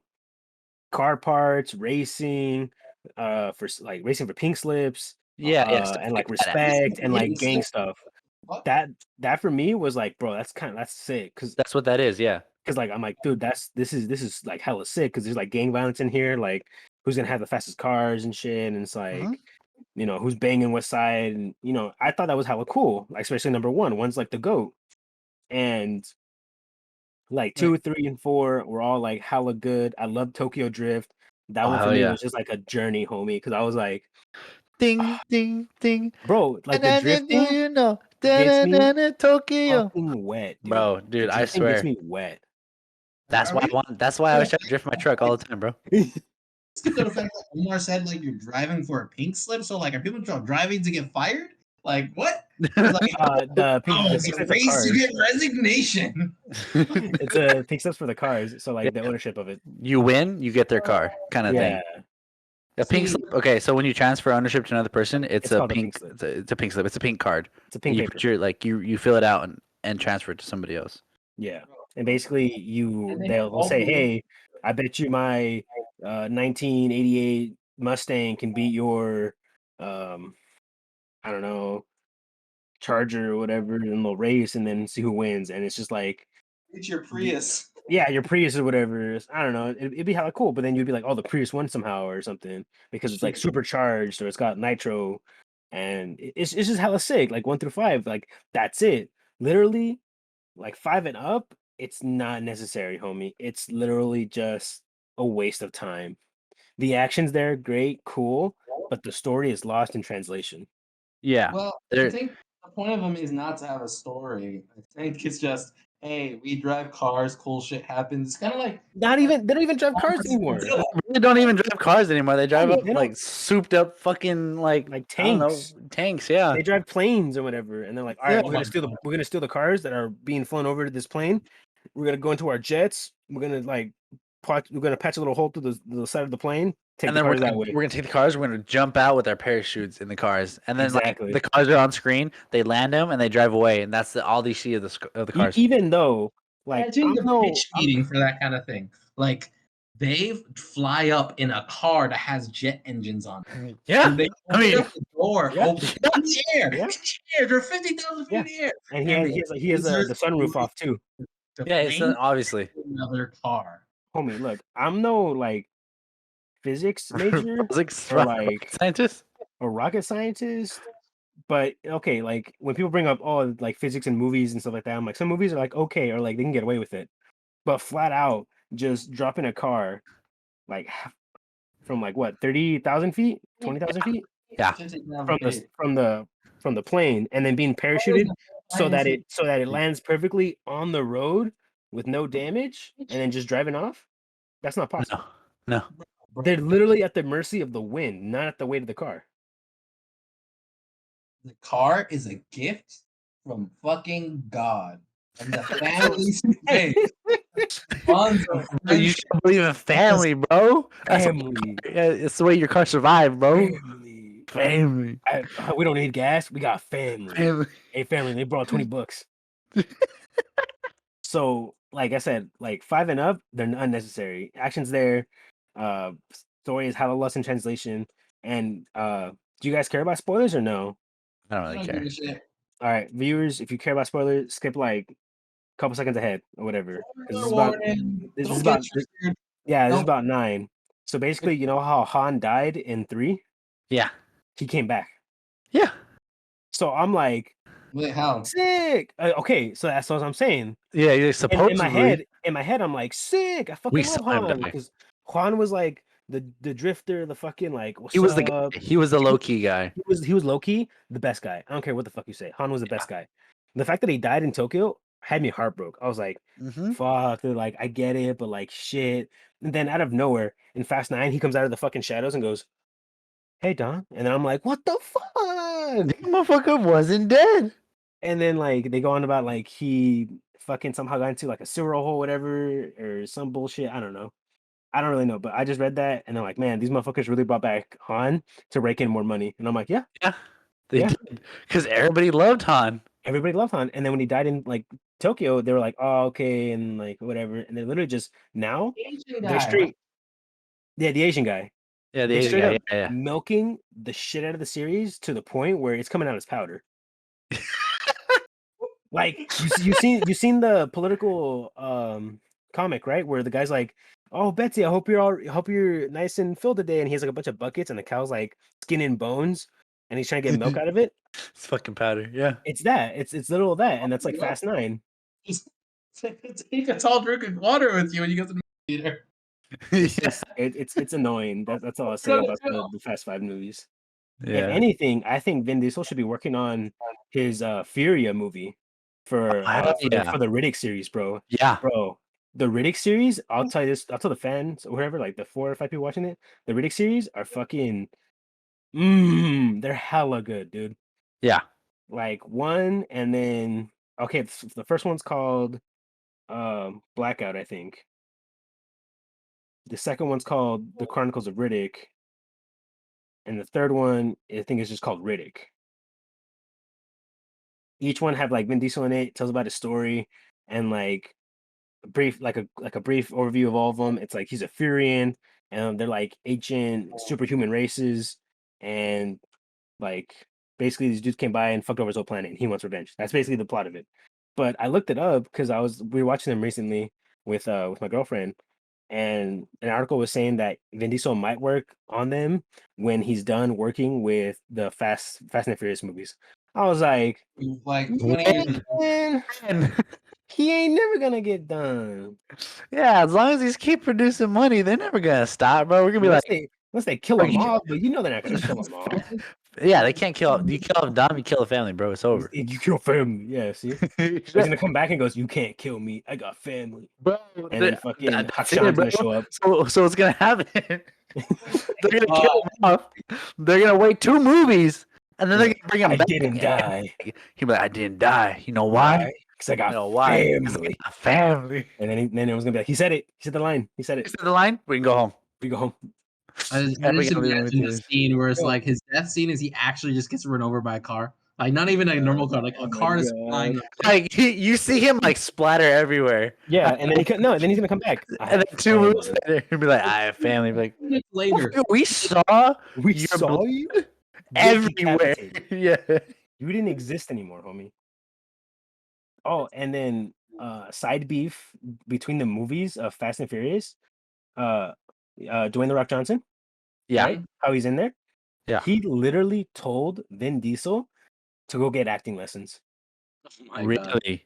car parts, racing, like racing for pink slips, yeah, yeah. Stuff and like like that. respect and like gang stuff. What? That for me was like, bro, that's sick. That's what that is. Yeah. Cause like I'm like, dude, this is like hella sick because there's like gang violence in here. Like, who's gonna have the fastest cars and shit? And it's Hmm. like, who's banging what side? And I thought that was hella cool. Like, especially number one. One's like the goat, and like Wait, 2, 3, and 4 were all like hella good. I love Tokyo Drift. That Oh one for hell me yeah! was just like a journey, homie. Because I was like, Ding, ding, ding. bro, like And the then do drifting you know? gets me Tokyo. fucking wet, dude. Bro, The dude, I drifting gets swear. me wet. That's are why I we want. That's why I was trying to drift my truck all the time, bro. skip to the fact that Omar said like you're driving for a pink slip? So like, are people driving to get fired? Like what? It's like, The oh, pink it's a slips are race, you cars. get resignation. It's a pink slips for the cars. So like the Yeah. ownership of it. You win, you get their car, kind of thing. Yeah, A pink See, slip. Okay, so when you transfer ownership to another person, it's it's a called a pink pink. slip. It's a pink slip. It's a pink card. It's a And pink you paper. put your like you fill it out and transfer it to somebody else. Yeah, and basically and then they'll say, also, hey, I bet you my 1988 Mustang can beat your I don't know, Charger or whatever, and they'll race and then see who wins. And it's just like, it's your Prius. yeah, your Prius or whatever. I don't know. It'd be hella cool, but then you'd be like, oh, the Prius won somehow or something because it's like supercharged or it's got nitro, and it's just hella sick. Like 1 through 5, like that's it. Literally, like 5 and up, it's not necessary, homie. It's literally just a waste of time. The action's there, great, cool, but the story is lost in translation. Yeah. Well, I There. think the point of them is not to have a story. I think it's just, hey, we drive cars, cool shit happens. It's kind of like They don't even drive cars anymore. Godzilla. They don't even drive cars anymore. They drive up They like don't souped up fucking like like I don't know tanks. tanks. Yeah. They drive planes or whatever, and they're like, "All Yeah. right, we're gonna steal the cars that are being flown over to this plane. We're gonna go into our jets. We're gonna like we're gonna patch a little hole through the side of the plane. Take And the then we're cars that gonna way." we're gonna take the cars. We're gonna jump out with our parachutes in the cars, and then like Exactly. the cars are on screen. They land them and they drive away, and that's all they see of the cars. Even though, like, Imagine the pitch meeting for that kind of thing. Like they fly up in a car that has jet engines on it. Yeah. And they I mean, open up the door, yeah, open in the air. yeah, In the air. They're 50,000 feet yeah, in the air. and And he has the sunroof off too, the yeah. It's plane obviously another car. homie. Look, I'm no like physics major physics or rocket like scientist. a rocket scientist. But okay, like when people bring up like physics in movies and stuff like that, I'm like, some movies are like okay, or like they can get away with it. But flat out just dropping a car like from like what 30,000 feet, 20,000 feet Yeah. 50,000 from the feet. from the plane, and then being parachuted so that it lands perfectly on the road with no damage, and then just driving off. That's not possible. No. No. They're literally at the mercy of the wind, not at the weight of the car. The car is a gift from fucking God. And the family's space. Bonds of You friendship. should believe in family, bro. That's Family. it's the way your car survived, bro. Family. Family. We don't need gas. We got family. Family. Hey, family. They brought $20. So, like I said, like 5 and up, they're unnecessary. Action's there. Uh, Story is hella lost in translation. And do you guys care about spoilers or no? I don't I really don't give care. a shit. All right, viewers, if you care about spoilers, skip like a couple seconds ahead or whatever. 'Cause this is about Warning. this is Don't about get triggered. this is Nope. about 9. So basically, you know how Han died in 3? Yeah. He came back. Yeah. So I'm like, Wait, how? sick. Okay, so that's what I'm saying. Yeah, you're In supposedly. in my head, I'm like, sick. I We fucking love saw him Han die. because Han was like the drifter, the fucking like, what's He was the up? guy. He was the low key guy. He was low key the best guy. I don't care what the fuck you say. Han was the best guy. The fact that he died in Tokyo had me heartbroken. I was like, Mm-hmm. fuck, dude, like I get it, but like shit. And then out of nowhere, in Fast 9, he comes out of the fucking shadows and goes, "Hey, Don." And then I'm like, "What the fuck?" That motherfucker wasn't dead. And then like they go on about like he fucking somehow got into like a sewer hole, whatever, or some bullshit. I don't know. I don't really know, but I just read that and I'm like, man, these motherfuckers really brought back Han to rake in more money. And I'm like, yeah, Yeah, they Yeah. did because everybody loved Han. everybody loved Han. And then when he died in like Tokyo, they were like, oh, okay, and like whatever. And they're literally just now Asian they're guy. straight. Yeah, the Asian guy. Yeah, the They're Asian straight guy. up Yeah, milking the shit out of the series to the point where it's coming out as powder. Like you seen the political comic, right? Where the guy's like, "Oh, Betsy, I hope you're nice and filled today," and he has like a bunch of buckets, and the cow's like skin and bones, and he's trying to get milk out of it. It's fucking powder. Yeah. It's that. It's little of that, and that's like Yeah. Fast 9. Just take a tall drink of water with you when you go to the theater. It's Yeah. just it's annoying. That's all I say about the Fast 5 movies. If Yeah. anything, I think Vin Diesel should be working on his Furia movie for hell yeah. for the Riddick series, bro. Yeah. Bro, the Riddick series, I'll tell you this, I'll tell the fans or whoever, like the 4 or 5 people watching it, the Riddick series are fucking they're hella good, dude. Yeah. Like one and then okay, the first one's called Blackout, I think. The second one's called The Chronicles of Riddick. And the third one, I think is just called Riddick. Each one have like Vin Diesel in it, tells about his story and like brief like a brief overview of all of them. It's like he's a Furian, and they're like ancient superhuman races, and like basically these dudes came by and fucked over his whole planet, and he wants revenge. That's basically the plot of it. But I looked it up because we were watching them recently with my girlfriend, and an article was saying that Vin Diesel might work on them when he's done working with the Fast and Furious movies. I was like, Like 20 years. man, he ain't never gonna get done. Yeah, as long as these keep producing money, they're never gonna stop, bro. We're gonna be Unless they kill him off, but you know they're not gonna kill him off. yeah, they can't kill. You kill off Dom, you kill a family, bro. It's over. You kill family, yeah. See, he's gonna come back and goes, "You can't kill me. I got family." Bro, And then fucking that's it, Hakshan's bro. gonna show up. So what's gonna happen? They're gonna kill him off. They're gonna wait 2 movies, and then they're gonna bring him I back. didn't die. He'll be like, I didn't die. You know why? Because I got You know why? 'Cause I family. got family. And then it was gonna be like, he said it. He said the line. He said You it. said the line. We can go home. We go home. I just Never gonna be imagine the with scene where it's Yo. like his death scene is he actually just gets run over by a car. Like not even a normal car, like a Oh my car is God. flying. Like you see him like splatter everywhere. Yeah, and then then he's gonna come back. And then 2 movies later, he'll be like, I have family. Be like, Later. we saw We your saw blood you everywhere. decapitated. Yeah. You didn't exist anymore, homie. Oh, and then side beef between the movies of Fast and Furious. Dwayne the Rock Johnson, Yeah. right? How he's in there. Yeah. He literally told Vin Diesel to go get acting lessons. Oh my God. Really?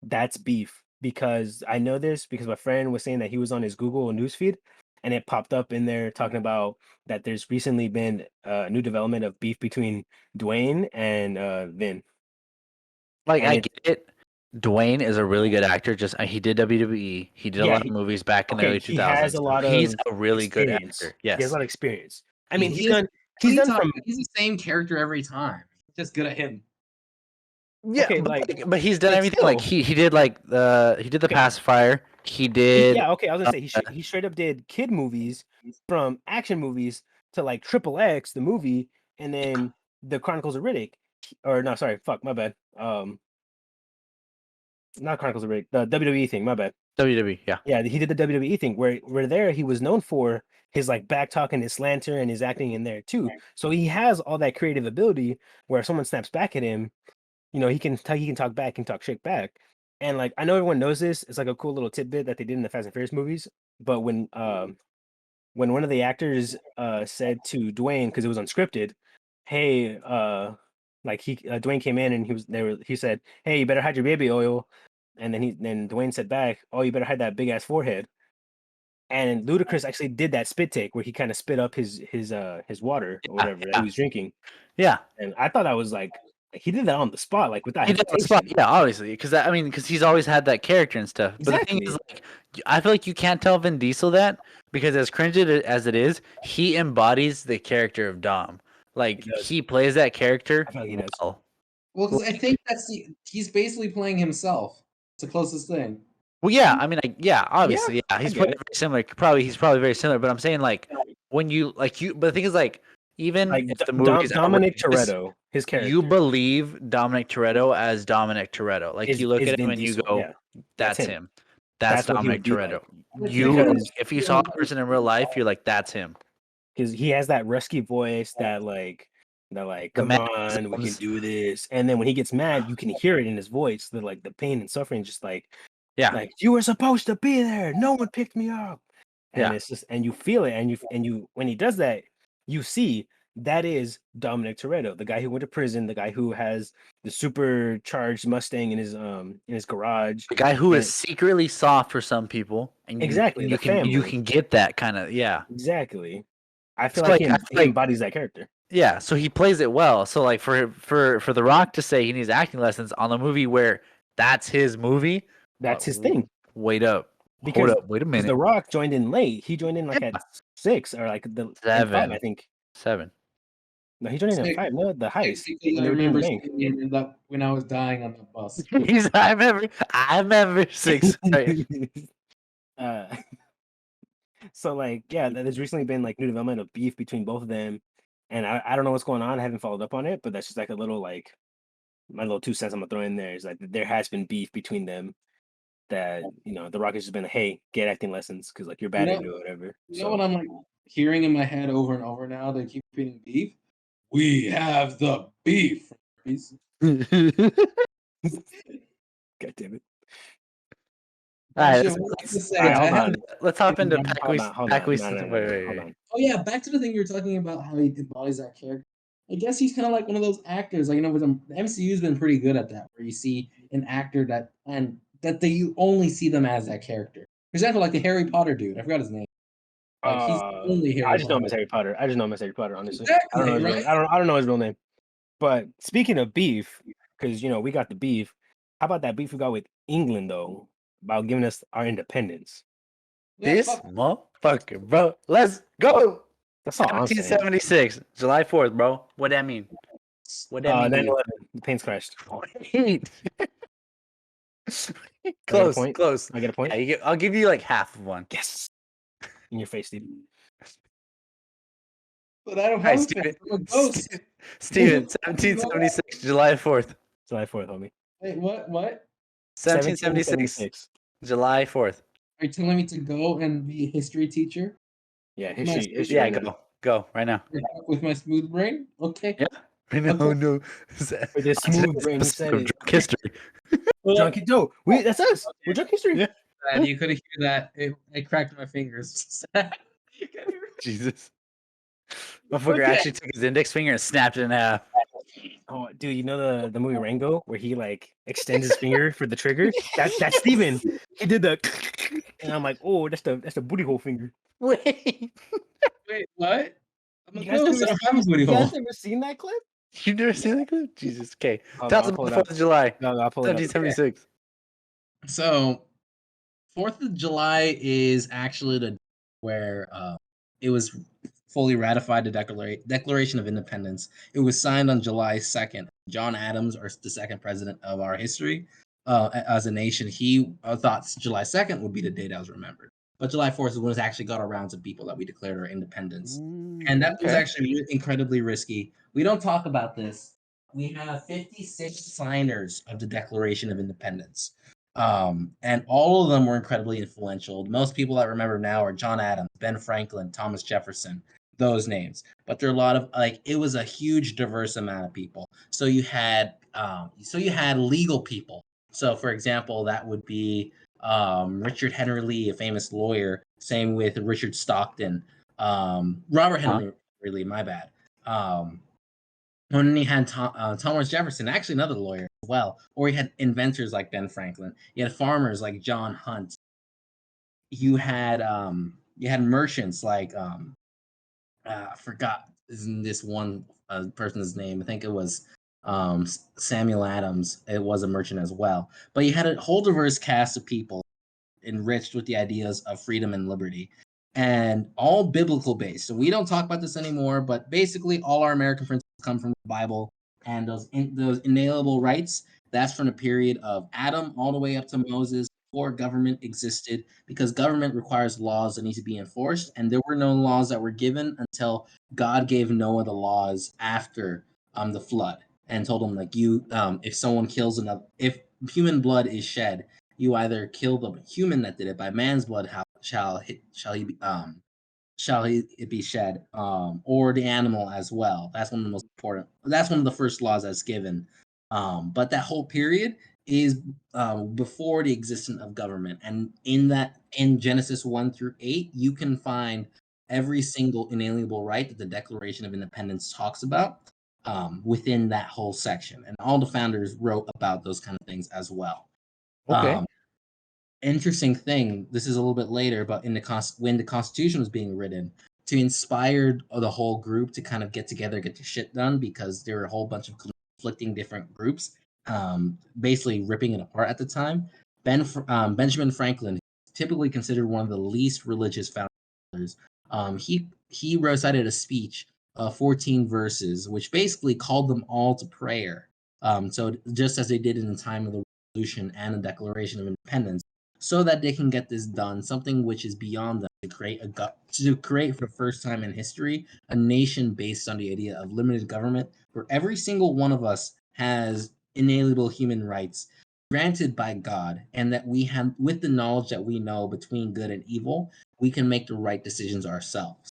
That's beef because I know this because my friend was saying that he was on his Google newsfeed and it popped up in there talking about that there's recently been a new development of beef between Dwayne and Vin. Like And I it- get it. Dwayne is a really good actor. Just he did WWE. He did a Yeah, lot of movies back in the okay, early he has 2000s. a lot He's of a really good experience. actor. He has Yes. a lot of experience. I mean, He is. What are he's you done talking from about? He's the same character every time. Just good at him. Yeah, okay, but he's done but everything. Like still. he did like he did the Okay. pacifier. He did Yeah, okay. I was gonna say uh, he straight up did kid movies from action movies to like Triple X, the movie, and then the Chronicles of Riddick. Or no, sorry, fuck, my bad. Not Chronicles of Riddick, the WWE thing, my bad. WWE. Yeah. Yeah, he did the WWE thing where there he was known for his like back talk and his slanter and his acting in there too. So he has all that creative ability where if someone snaps back at him, he can talk back and talk shit back. And like I know everyone knows this, it's like a cool little tidbit that they did in the Fast and Furious movies. But when one of the actors said to Dwayne, because it was unscripted, hey, like Dwayne came in and he said, hey, you better hide your baby oil. And then Dwayne said back, oh, you better hide that big ass forehead. And Ludacris actually did that spit take where he kind of spit up his water or whatever that he was drinking. Yeah. And I thought that was like he did that on the spot, like without He did on the spot. hesitation. Yeah, obviously, because he's always had that character and stuff. But the thing is, Exactly. like, I feel like you can't tell Vin Diesel that because as cringe as it is, he embodies the character of Dom. Like He does. he plays that character I feel like he does. well. Well, because I think he's basically playing himself. It's the closest thing. Well, yeah, I mean, obviously, yeah, I he's get playing it. very similar. He's probably very similar. But I'm saying, like, when you but the thing is, like, even Like if the movie is Dominic outrageous, Toretto, his character you believe Dominic Toretto as Dominic Toretto. Like you look is at him Vin and you Diesel. go, Yeah, "That's him. him. That's That's what he would Dominic be Toretto." like. You, if you saw a person in real life, you're like, "That's him." Because he has that rusky voice that The come man, on, we can do this. And then when he gets mad, you can hear it in his voice, the pain and suffering, just yeah, like you were supposed to be there. No one picked me up. And yeah. it's just and you feel it, and you when he does that, you see that is Dominic Toretto, the guy who went to prison, the guy who has the supercharged Mustang in his garage. The guy who And is secretly soft for some people, and exactly the you family. can get that kind of yeah. Exactly. I feel So like like I feel he like embodies that character. yeah, so he plays it well. So like for The Rock to say he needs acting lessons on the movie where that's his movie, That's his thing. wait up. Hold Because up, wait a The minute. Rock joined in late. He joined in like at Yeah. 6 or like in 5, 7. I think. 7. No, he joined in at 5. No, the heist Because when I they were doing the remember bank. seeing that when I was dying on the bus. I remember 6. Right. uh, so like yeah, there's recently been like new development of beef between both of them, and I don't know what's going on. I haven't followed up on it, but that's just like a little like my little 2 cents I'm gonna throw in there is like there has been beef between them that The Rock has just been like, hey, get acting lessons because like you're bad at it or whatever. You know what I'm like hearing in my head over and over now? They keep repeating beef. We have the beef. God damn it. All right, let's hop into Hold on. Oh yeah, back to the thing you were talking about, how he embodies that character. I guess he's kind of like one of those actors, like with the MCU's been pretty good at that, where you see an actor that you only see them as that character. For example, like the Harry Potter dude, I forgot his name. Like he's only Harry I just know him Potter. as Harry Potter. Honestly. Exactly, right? I don't know his real name. But speaking of beef, because we got the beef. How about that beef we got with England though, about giving us our independence? This motherfucker, bro. Let's go. That's all I'm saying. 1976, July 4th, bro. What that mean? What that mean? 9/11. The planes crashed. Wait. Close. I get a point. Yeah, I'll give you like half of one. Yes. In your face, Steve. But I don't All right, have Steven, 1776, July 4th. July 4th, homie. Wait, what? 1776, July 4th. Are you telling me to go and be a history teacher? Yeah, history. Yeah, right go right now. With my smooth brain? Okay. Yeah. No. With this smooth brain, he said it. Drunk history. Drunk that's us. We're drunk history. Yeah. And you could hear that. I cracked my fingers. Jesus. Motherfucker actually took his index finger and snapped it in half. Oh, dude, you know the movie Rango where he like extends his finger for the trigger? That's Steven. He did the and I'm like, oh, that's the booty hole finger. Wait, what? You guys never seen that clip? You've never seen that clip? Jesus. Okay. I'll Tell us pull about it 4th of July. No, I'll pull it up. 1776. So 4th of July is actually the where it was fully ratified, the Declaration of Independence. It was signed on July 2nd. John Adams, or the second president of our history as a nation, he thought July 2nd would be the day that was remembered. But July 4th is when it actually got around to people that we declared our independence. And that was Okay. actually incredibly risky. We don't talk about this. We have 56 signers of the Declaration of Independence. And all of them were incredibly influential. Most people that remember now are John Adams, Ben Franklin, Thomas Jefferson, those names. But there are a lot of it was a huge diverse amount of people. So you had legal people. So for example, that would be Richard Henry Lee, a famous lawyer. Same with Richard Stockton, Robert Henry Lee. My bad. And then he had Thomas Jefferson, actually another lawyer as well. Or he had inventors like Ben Franklin. You had farmers like John Hunt. You had merchants like I forgot this one person's name. I think it was Samuel Adams. It was a merchant as well. But you had a whole diverse cast of people enriched with the ideas of freedom and liberty, and all biblical based. So we don't talk about this anymore, but basically all our American principles come from the Bible, and those inalienable rights. That's from the period of Adam all the way up to Moses, before government existed, because government requires laws that need to be enforced, and there were no laws that were given until God gave Noah the laws after the flood, and told him like if someone kills another, if human blood is shed, you either kill the human that did it by man's blood, how shall he it be shed, or the animal as well. That's one of the most important. That's one of the first laws that's given. But that whole period is before the existence of government, and in Genesis 1 through 8, you can find every single inalienable right that the Declaration of Independence talks about within that whole section, and all the founders wrote about those kind of things as well. Okay. Interesting thing, this is a little bit later, but when the Constitution was being written, to inspire the whole group to kind of get together, get the shit done, because there were a whole bunch of conflicting different groups, basically ripping it apart at the time. Benjamin Franklin, typically considered one of the least religious founders, he recited a speech of 14 verses, which basically called them all to prayer. So just as they did in the time of the Revolution and the Declaration of Independence, so that they can get this done, something which is beyond them, to create for the first time in history a nation based on the idea of limited government, where every single one of us has inalienable human rights granted by God, and that we have, with the knowledge that we know between good and evil, we can make the right decisions ourselves.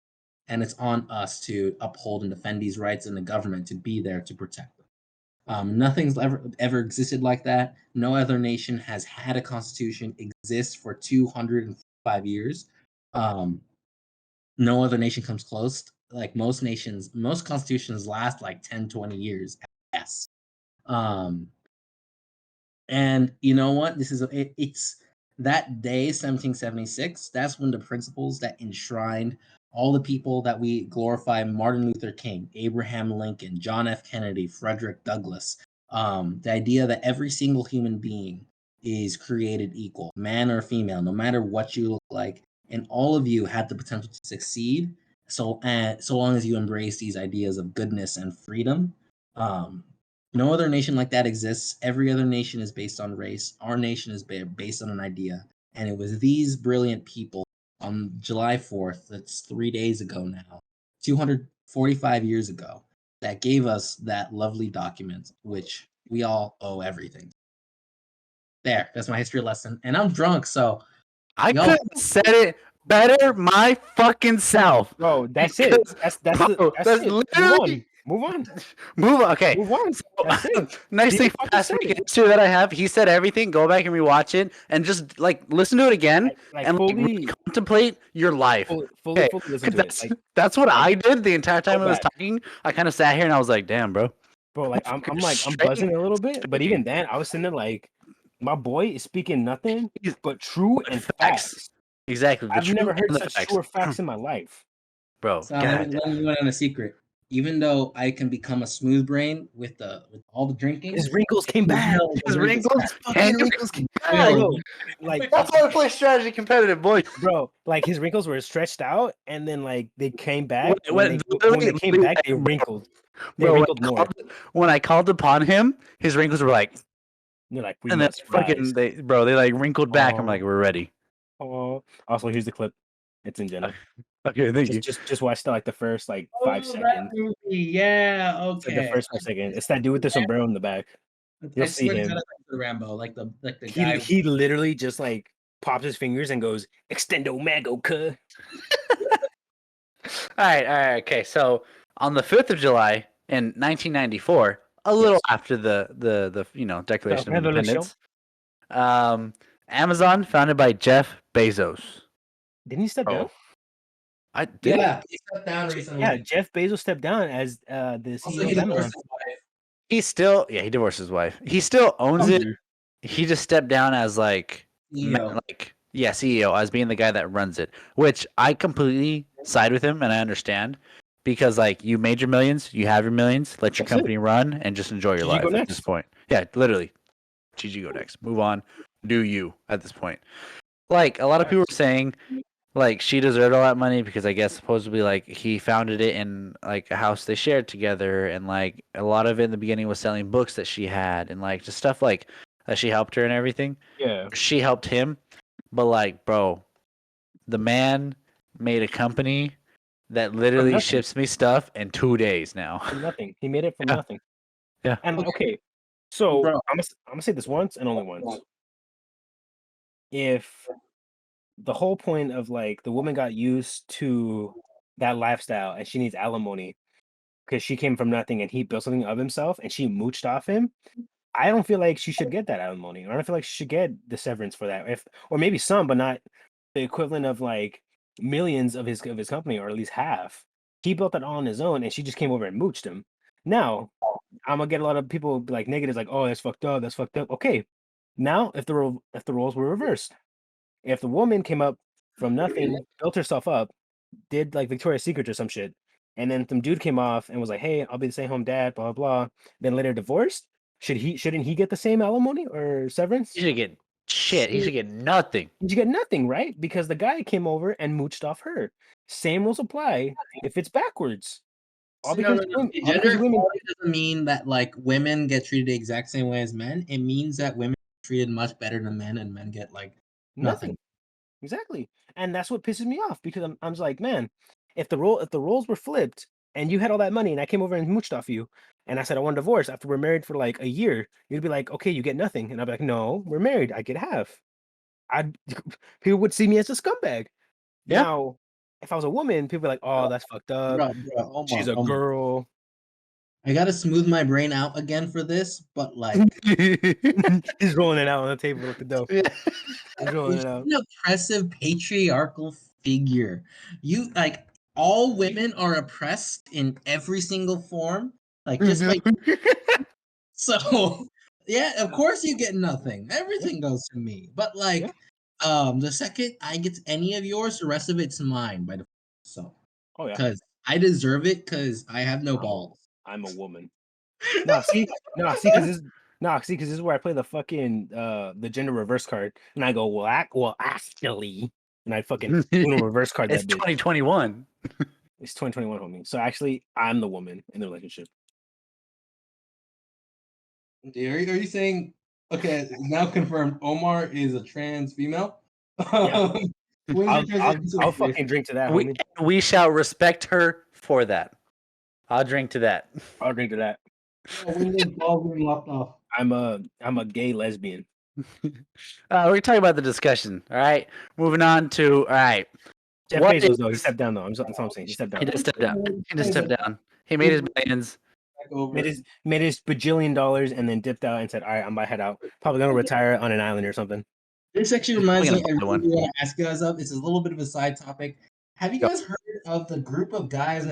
And it's on us to uphold and defend these rights, and the government to be there to protect them. Nothing's ever existed like that. No other nation has had a constitution exist for 205 years. No other nation comes close. Like most constitutions last like 10, 20 years. Yes. And you know what? It's that day, 1776. That's when the principles that enshrined all the people that we glorify: Martin Luther King, Abraham Lincoln, John F. Kennedy, Frederick Douglass. The idea that every single human being is created equal, man or female, no matter what you look like, and all of you have the potential to succeed. So long as you embrace these ideas of goodness and freedom. No other nation like that exists. Every other nation is based on race. Our nation is based on an idea. And it was these brilliant people on July 4th, that's 3 days ago now, 245 years ago, that gave us that lovely document, which we all owe everything. There, that's my history lesson. And I'm drunk, so I y'all. could have said it better my fucking self. Bro, that's it. Because, That's bro, it. that's literally Move on. move on. Okay. Move on. So, That's it. nice You thing fucking for past said week it. history that I have. He said everything. Go back and rewatch it, and just like listen to it again, Like and like fully, really contemplate your life. fully Okay, listen 'cause to it. Like, that's what I did the entire time go I was back. talking. I kind of sat here and I was like, "Damn, bro." Bro, like I'm Straight- buzzing a little bit, but even then I was sitting there like, my boy is speaking nothing but true and facts. Exactly. The I've truth never heard and the such facts. truer facts in my life. Bro. So let me let you in on a secret. even though I can become a smooth brain with all the drinking, His wrinkles came back. no, His wrinkles, Fucking wrinkles came back. No. Yo, like, That's why I play strategy competitive, boy. bro, like his wrinkles were stretched out, and then like they came back. When- When they came back, they bro, wrinkled. They Bro, wrinkled more. when I called upon him, his wrinkles were like, They're like, we and then must fucking rise. they like wrinkled back. I'm like, Oh. we're ready. Oh, also here's the clip. It's in Jenna. Okay, thank you. Just watch like the first like Oh, 5 that seconds. movie. Yeah, It's like the okay. first 5 seconds. It's that dude with the sombrero in the back. You'll I see swear to him. God, that's the Rambo, like the guy. He literally just like pops his fingers and goes extendo mago cuh. All right, okay. So on the 5th of July in 1994, a little Yes. after the Declaration of Revolution. Independence, Amazon, founded by Jeff Bezos. Didn't he step down? I did. Yeah, he stepped down recently. Yeah, Jeff Bezos stepped down as the Also, CEO he of Amazon. divorced his wife. He divorced his wife. He still owns it. He just stepped down as like CEO. CEO, as being the guy that runs it, which I completely side with him and I understand, because like you made your millions, you have your millions, let your That's it. company run and just enjoy your GG life go at next. this point. Yeah, literally. GG go next. Move on. Do you at this point. Like a lot of people are saying like she deserved all that money because I guess supposedly like he founded it in like a house they shared together, and like a lot of it in the beginning was selling books that she had and like just stuff like that she helped her and everything. Yeah. She helped him, but like, bro, the man made a company that literally nothing. ships me stuff in 2 days now. From nothing. He made it from Yeah. nothing. Yeah. And okay, so Bro. I'm gonna say this once and only once. If the whole point of like the woman got used to that lifestyle and she needs alimony because she came from nothing and he built something of himself and she mooched off him, I don't feel like she should get that alimony. I don't feel like she should get the severance for that. Or maybe some, but not the equivalent of like millions of his company, or at least half. He built that all on his own, and she just came over and mooched him. Now, I'm gonna get a lot of people be like negatives, like, "Oh, that's fucked up. That's fucked up." Okay, now if the roles were reversed, if the woman came up from nothing, built herself up, did like Victoria's Secret or some shit, and then some dude came off and was like, "Hey, I'll be the stay-home dad," blah blah blah. Then later divorced. Shouldn't he get the same alimony or severance? He should get shit. He should get nothing. You get nothing, right? Because the guy came over and mooched off her. Same rules apply if it's backwards. All because women, all Gender because women equality doesn't mean that like women get treated the exact same way as men. It means that women are treated much better than men, and men get like nothing. Exactly. And that's what pisses me off, because I'm just like, man, if the roles were flipped and you had all that money and I came over and mooched off you and I said I want a divorce after we're married for like a year, you'd be like, okay, you get nothing. And I'd be like, no, we're married. I get half. I'd People would see me as a scumbag. Yeah. Now, if I was a woman, people are like, oh, that's fucked up. Bro, She's a Omar. girl. I gotta smooth my brain out again for this, but like He's rolling it out on the table with the dough. He's rolling it out. an oppressive patriarchal figure. You like all women are oppressed in every single form. Like just like so yeah, of course you get nothing. Everything goes to me. But like the second I get any of yours, the rest of it's mine by default. So Oh yeah, because I deserve it because I have no balls. I'm a woman. See, because this is where I play the fucking the gender reverse card, and I go, well, actually, and I fucking reverse card It's that bitch. 2021. It's 2021, homie. So actually, I'm the woman in the relationship. Are you saying okay? Now confirmed. Omar is a trans female. Yeah. When's your I'll transition? fucking drink to that, homie. We shall respect her for that. I'll drink to that. I'll drink to that. When your balls being lopped off. I'm a gay lesbian. We're talking about the discussion. All right. Moving on to all right. Jeff What Bezos though, he is- stepped down though. That's what I'm saying. He stepped down. He just stepped down. He just stepped down. He made his millions. Made his bajillion dollars and then dipped out and said, "All right, I'm about to head out. Probably gonna retire on an island or something." This actually reminds me. I Another one. really want to ask you guys up. It's a little bit of a side topic. Have you guys heard of the group of guys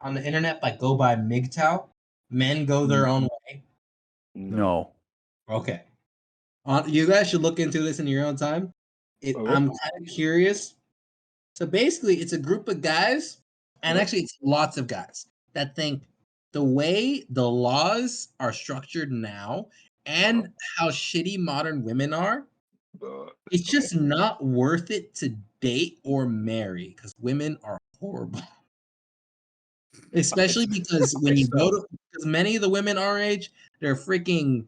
on the internet that go by MGTOW? Men go their own way. No. Okay. You guys should look into this in your own time. I'm kind of curious. So basically, it's a group of guys, and actually, it's lots of guys. that think the way the laws are structured now and how shitty modern women are, it's just not worth it to date or marry because women are horrible. Especially because when you go to, because many of the women our age, they're freaking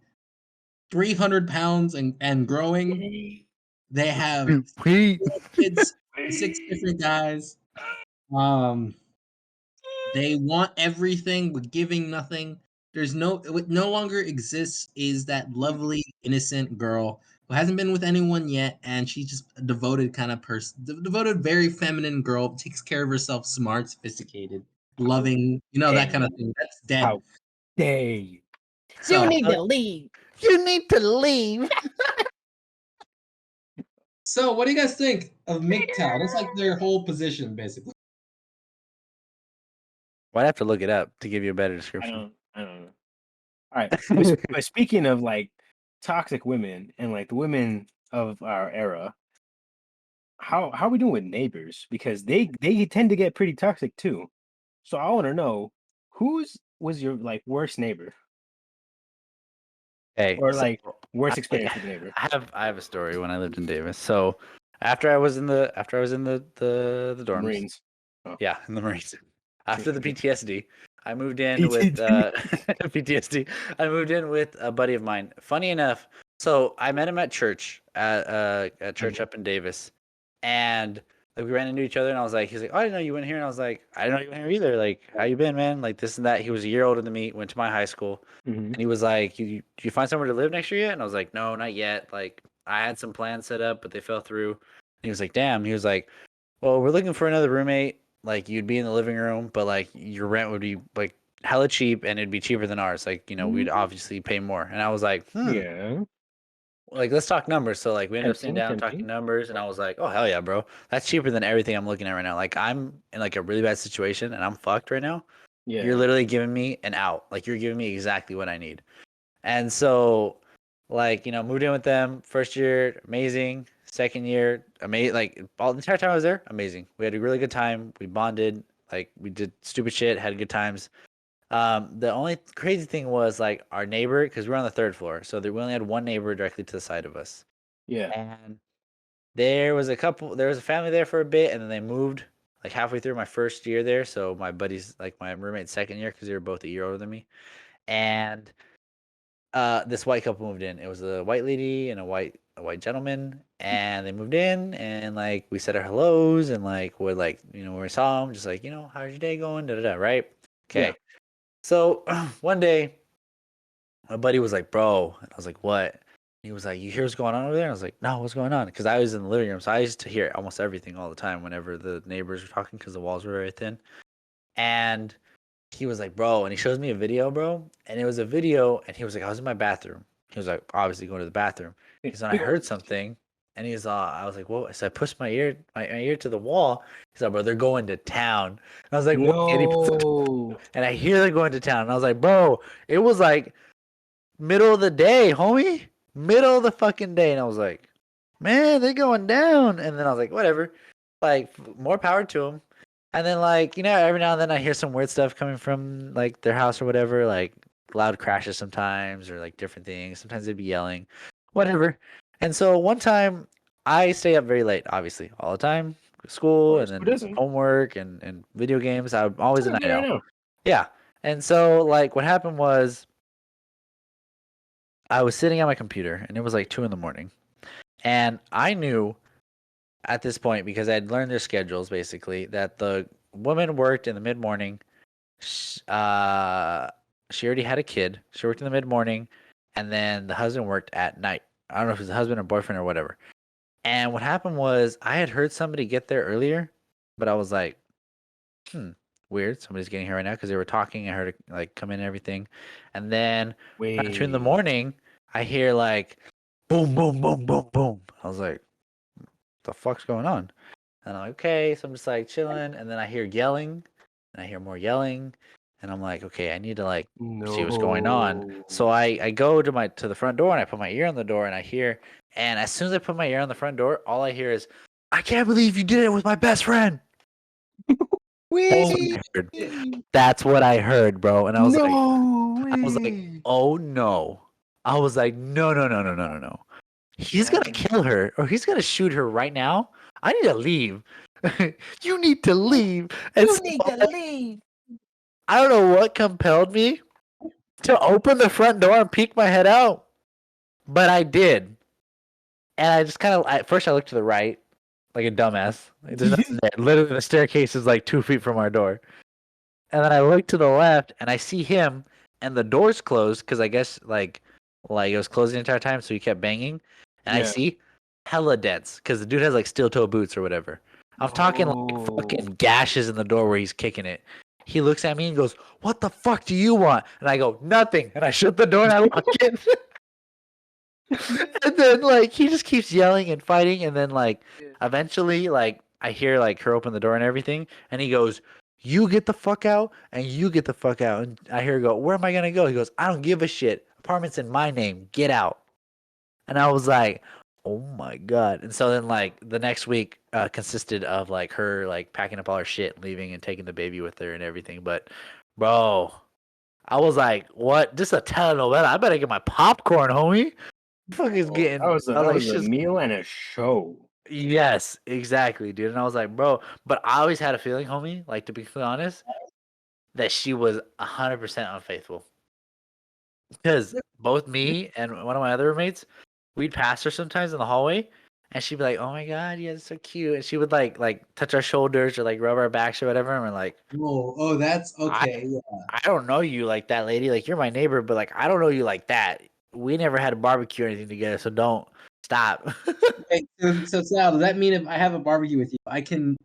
300 pounds and growing. They have kids, 6 different guys. They want everything but giving nothing. There's what no longer exists is that lovely, innocent girl who hasn't been with anyone yet, and she's just a devoted kind of person, devoted, very feminine girl, takes care of herself, smart, sophisticated, loving, that kind of thing. That's dead. How dare you? So, You need to leave. You need to leave. so what do you guys think of MGTOW? That's like their whole position, basically. Well, I'd have to look it up to give you a better description. I don't know. All right, but speaking of like toxic women and like the women of our era, how are we doing with neighbors? Because they tend to get pretty toxic too. So I want to know whose was your like worst neighbor Hey, or so like worst I, experience with a neighbor. I have a story when I lived in Davis. So after I was in the the dorms, Marines. Oh. yeah, in the Marines. After the PTSD, I moved in with PTSD. I moved in with a buddy of mine. Funny enough, so I met him at church at church up in Davis, and like we ran into each other, and I was like, he's like, oh, I didn't know you went here, and I was like, I didn't know you went here either. Like, how you been, man? Like this and that. He was a year older than me. Went to my high school, and he was like, you find somewhere to live next year yet? And I was like, no, not yet. Like I had some plans set up, but they fell through. And he was like, damn. He was like, well, we're looking for another roommate. Like you'd be in the living room, but like your rent would be like hella cheap, and it'd be cheaper than ours. Like we'd obviously pay more. And I was like, Yeah. like let's talk numbers. So like we ended up sitting down Tempting. talking numbers, and I was like, oh hell yeah, bro, that's cheaper than everything I'm looking at right now. Like I'm in like a really bad situation, and I'm fucked right now. Yeah. You're literally giving me an out. Like you're giving me exactly what I need. And so, like, moved in with them. First year, amazing. Second year, amazing. Like, all the entire time I was there, amazing. We had a really good time. We bonded. Like, we did stupid shit, had good times. The only crazy thing was, like, our neighbor, because we were on the third floor. So we only had one neighbor directly to the side of us. Yeah. And there was a family there for a bit, and then they moved, like, halfway through my first year there. So my buddy's, like, my roommate's second year, because they were both a year older than me. And this white couple moved in. It was a white lady and a white gentleman, and they moved in, and like we said our hellos, and like would like when we saw them, just like how's your day going, da da da, right? Okay. Yeah. So one day, my buddy was like, "Bro," and I was like, "What?" And he was like, "You hear what's going on over there?" And I was like, "No, what's going on?" Because I was in the living room, so I used to hear almost everything all the time whenever the neighbors were talking, because the walls were very thin, and he was like, bro, and he shows me a video, bro, and it was a video, and he was like, I was in my bathroom. He was like, obviously going to the bathroom. He's like, I heard something, and he's I was like, whoa. So I pushed my ear to the wall. He's like, bro, they're going to town. And I was like, no. And I hear they're going to town, and I was like, bro, it was like middle of the day, homie, middle of the fucking day, and I was like, man, they're going down, and then I was like, whatever, like more power to them. And then, like, every now and then I hear some weird stuff coming from, like, their house or whatever, like, loud crashes sometimes or, like, different things. Sometimes they'd be yelling, whatever. And so one time I stay up very late, obviously, all the time. School and then homework and video games. I'm always a night owl. Yeah. And so, like, what happened was I was sitting at my computer, and it was, like, 2 in the morning. And I knew at this point, because I'd learned their schedules, basically, that the woman worked in the mid-morning. She already had a kid. She worked in the mid-morning, and then the husband worked at night. I don't know if it was a husband or boyfriend or whatever. And what happened was I had heard somebody get there earlier, but I was like, weird. Somebody's getting here right now, because they were talking. I heard it like come in and everything. And then at 2 in the morning, I hear like boom, boom, boom, boom, boom. I was like, the fuck's going on? And I'm like, okay. So I'm just like chilling, and then I hear yelling, and I hear more yelling, and I'm like, okay, I need to like see what's going on. So I go to the front door, and I put my ear on the door, and I hear, and as soon as I put my ear on the front door, all I hear is, I can't believe you did it with my best friend. That's what Wee! I heard. That's what I heard, bro. And I was like, No way. oh no. I was like, no, no, no, no, no, no, no. He's gonna kill her, or he's gonna shoot her right now. I need to leave. You need to leave. And You so, need to leave. I don't know what compelled me to open the front door and peek my head out, but I did. And I just kind of, at first I looked to the right, like a dumbass. Like, there's nothing there. Literally, the staircase is like 2 feet from our door. And then I look to the left, and I see him, and the door's closed because I guess like it was closed the entire time, so he kept banging. And I Yeah. see hella dents because the dude has like steel toe boots or whatever. I'm talking like fucking gashes in the door where he's kicking it. He looks at me and goes, "What the fuck do you want?" And I go, "Nothing." And I shut the door and I lock it. And then like he just keeps yelling and fighting, and then like eventually like I hear like her open the door and everything, and he goes, "You get the fuck out, and you get the fuck out." And I hear her go, "Where am I gonna go?" He goes, "I don't give a shit. Apartment's in my name. Get out." And I was like, "Oh my god!" And so then like the next week consisted of like her like packing up all her shit, leaving, and taking the baby with her and everything. But bro, I was like, "What? This is a telenovela. I better get my popcorn, homie." Fuck is getting. That was I was like, a she's meal and a show. yes, exactly, dude. And I was like, bro, but I always had a feeling, homie, like to be completely honest, that she was 100% unfaithful. Because both me and one of my other roommates, we'd pass her sometimes in the hallway, and she'd be like, "Oh my god, yeah, it's so cute," and she would like touch our shoulders or like rub our backs or whatever, and we're like, Oh, that's I okay. Yeah. I don't know you like that, lady. Like you're my neighbor, but like I don't know you like that. We never had a barbecue or anything together, so don't stop. Wait, so Sal, does that mean if I have a barbecue with you, I can?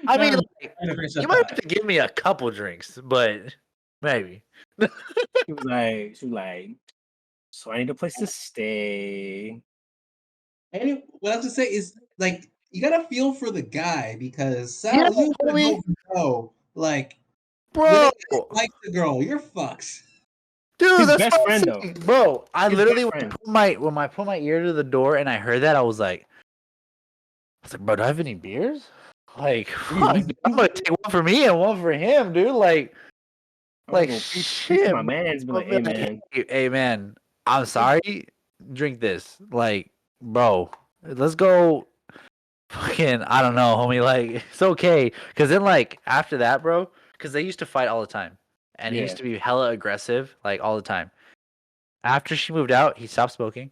I No, mean, no, no, like, I'm gonna finish you that might thought. have to give me a couple drinks, but maybe. She was like, so I need a place to stay. And what I have to say is, like, you gotta feel for the guy because Yeah, Sal, you gotta homie, go and know, like, when a bro, guy likes a girl, you're fucked. dude, His that's best what I'm friend though. saying, bro. I His literally best when friend. I put my ear to the door and I heard that, I was like, bro, do I have any beers? Like, fuck, dude, I'm gonna take one for me and one for him, dude. I'm gonna Like go preach to shit, my bro. man's, be I'll like, be hey like, man. hey, man, I'm sorry. Drink this, like, bro. Let's go. Fucking, I don't know, homie. Like, it's okay. Cause then, like, after that, bro, cause they used to fight all the time, and he Yeah. used to be hella aggressive, like all the time. After she moved out, he stopped smoking.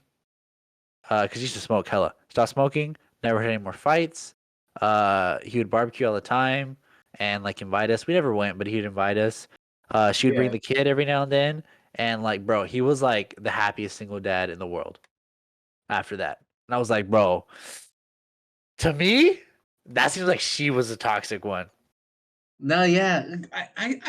Cause he used to smoke hella. Stopped smoking. Never had any more fights. He would barbecue all the time and like invite us. We never went, but he'd invite us. She would bring Yeah. the kid every now and then, and like, bro, he was like the happiest single dad in the world. After that, and I was like, bro, to me, that seems like she was a toxic one. No, yeah, I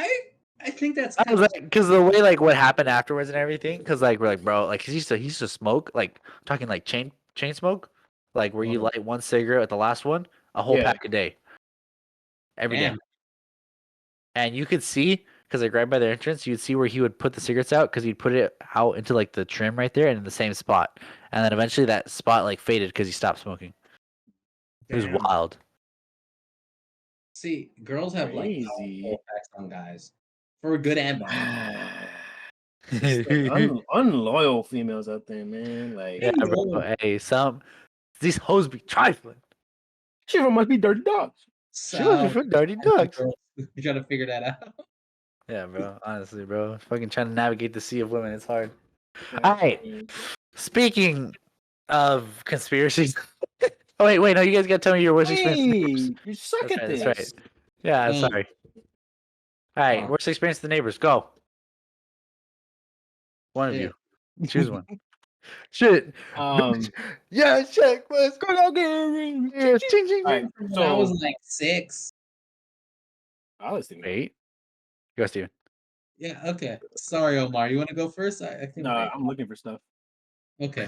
think that's I kind was of like, because the way like what happened afterwards and everything, because like we're like, bro, like he used to smoke, like talking like chain smoke, like where you light one cigarette at the last one, a whole Yeah. pack a day, every day, damn. and you could see because like right by the entrance, you'd see where he would put the cigarettes out because he'd put it out into like the trim right there and in the same spot, and then eventually that spot like faded because he stopped smoking. It was Damn. wild. See, girls have like Crazy. powerful effects on guys, for good and bad. Just like unloyal females out there, man. Like Yeah, bro. Hey, these hoes be trifling. she must be dirty dogs. She must be So, for dirty ducks. girls, you try to figure that out. Yeah, bro. Honestly, bro. Fucking trying to navigate the sea of women, it's hard. All right. Speaking of conspiracies. Oh wait, no, you guys gotta tell me your worst experience. Hey, you suck That's at right, this. that's right. Yeah, Um, sorry. All right, worst experience with the neighbors. Go. One of you. Choose one. Shit. Yeah, check. Let's go. Yeah, ching, ching, All right, ching. when I was so like 6. I was thinking. Wait. Go, Steven. Yeah, okay. Sorry, Omar. You want to go first? I can No, wait. I'm looking for stuff. Okay.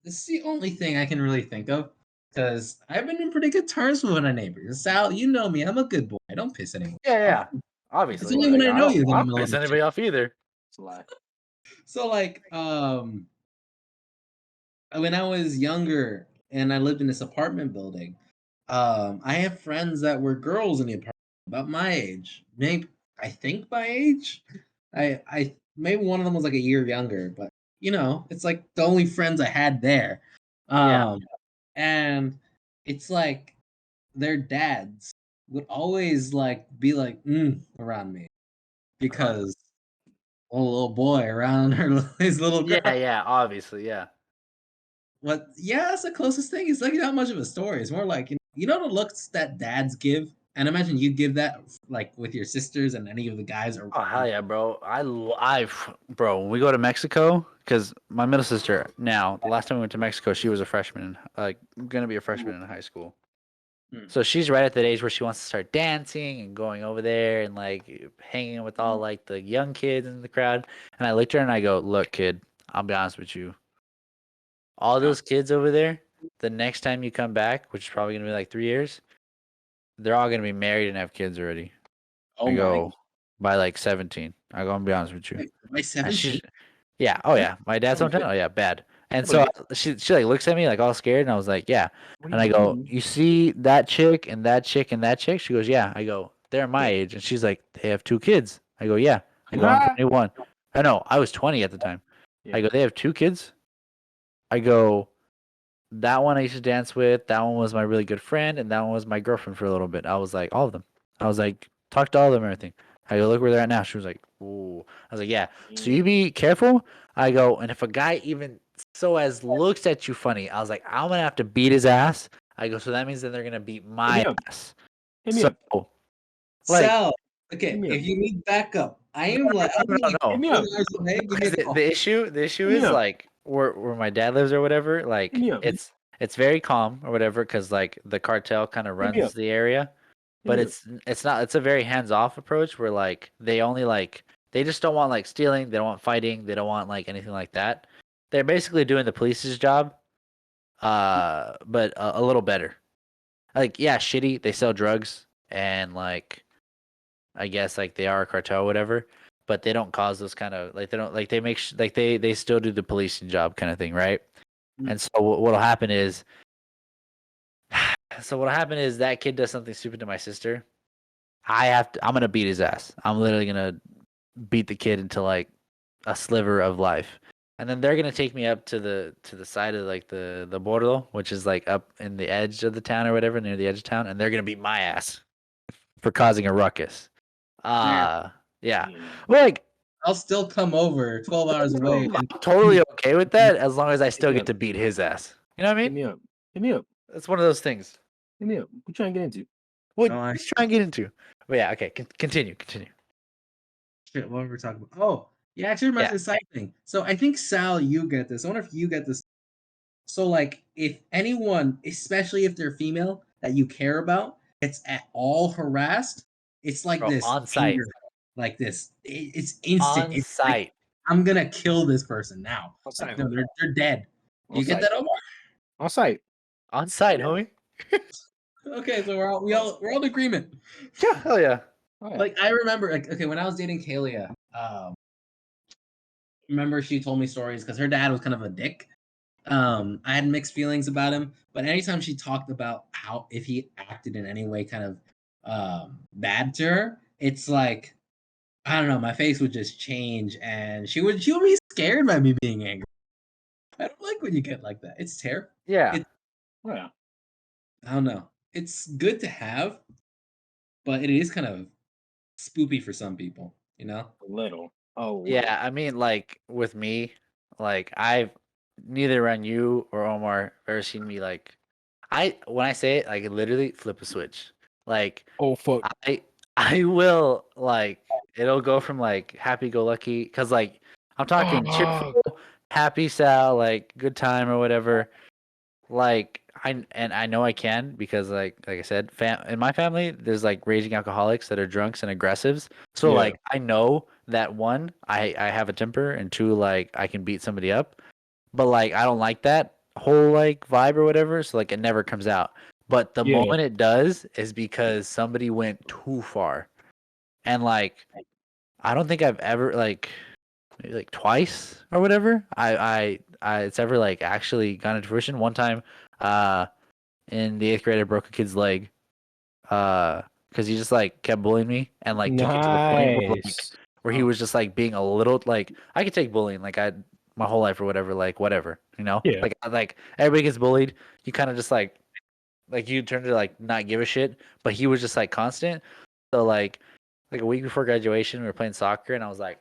This is the only thing I can really think of because I've been in pretty good terms with my neighbors. Sal, you know me. I'm a good boy. I don't piss anyone off. Yeah. It's Obviously. only when I know you that I I'm don't a piss little anybody shit. off either. It's a lie. So like, when I was younger and I lived in this apartment building, I have friends that were girls in the apartment about my age. Maybe I think my age. I maybe one of them was like a year younger, but it's like the only friends I had there. Yeah. And it's like their dads would always like be like around me because a little boy around his little girl. Yeah, obviously, yeah. What? Yeah, that's the closest thing. It's like not much of a story. It's more like the looks that dads give, and imagine you give that like with your sisters and any of the guys are. Oh hell yeah, bro! Bro, when we go to Mexico, because my middle sister now, the last time we went to Mexico, she was a freshman, like gonna be a freshman in high school. So she's right at that age where she wants to start dancing and going over there and like hanging with all like the young kids in the crowd. And I looked at her and I go, "Look, kid, I'll be honest with you. All those kids over there, the next time you come back, which is probably gonna be like 3 years, they're all gonna be married and have kids already." Oh I my! go, by like 17. I go, I'm be honest with you. By And 17. yeah, oh yeah, my dad's hometown. Oh yeah, bad. And so she like looks at me like all scared, and I was like, yeah. And I go, you see that chick and that chick and that chick? She goes, yeah. I go, they're my age, and she's like, they have 2 kids. I go, yeah. I go, I'm 21. I know, I was 20 at the time. I go, they have 2 kids. I go, that one I used to dance with. That one was my really good friend, and that one was my girlfriend for a little bit. I was like, all of them. I was like, talk to all of them and everything. I go, look where they're at now. She was like, ooh. I was like, yeah. So you be careful. I go, and if a guy even so as looks at you funny, I was like, I'm gonna have to beat his ass. I go, so that means that they're gonna beat my ass. So, like, Sal, okay, if you need backup, I'm like no. 4 hours away. Give me a Because call. the issue is like where my dad lives or whatever. Like it's very calm or whatever because like the cartel kind of runs the area, but it's not. It's a very hands off approach where like they only like they just don't want like stealing. They don't want fighting. They don't want like anything like that. They're basically doing the police's job, but a little better. Like yeah, shitty. They sell drugs and like I guess like they are a cartel, or whatever, but they don't cause those kind of like they don't like they make like they still do the policing job kind of thing, right? And so what'll happen is, that kid does something stupid to my sister. I'm gonna beat his ass. I'm literally gonna beat the kid into like a sliver of life, and then they're gonna take me up to the side of like the border, which is like up in the edge of the town or whatever, near the edge of town, and they're gonna beat my ass for causing a ruckus. Yeah. Well, like I'll still come over 12 hours away. I'm totally okay with that as long as I still get to beat his ass. You know what I Hit mean? me up. Hit me up. That's one of those things. Hit me up. What you trying to get into? What you trying to get into? But yeah, okay. Continue. Shit, what were we talking about? Oh, yeah, actually reminds me of the side thing. So I think Sal, you get this. I wonder if you get this. So like, if anyone, especially if they're female, that you care about, gets at all harassed, it's like Bro, this on site. anger, like this. It's instant. On It's site. like, I'm gonna kill this person now. On Like, site. they're dead. Do you get that, Omar? On site. On site, homie. Okay, so we're all in agreement. Yeah, hell yeah. Like I remember, like okay, when I was dating Kalia, remember she told me stories because her dad was kind of a dick. I had mixed feelings about him, but anytime she talked about how if he acted in any way kind of bad to her, it's like I don't know, my face would just change, and she would be scared by me being angry. I don't like when you get like that. It's terrible. Yeah. Yeah. I don't know. It's good to have, but it is kind of spoopy for some people, you know? A little. Oh. Yeah, I mean, like with me, like I've neither around you or Omar ever seen me like when I say it, I can literally flip a switch. Like Oh fuck. I will like it'll go from like happy go lucky because like I'm talking cheerful, happy Sal, like good time or whatever. Like I know I can because like I said, in my family there's like raging alcoholics that are drunks and aggressives. So like I know that one, I have a temper, and two, like I can beat somebody up. But like I don't like that whole like vibe or whatever, so like it never comes out. But the moment it does is because somebody went too far. And like I don't think I've ever like maybe like twice or whatever. I it's ever like actually gone into fruition. One time, in the 8th grade, I broke a kid's leg. Because he just like kept bullying me and like took it to the point where he was just like being a little like I could take bullying like I my whole life or whatever, like whatever, Yeah. like everybody gets bullied. You kind of just like you turn to like not give a shit, but he was just like constant. So like a week before graduation, we were playing soccer, and I was like,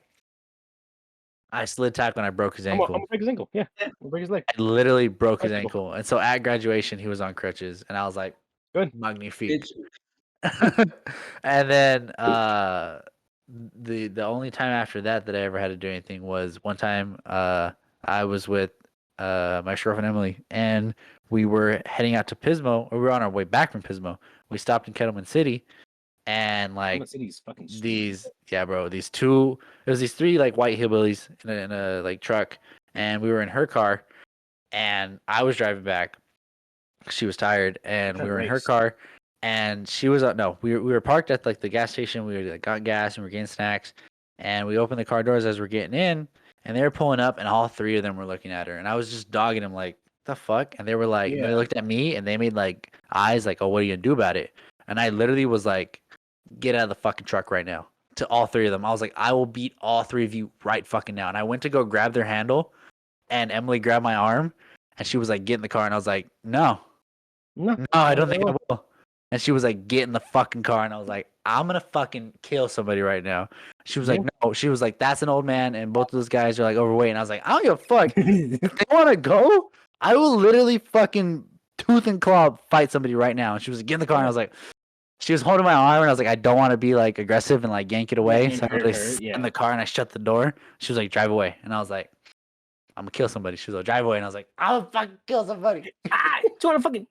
I slid tackle and I broke his I'm ankle. gonna break his ankle. Yeah, I'll break his leg. I literally broke his Bicycle. ankle, and so at graduation he was on crutches, and I was like, Good. magnifique. And then the only time after that I ever had to do anything was one time I was with my girlfriend Emily, and we were heading out to Pismo, or we were on our way back from Pismo. We stopped in Kettleman City, and like Kettleman City's fucking stupid. these two, it was these three like white hillbillies in a like truck, and we were in her car, and I was driving back. She was tired, and we were in her car, and she was no, we were parked at like the gas station. We were like, got gas and we were getting snacks, and we opened the car doors as we're getting in, and they were pulling up, and all three of them were looking at her, and I was just dogging them like, the fuck, and they were like, they looked at me, and they made like eyes like, oh, what are you gonna do about it? And I literally was like, get out of the fucking truck right now. To all three of them, I was like, I will beat all three of you right fucking now. And I went to go grab their handle, and Emily grabbed my arm, and she was like, get in the car, and I was like, no, I don't think I will. And she was like, get in the fucking car. And I was like, I'm going to fucking kill somebody right now. She was like, no. She was like, that's an old man. And both of those guys are like overweight. And I was like, I don't give a fuck. If they want to go, I will literally fucking tooth and claw fight somebody right now. And she was like, get in the car. And I was like, she was holding my arm. And I was like, I don't want to be like aggressive and like yank it away. So I really sat in the car and I shut the door. She was like, drive away. And I was like, I'm going to kill somebody. She was like, drive away. And I was like, I'll fucking kill somebody. Do you want to fucking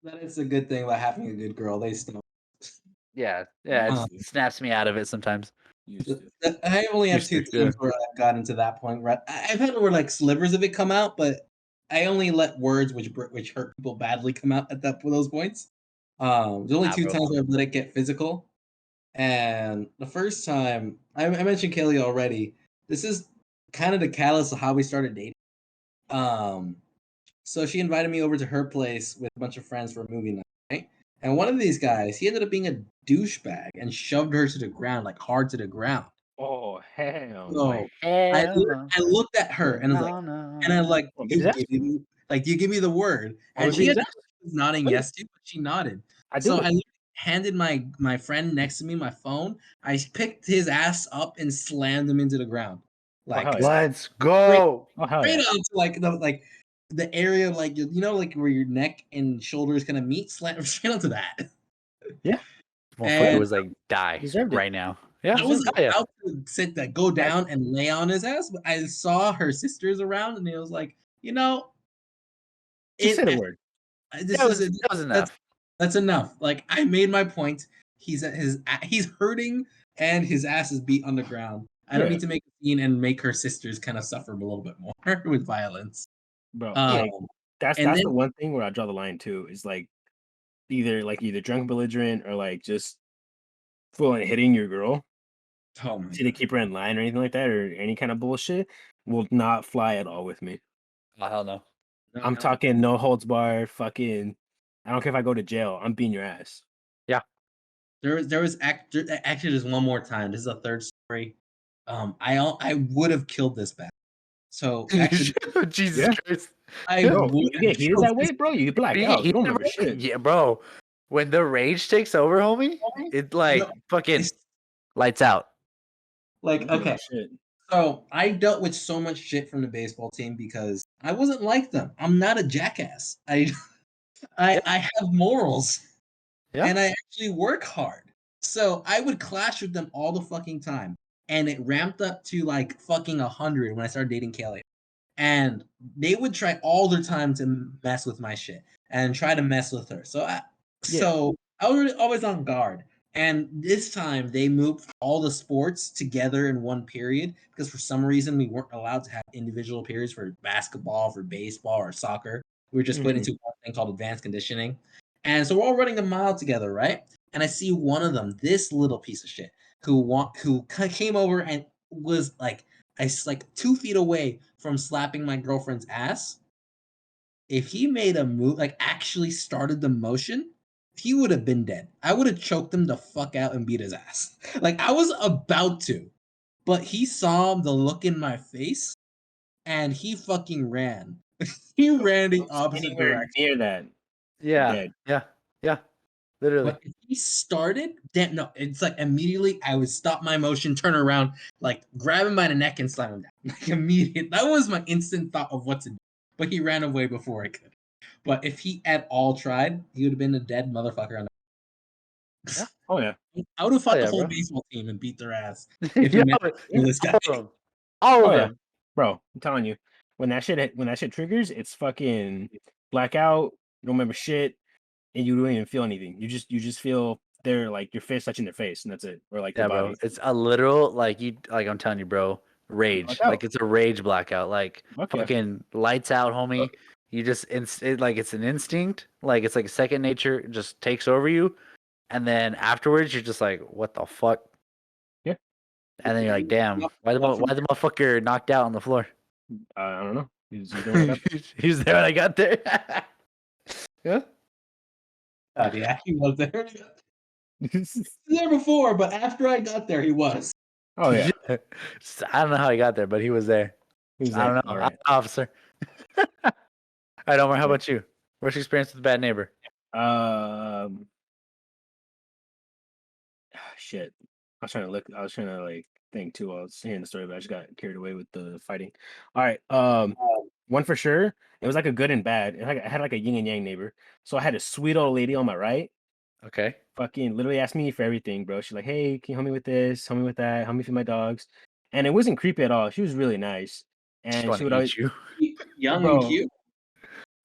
That is a good thing about having a good girl. They still. Yeah, it snaps me out of it sometimes. I only have two times where I've gotten to that point. Where I've had where like slivers of it come out, but I only let words which hurt people badly come out at those points. There's only two times where I've let it get physical, and the first time I mentioned Kelly already. This is kind of the catalyst of how we started dating. So she invited me over to her place with a bunch of friends for a movie night, right? And one of these guys, he ended up being a douchebag and shoved her to the ground, like hard to the ground. Oh hell! So I looked at her and I was like, do you give me the word? And she was nodding yes to, but she nodded. So I handed my friend next to me my phone. I picked his ass up and slammed him into the ground. Like, let's go. Straight onto the area like like where your neck and shoulders kind of meet, slam straight onto that. Yeah. Motherfucker was like, die right now. Yeah. I was about to go down and lay on his ass, but I saw her sisters around, and it was like, just say the word. That was enough. That's enough. Like, I made my point. He's hurting, and his ass is beat on the ground. I don't need to make a scene and make her sisters kind of suffer a little bit more with violence. Bro, that's the one thing where I draw the line too. Is like either drunk belligerent or like just full on hitting your girl. See to keep her in line or anything like that, or any kind of bullshit will not fly at all with me. Oh hell no. I'm talking no holds barred, fucking. I don't care if I go to jail. I'm beating your ass. Yeah. There was actually there's one more time. This is a third story. I would have killed this bad. So actually, Jesus Christ. You get heated that way, bro. You black out. You don't remember shit. Yeah, bro. When the rage takes over, homie, it's like fucking lights out. Like, okay. So I dealt with so much shit from the baseball team because I wasn't like them. I'm not a jackass. I have morals. Yeah. And I actually work hard. So I would clash with them all the fucking time. And it ramped up to like fucking 100 when I started dating Kelly. And they would try all their time to mess with my shit and try to mess with her. So I was always on guard. And this time they moved all the sports together in one period because for some reason we weren't allowed to have individual periods for basketball, for baseball, or soccer. We were just put into one thing called advanced conditioning. And so we're all running a mile together, right? And I see one of them, this little piece of shit, who came over and was like 2 feet away from slapping my girlfriend's ass. if he made a move, like actually started the motion, he would have been dead. I would have choked him the fuck out and beat his ass. Like I was about to, but he saw the look in my face and he fucking ran. He ran the Who's opposite anywhere direction. near that Yeah, dead. yeah, literally. But if he started, damn no, it's like immediately I would stop my motion, turn around, like grab him by the neck and slam him down. Like immediate. That was my instant thought of what to do. But he ran away before I could. But if he at all tried, he would have been a dead motherfucker. Yeah. Oh yeah. I would have Oh fought the yeah, whole bro. baseball team and beat their ass if Yeah, it meant Yeah. for this guy. all of them. All Oh of yeah. them. Bro, I'm telling you, when that shit triggers, it's fucking blackout, you don't remember shit, and you don't even feel anything. You just feel their like your fist touching their face, and that's it. Or like their Yeah, bro. body. It's a literal like I'm telling you, bro. Rage. Blackout. Like it's a rage blackout. Like Fuck yeah. fucking lights out, homie. You just like it's an instinct. Like it's like second nature just takes over you, and then afterwards you're just like, what the fuck? Yeah. And then you're like, damn, Left- why the left from- why the motherfucker knocked out on the floor? I don't know. He's doing what I got. He was there when I got there. Yeah. yeah, he was there. He was there before, but after I got there, he was. Oh yeah. I don't know how he got there, but he was there. He's I don't there. know. All right. Officer. All right, Omar, how Yeah. about you? What's your experience with a bad neighbor? Shit. I was trying to like think too while I was hearing the story, but I just got carried away with the fighting. All right. One for sure. It was like a good and bad. I had like a yin and yang neighbor. So I had a sweet old lady on my right. Okay. Fucking literally asked me for everything, bro. She's like, "Hey, can you help me with this? Help me with that? Help me feed my dogs." And it wasn't creepy at all. She was really nice, Just and want she to would always, eat you. Young and bro. cute.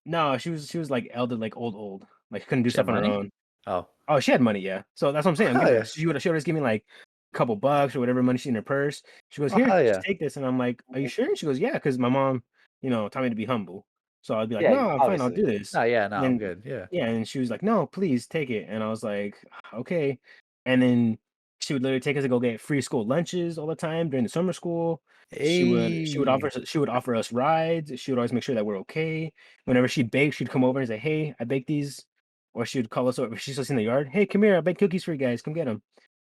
No, she was like elder, like old, like couldn't do She had stuff on her money? own. Oh. Oh, she had money, yeah. So that's what I'm saying. I'm Oh giving her. yeah. She would always give me like a couple bucks or whatever money she in her purse. She goes, Oh "Here, hell just yeah. take this," and I'm like, "Are you sure?" She goes, "Yeah," because my mom, taught me to be humble. So I'd be like, Yeah, "No, I'm fine. I'll obviously. do this." No, yeah, no, I'm And good. Yeah. yeah, and she was like, "No, please take it." And I was like, "Okay." And then she would literally take us to go get free school lunches all the time during the summer school. Hey. She would offer us rides. She would always make sure that we're okay. Whenever she'd bake, she'd come over and say, "Hey, I baked these." Or she would call us over. She's just in the yard. "Hey, come here. I baked cookies for you guys. Come get them."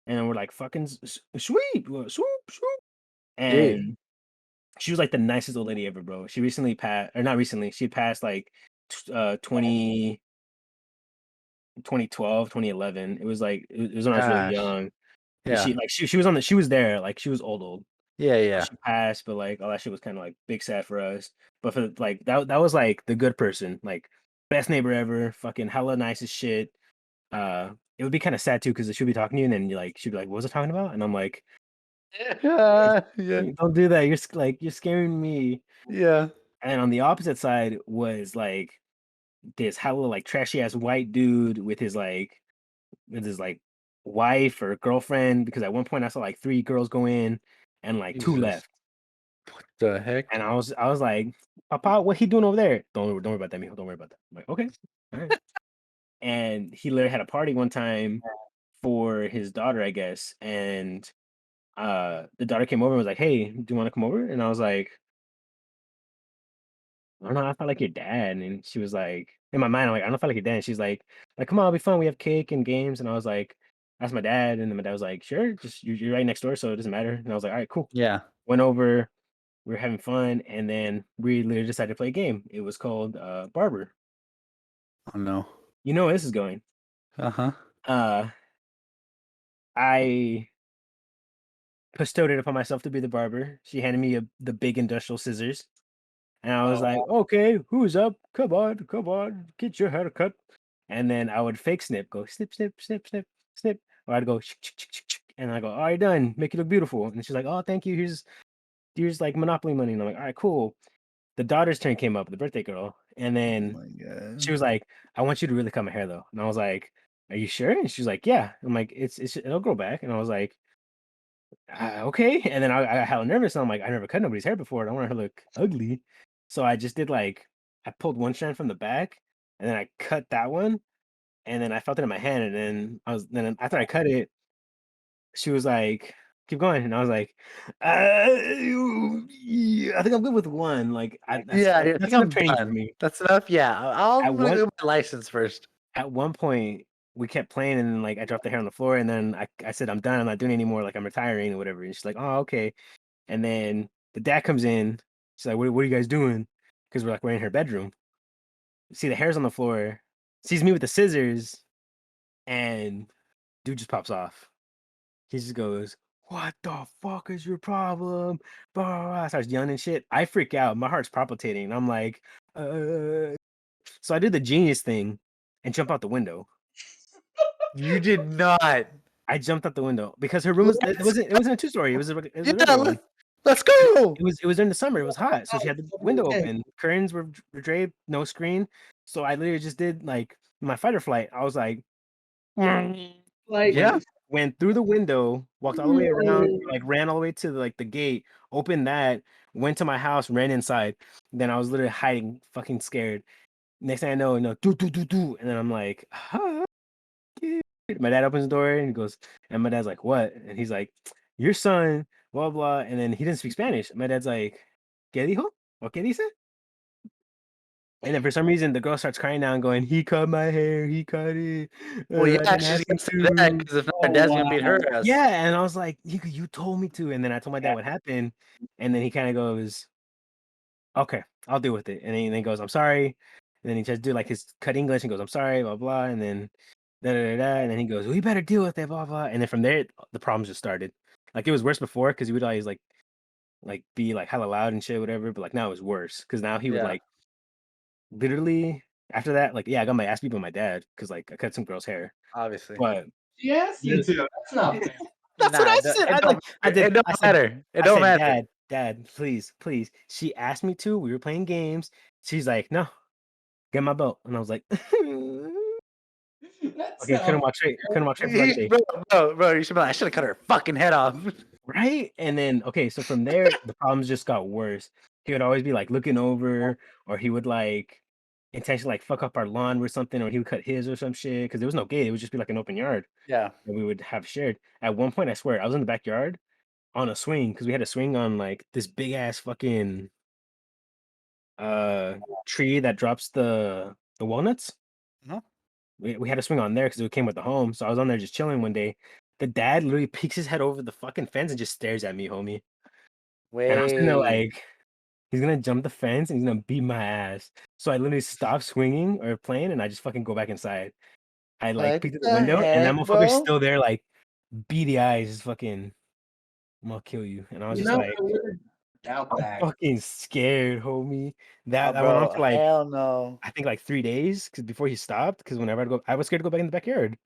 And we're like, "Fucking sweet, swoop, swoop." Yeah. And she was like the nicest old lady ever, bro. She recently passed, or not recently. She passed like 20 2012, 2011. It was like it was when I was really Gosh. young. And Yeah. she was on the she was there, like she was old. Yeah, yeah. She passed, but like all that shit was kind of like big sad for us. But for like that was like the good person, like best neighbor ever, fucking hella nice as shit. It would be kind of sad too because she'd be talking to you and then she'd be like, "What was I talking about?" And I'm like, Yeah. "Don't do that. You're scaring me." Yeah. And on the opposite side was like this hella like trashy ass white dude with his like wife or girlfriend because at one point I saw like three girls go in and like two Jesus. left. The heck? And I was like, "Papa, what he doing over there?" Don't worry about that, mijo. Don't worry about that. I'm like, "Okay, all right." And he literally had a party one time for his daughter, I guess. And the daughter came over and was like, "Hey, do you want to come over?" And I was like, "I don't know, I felt like your dad." And she was like, in my mind, I'm like, "I don't feel like your dad." And she's like, "Come on, it'll be fun. We have cake and games." And I was like, "That's my dad." And then my dad was like, "Sure, just you're right next door, so it doesn't matter." And I was like, "All right, cool." Yeah. Went over, we were having fun, and then we literally decided to play a game. It was called Barber. Oh no. You know where this is going. Uh-huh. Uh I bestowed it upon myself to be the barber. She handed me the big industrial scissors. And I was like, Oh, "Okay, who's up? Come on, get your hair cut." And then I would fake snip, go snip, snip, snip, snip, snip. Or I'd go, and I go, "All right, done. Make you look beautiful." And she's like, "Oh, thank you. Here's like Monopoly money." And I'm like, "All right, cool." The daughter's turn came up, the birthday girl, and Oh then my she god. was like, "I want you to really cut my hair though." And I was like, "Are you sure?" And she's like, "Yeah." I'm like, It'll grow back." And I was like, Okay." And then I got hella nervous. And I'm like, I never cut nobody's hair before. I don't want her to look ugly. So I just did like, I pulled one strand from the back and then I cut that one. And then I felt it in my hand. And then then after I cut it, she was like, keep going. And I was like, yeah, I think I'm good with one. Like, Yeah, I think that's I'm enough training for done. me. That's enough. Yeah, I'm At gonna one get my license first. at one point, we kept playing, and then like I dropped the hair on the floor, and then I said, I'm done. I'm not doing it anymore. Like I'm retiring or whatever. And she's like, oh, okay. And then the dad comes in. She's like, what are you guys doing? Because we're in her bedroom. See the hairs on the floor. Sees me with the scissors, and dude just pops off. He just goes, "What the fuck is your problem?" Blah, blah, blah. Starts yelling and shit. I freak out. My heart's palpitating. I'm like, So I did the genius thing and jump out the window. You did not. I jumped out the window because her room was it wasn't a 2-story. It was a Yeah, regular one. let's go. It was during the summer. It was hot, so she had the window Okay. open. Curtains were draped, no screen. So I literally just did like my fight or flight. I was like, Like, Yeah. went through the window, walked all the way around, like ran all the way to like the gate, opened that, went to my house, ran inside. Then I was literally hiding, fucking scared. Next thing I know, do, and then I'm like, "Huh, kid." My dad opens the door and he goes, and my dad's like, what? And he's like, your son, blah blah. And then he didn't speak Spanish. My dad's like, ¿Qué dijo? ¿O qué dice? And then for some reason the girl starts crying now and going, he cut my hair, he cut it. Well, I yeah, didn't she's ask him gonna say that to. because if not, her oh, dad's gonna beat her wow. ass. Yeah, and I was like, you told me to. And then I told my dad what happened. And then he kind of goes, okay, I'll deal with it. And then he goes, I'm sorry. And then he tries to do like his cut English and goes, I'm sorry, blah, blah. And then da da da da. And then he goes, well, you better deal with it, blah, blah. And then from there, the problems just started. Like it was worse before because he would always like be like hella loud and shit, whatever. But like now it's worse because now he would Yeah. like literally after that, like, yeah, I got my ass beat by my dad because like I cut some girl's hair. Obviously. But She asked you to. That's not fair. that's what I said. It don't matter. It don't matter. Dad, please, please. She asked me to. We were playing games. She's like, no, get my belt. And I was like, That's okay, not couldn't watch it. Couldn't watch it for like a day. Bro, you should be like, I should have cut her fucking head off. Right? And then, okay, so from there, the problems just got worse. He would always be like looking over, or he would like intentionally like fuck up our lawn or something, or he would cut his or some shit because there was no gate. It would just be like an open yard Yeah. that we would have shared. At one point, I swear, I was in the backyard on a swing because we had a swing on like this big ass fucking tree that drops the walnuts. Uh-huh. We had a swing on there because it came with the home. So I was on there just chilling one day. The dad literally peeks his head over the fucking fence and just stares at me, homie. And I'm sitting there Wait. like, he's gonna jump the fence and he's gonna beat my ass. So I literally stop swinging or playing and I just fucking go back inside. I like What peeked at the the window and that heck, motherfucker's bro? still there, like beady eyes, just fucking, I'm gonna kill you. And I was You just know, like, I wouldn't doubt I'm that. fucking scared, homie. That went on Bro, for like hell no. I think like 3 days because before he stopped. Because whenever I'd go, I was scared to go back in the backyard.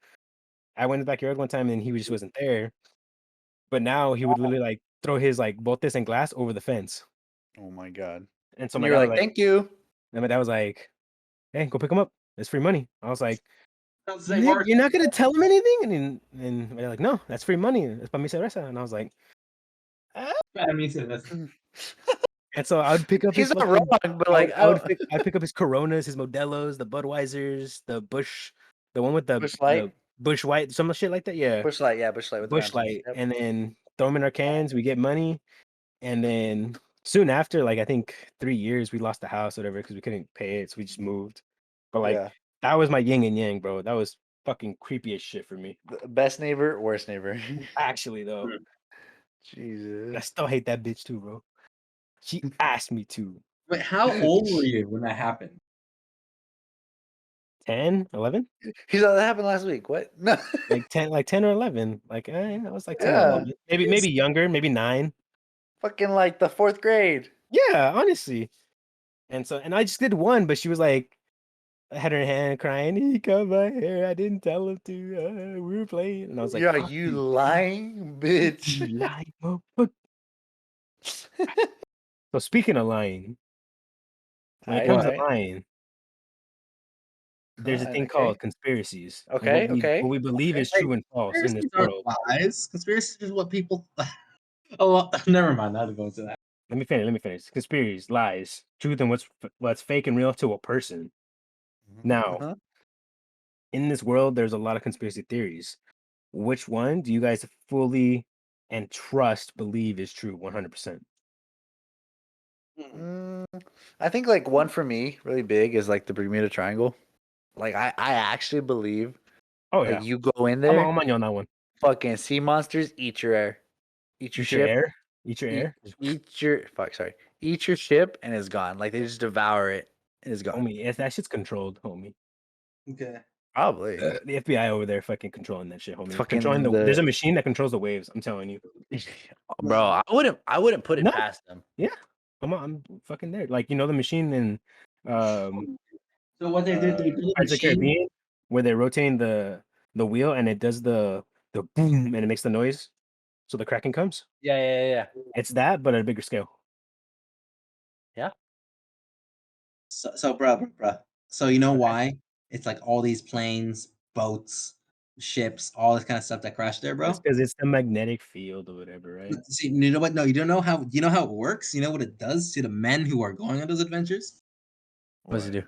I went in the backyard one time and he just wasn't there. But now he would literally like throw his like botes and glass over the fence. Oh my god. And so And my you were dad was like, like, thank you. and my dad was like, hey, go pick him up. It's free money. I was like, Sounds like Nick, Mark- you're not gonna tell him anything? And my dad like, no, that's free money. It's para mi cerveza. And I was like, ah. I mean, so that's And so I would pick up his He's not fucking wrong, but like, I'd pick up his Coronas, his Modelos, the Budweisers, the Bush, the one with Bush Light, the Bush White, some shit like that. Yeah. Bush Light, yeah, Bush Light with the Bush mountains. Light, Yep. and then throw them in our cans. We get money, and then soon after, like I think 3 years, we lost the house, or whatever, because we couldn't pay it, so we just moved. But like Yeah. that was my yin and yang, bro. That was fucking creepy as shit for me. The best neighbor, worst neighbor. Actually, though, Hmm. I Jesus. still hate that bitch too, bro. She asked me to. Wait, how old were you when that happened? 10, 11? He's like, that happened last week. What? No. Like 10 or 11. Like I was like 10 or Yeah. 11. Maybe younger, maybe 9. Fucking like the 4th grade. Yeah, honestly. And I just did one, but she was like, had her hand crying. He cut my hair. I didn't tell him to. We were playing, and I was like, Yeah, "Fuck you lying bitch. you lying motherfucker." So speaking of lying, when it comes to lying, there's a thing called conspiracies. And Okay. what we believe is true and false in this Conspiracies aren't world. lies. Conspiracies is what people. Oh, well, never mind. I'll go into that. Let me finish. Conspiracies, lies, truth, and what's fake and real to a person. Now, Uh-huh. in this world, there's a lot of conspiracy theories. Which one do you guys fully and trust, believe is true 100%. I think like one for me really big is like the Bermuda Triangle. Like I actually believe Oh like yeah, you go in I'm there, on you on that one. fucking sea monsters eat your air, eat your Eat your ship, air. Eat your air. eat your sorry, eat your ship and it's gone. Like they just devour it and it's gone. Homie, that shit's controlled, homie. Okay. Probably. The FBI over there fucking controlling that shit, homie. Fucking Controlling there's a machine that controls the waves. I'm telling you. Bro, I wouldn't put it No. past them. Yeah, I'm fucking there. Like the machine in So what they did, they built a Pirates of the machine. Caribbean where they rotate the wheel and it does the boom and it makes the noise, so the Kraken comes. Yeah. It's that, but at a bigger scale. Yeah. So, bro. So you know Okay. why it's like all these planes, boats, ships, all this kind of stuff that crashed there, bro? It's because it's the magnetic field or whatever, right? See, you know what? No, you don't know how. You know how it works. You know what it does to the men who are going on those adventures. What does he do?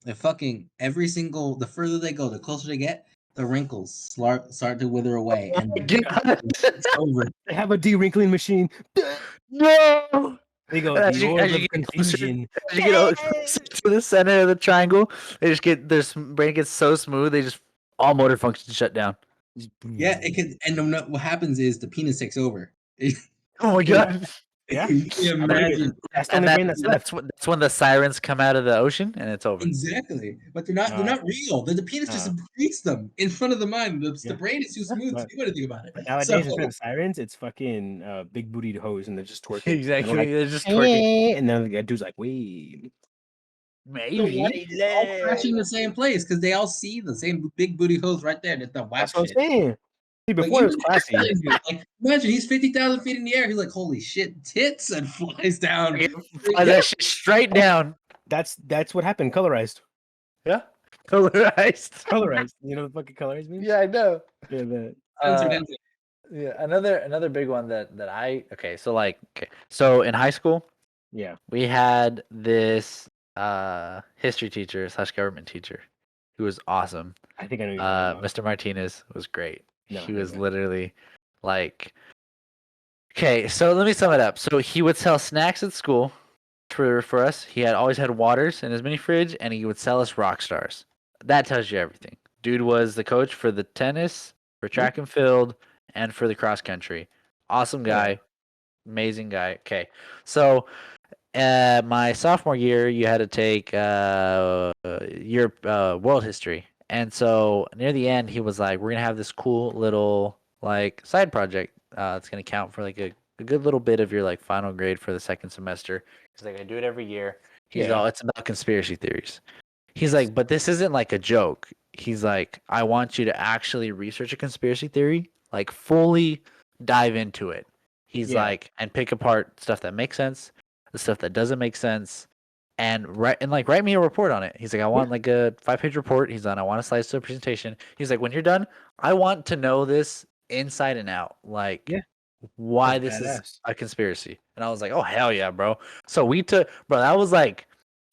They fucking the further they go, the closer they get, the wrinkles start to wither away, and it's over. They have a de-wrinkling machine. No. They go, And the orb of confusion. as you get closer to the center of the triangle, they just get their brain gets so smooth they just all motor functions shut down. Yeah, it can. And what happens is the penis takes over. Oh my god! Yeah, You can I believe it. imagine. That's the only brain that's left. That's when the sirens come out of the ocean and it's over. Exactly, but they're not real. The penis just secretes them in front of the mind. The brain is too smooth to do anything about it. But nowadays, instead of sirens, it's fucking big bootied hoes, and they're just twerking. Exactly, they're just twerking, and then the dude's like, "Wait, maybe they're all crashing in the same place because they all see the same big booty hoes right there. That's the whack that's what shit. I'm saying." See, before it was classy. Like, imagine he's 50,000 feet in the air. He's like, "Holy shit, tits!" and flies down. that shit straight down. That's what happened. Colorized. Yeah, colorized. You know the fucking colorized means? Yeah, I know. Yeah, Yeah, another big one that so in high school, yeah. we had this history teacher / government teacher who was awesome. I think I know you're talking about. Mr. Martinez was great. No, he was literally like, okay, so let me sum it up. So he would sell snacks at school for us. He always had waters in his mini fridge, and he would sell us rock stars. That tells you everything. Dude was the coach for the tennis, for track and field, and for the cross country. Awesome guy, amazing guy. Okay, so my sophomore year, you had to take your world history, and so near the end, he was like, "We're gonna have this cool little like side project. It's gonna count for like a good little bit of your like final grade for the second semester." He's like, "I do it every year." It's about conspiracy theories. He's like, "But this isn't like a joke." He's like, "I want you to actually research a conspiracy theory, like fully dive into it." He's like, and pick apart stuff that makes sense, the stuff that doesn't make sense, and write me a report on it. He's like, I want like a 5-page report. He's on. I want a slides to a presentation. He's like, when you're done, I want to know this inside and out, like why this is a conspiracy. And I was like, oh hell yeah, bro. So that was like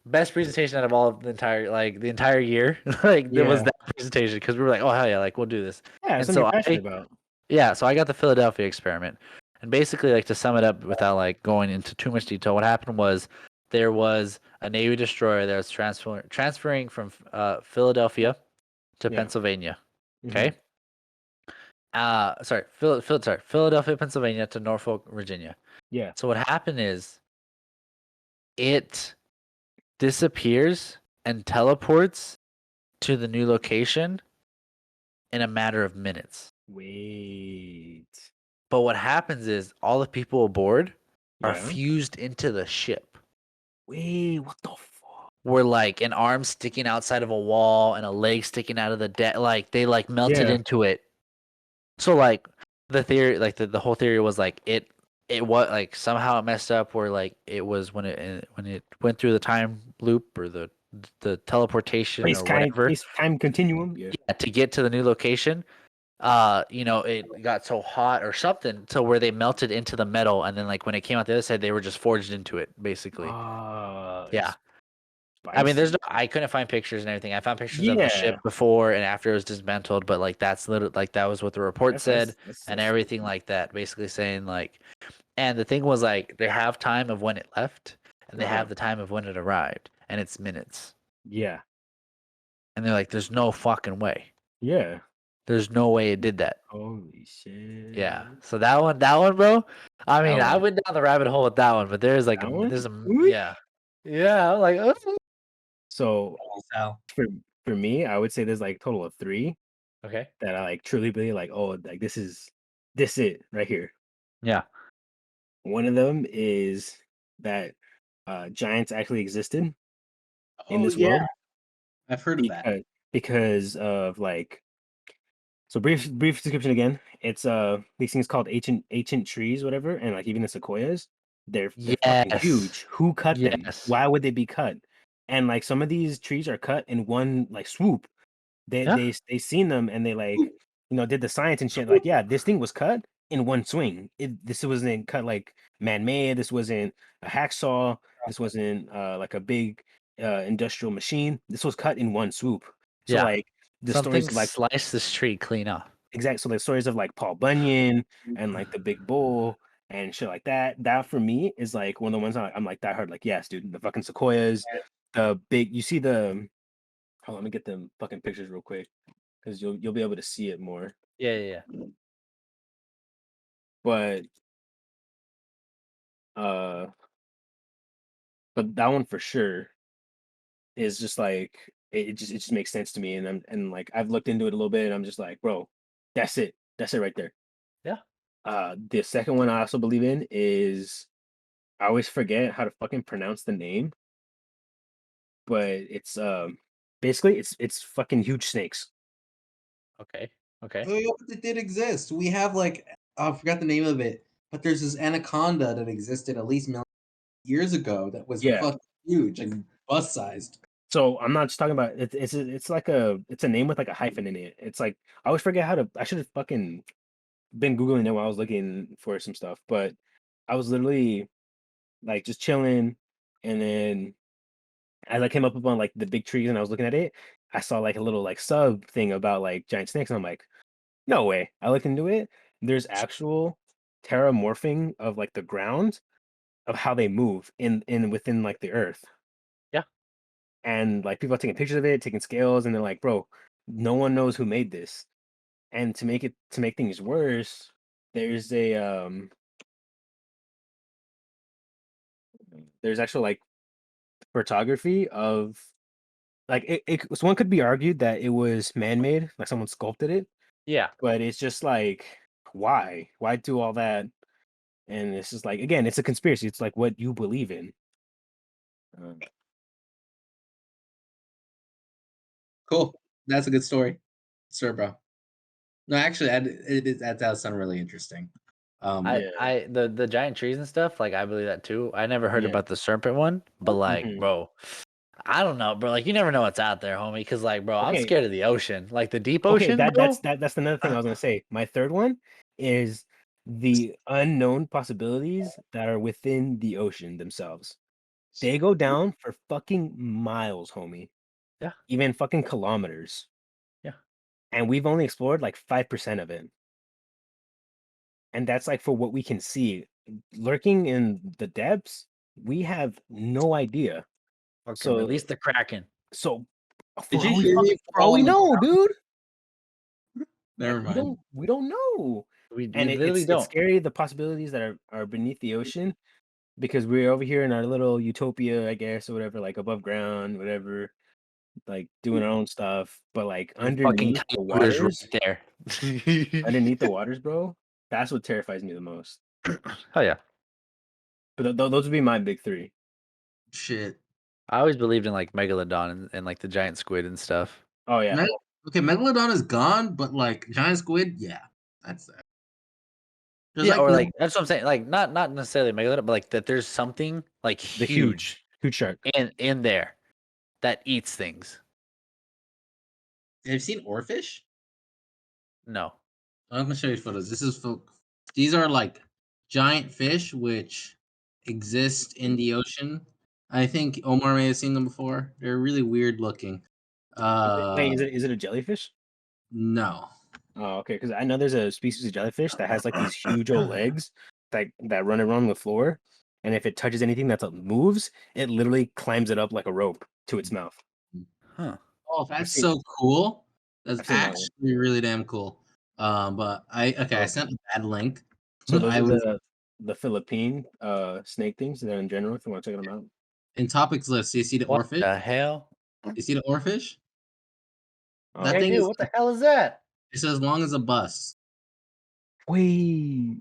best presentation out of all of the entire year. Like there was that presentation because we were like, oh hell yeah, like we'll do this. Yeah, and something so you're passionate about. Yeah, so I got the Philadelphia experiment. And basically, like to sum it up without like going into too much detail, what happened was there was a Navy destroyer that was transferring from Philadelphia to Pennsylvania. Okay. Philadelphia, Pennsylvania to Norfolk, Virginia. Yeah. So what happened is it disappears and teleports to the new location in a matter of minutes. Wait. But what happens is all the people aboard are fused into the ship. Wait, what the fuck? Where like an arm sticking outside of a wall and a leg sticking out of the deck, like they like melted into it. So like the theory, like the whole theory was like it was like somehow it messed up where like it was when it went through the time loop or the teleportation or whatever time continuum. Yeah, to get to the new location. It got so hot or something to where they melted into the metal, and then like when it came out the other side, they were just forged into it, basically. Yeah. I mean, spicy. I couldn't find pictures and everything. I found pictures of the ship Yeah, before and after it was dismantled, but like that's literally like that was what the report said and that's everything like that, basically saying like, and the thing was like they have time of when it left and they uh-huh. have the time of when it arrived, and it's minutes. Yeah, And they're like, there's no fucking way. yeah. There's no way it did that. Holy shit. Yeah. So that one, bro. I That mean, I one. went down the rabbit hole with that one, but there's like That one? there's a Ooh. yeah. Yeah, I'm like, So Sal. for for me, I would say there's like total of 3 okay. that I like truly believe like, oh, like this it right here. Yeah. One of them is that giants actually existed in Oh this yeah, world I've heard of that. because of like so brief description again. It's these things called ancient trees, whatever, and like even the sequoias, they're fucking Yes. huge. Who cut them? Yes. Why would they be cut? And like some of these trees are cut in one like swoop. Yeah. They seen them and they like did the science and shit. Like, yeah, this thing was cut in one swing. This wasn't cut like man made. This wasn't a hacksaw. This wasn't like a big industrial machine. This was cut in one swoop. So Yeah. like the Something stories of like sliced the street clean off. so the stories of like Paul Bunyan and like the Big Bull and shit like that. That for me is like one of the ones I'm like that hard. Like, yes, dude, the fucking sequoias, the big. You see the. Hold on, let me get them fucking pictures real quick because you'll be able to see it more. Yeah, yeah, yeah. But uh, but that one for sure is just like it just makes sense to me, and like I've looked into it a little bit, and I'm just like, bro, that's it right there. Yeah. The second one I also believe in is I always forget how to fucking pronounce the name, but it's basically it's fucking huge snakes. Okay. Okay. Oh, yeah, but it did exist. We have like I forgot the name of it, but there's this anaconda that existed at least million years ago that was Yeah. fucking huge and bus sized. So I'm not just talking about it's like it's a name with like a hyphen in it. It's like I always forget how to. I should have fucking been googling it while I was looking for some stuff, but I was literally like just chilling, and then as I came up upon like the big trees and I was looking at it, I saw like a little like sub thing about like giant snakes, and I'm like, no way. I looked into it. There's actual terramorphing of like the ground of how they move in within like the earth. Yeah. And like people are taking pictures of it, taking scales, and they're like, bro, no one knows who made this. And to make things worse, there's actual like photography of like so one could be argued that it was man-made, like someone sculpted it, Yeah. but it's just like why do all that? And it's just like again, it's a conspiracy. It's like what you believe in. Um, Cool. That's a good story. Sure, bro. No, actually, that does sound really interesting. I yeah, I the giant trees and stuff, like I believe that too. I never heard yeah. about the serpent one, but like, Mhm. bro, I don't know, bro. Like you never know what's out there, homie. Cause like, bro, I'm Okay, scared of the ocean. Like the deep okay. ocean, bro. That's another thing I was gonna say. My third one is the unknown possibilities that are within the ocean themselves. They go down for fucking miles, homie. Yeah. Even fucking kilometers. Yeah. And we've only explored like 5% of it. And that's like for what we can see. Lurking in the depths, we have no idea. Fucking So release the kraken. so Did for you all we hear me fucking for all fall we on the know, ground? dude. Like Never mind. we don't know. We And literally it's don't. scary the possibilities that are beneath the ocean because we're over here in our little utopia, I guess, or whatever, like above ground, whatever, like doing our own stuff. But like And fucking coyotes right there. underneath the waters, bro, that's what terrifies me the most. Hell yeah. But those would be my big three. Shit. I always believed in like megalodon and like the giant squid and stuff. Oh yeah, Okay, Megalodon is gone, but like giant squid, yeah, that's that. There's Yeah, like or no. like that's what I'm saying. Like not necessarily megalodon, but like that there's something like the huge huge shark. in there that eats things. Have you seen oarfish? No. I'm gonna show you photos. These are like giant fish which exist in the ocean. I think Omar may have seen them before. They're really weird looking. Wait, is it a jellyfish? No. Oh, okay. Because I know there's a species of jellyfish that has like these huge old legs that run around the floor, and if it touches anything that moves, it literally climbs it up like a rope to its mouth. Huh. Oh, that's seen- so cool. That's I've seen that one. actually really damn cool. But I Oh. sent a bad link. So I those was are the Philippine snake things that in general, if you want to check them out. in topics list. You see the What oarfish? the hell? You see the oarfish? That Hey, thing dude, is what the hell is that? it's as long as a bus. Wait.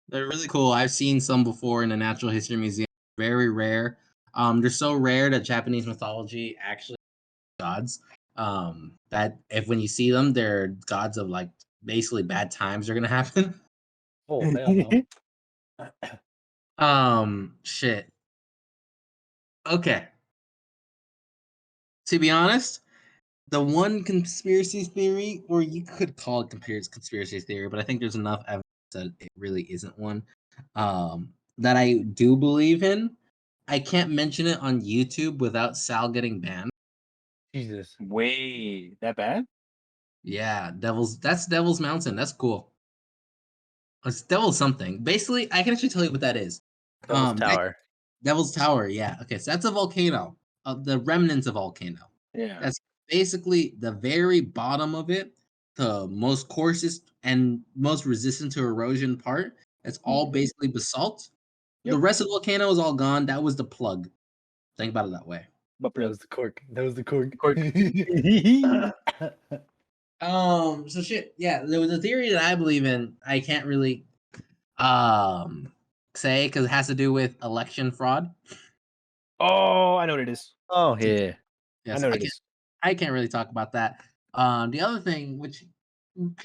They're really cool. I've seen some before in the Natural History Museum. Very rare. They're so rare that Japanese mythology actually gods. That if when you see them, they're gods of like basically bad times are gonna happen. Oh, hell no. Shit. Okay. To be honest, the one conspiracy theory, or you could call it conspiracy theory, but I think there's enough evidence that it really isn't one. That I do believe in. I can't mention it on YouTube without Sal getting banned. Jesus. Wait, that bad? Yeah, that's Devil's Mountain. That's cool. It's Devil's something. Basically, I can actually tell you what that is. Devil's That Tower. Devil's Tower, yeah. Okay, so that's a volcano. The remnants of volcano. Yeah. That's basically the very bottom of it, the most coarsest and most resistant to erosion part. It's all basically basalt. Yep. The rest of the volcano is all gone. That was the plug. Think about it that way. But That was the cork. That was the cork. So shit. Yeah, there was a theory that I believe in. I can't really say because it has to do with election fraud. Oh, I know what it is. Oh, yeah. Yes, I know what it is. I can't really talk about that. The other thing, which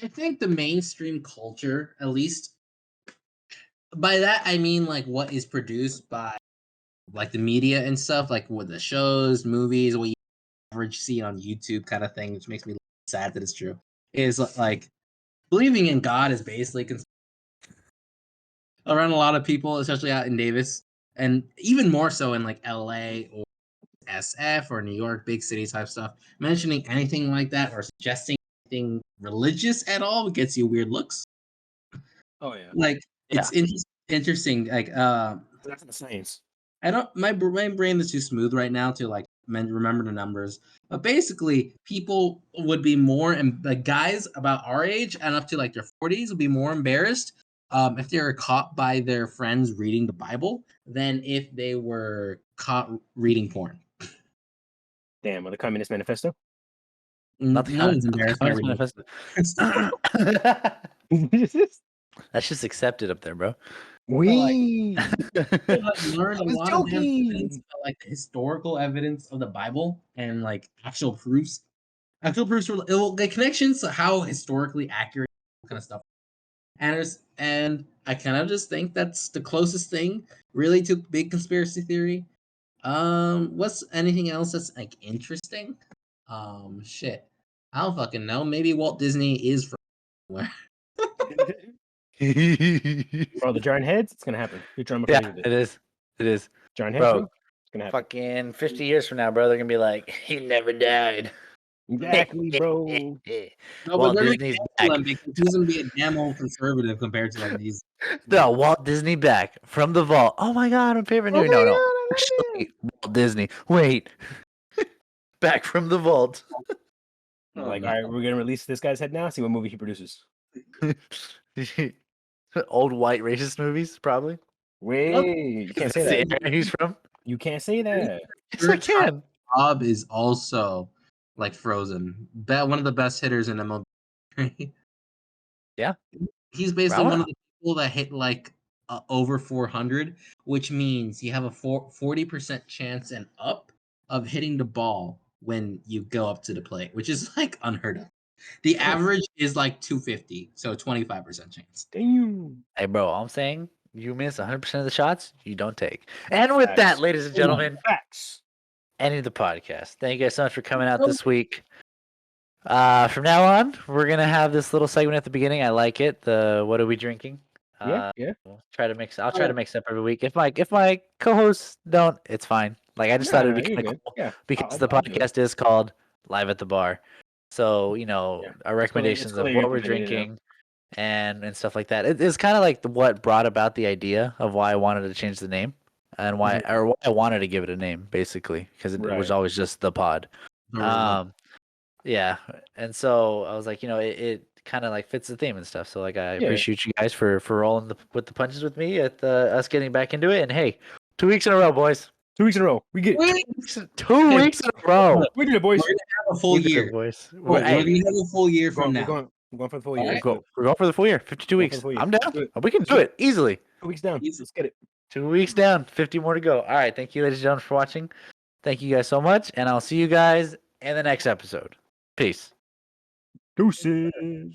I think the mainstream culture, at least by that I mean like what is produced by like the media and stuff, like with the shows, movies, what you average see on YouTube kind of thing, which makes me sad that it's true. Is like believing in God is basically around a lot of people, especially out in Davis, and even more so in like LA or SF or New York, big city type stuff. Mentioning anything like that or suggesting anything religious at all gets you weird looks. Oh yeah. Like it's interesting. Like That's the science. I don't my brain is too smooth right now to like remember the numbers. But basically, people would be more and like guys about our age and up to like their 40s would be more embarrassed if they were caught by their friends reading the Bible than if they were caught reading porn. Damn, with the Communist Manifesto. Not the No one's embarrassed by reading. That's just accepted up there, bro. We Learned I a was lot of damn evidence joking. about like the historical evidence of the Bible and like actual proofs. Actual proofs were the connections to how historically accurate kind of stuff. And I kind of just think that's the closest thing really to big conspiracy theory. What's anything else that's like interesting? Shit. I don't fucking know. Maybe Walt Disney is from somewhere. Bro, the giant heads, it's gonna happen. Future, I'm Yeah, afraid of it is. It is. Giant heads, Bro, bro. It's gonna happen. fucking 50 years from now, bro, they're gonna be like, he never died. Exactly, bro. No, but Walt they're gonna Disney's cancel back. him because he's gonna be a damn old conservative compared to like these. No, Walt Disney back from the vault. Oh my god, my favorite Oh new. my No, no. God, I love Actually, Walt Disney. Wait. Back from the vault. Like, all right, we're gonna release this guy's head now. See what movie he produces. Old white racist movies, probably. Wait, you can't say That's the that. area he's from. You can't say that. Yes, I can. Bob is also like frozen. One of the best hitters in MLB. Yeah. He's basically Bravo. one of the people that hit like over 400, which means you have a 40% chance and up of hitting the ball when you go up to the plate, which is like unheard of. The average is like 250, so 25% chance. Damn. Hey, bro, all I'm saying, you miss 100% of the shots you don't take. And with that, Facts. ladies and gentlemen, Facts. ending the podcast. Thank you guys so much for coming out this week. From now on, we're gonna have this little segment at the beginning. I like it. The what are we drinking? Yeah. We'll try to mix. I'll try to mix up every week. If my co-hosts don't, it's fine. Like I just thought it'd be You're kind of good. cool Yeah, because the I'll do it. podcast is called Live at the Bar. So Yeah. our It's cool that recommendations of you're what we're implementing it now. drinking and stuff like that. It's kind of like what brought about the idea of why I wanted to change the name and why I wanted to give it a name basically because it was Right. always just the pod. Yeah, and so I was like, it kind of like fits the theme and stuff. So like, I Yeah. appreciate you guys for rolling with the punches with me at us getting back into it. And hey, 2 weeks in a row, boys. 2 weeks in a row. We get it. 2 weeks in a row. We did it, boys. We're gonna have a full We did it, year. boys. We're Hey, gonna have a full year from now. We're going for the full All year. right. we're going for the full year. 52 Going for weeks. the full year. I'm Let's down. do it. We can do it easily. 2 weeks down. Easy. Let's get it. 2 weeks down. 50 more to go. All right. Thank you, ladies and gentlemen, for watching. Thank you guys so much, and I'll see you guys in the next episode. Peace. Deuces.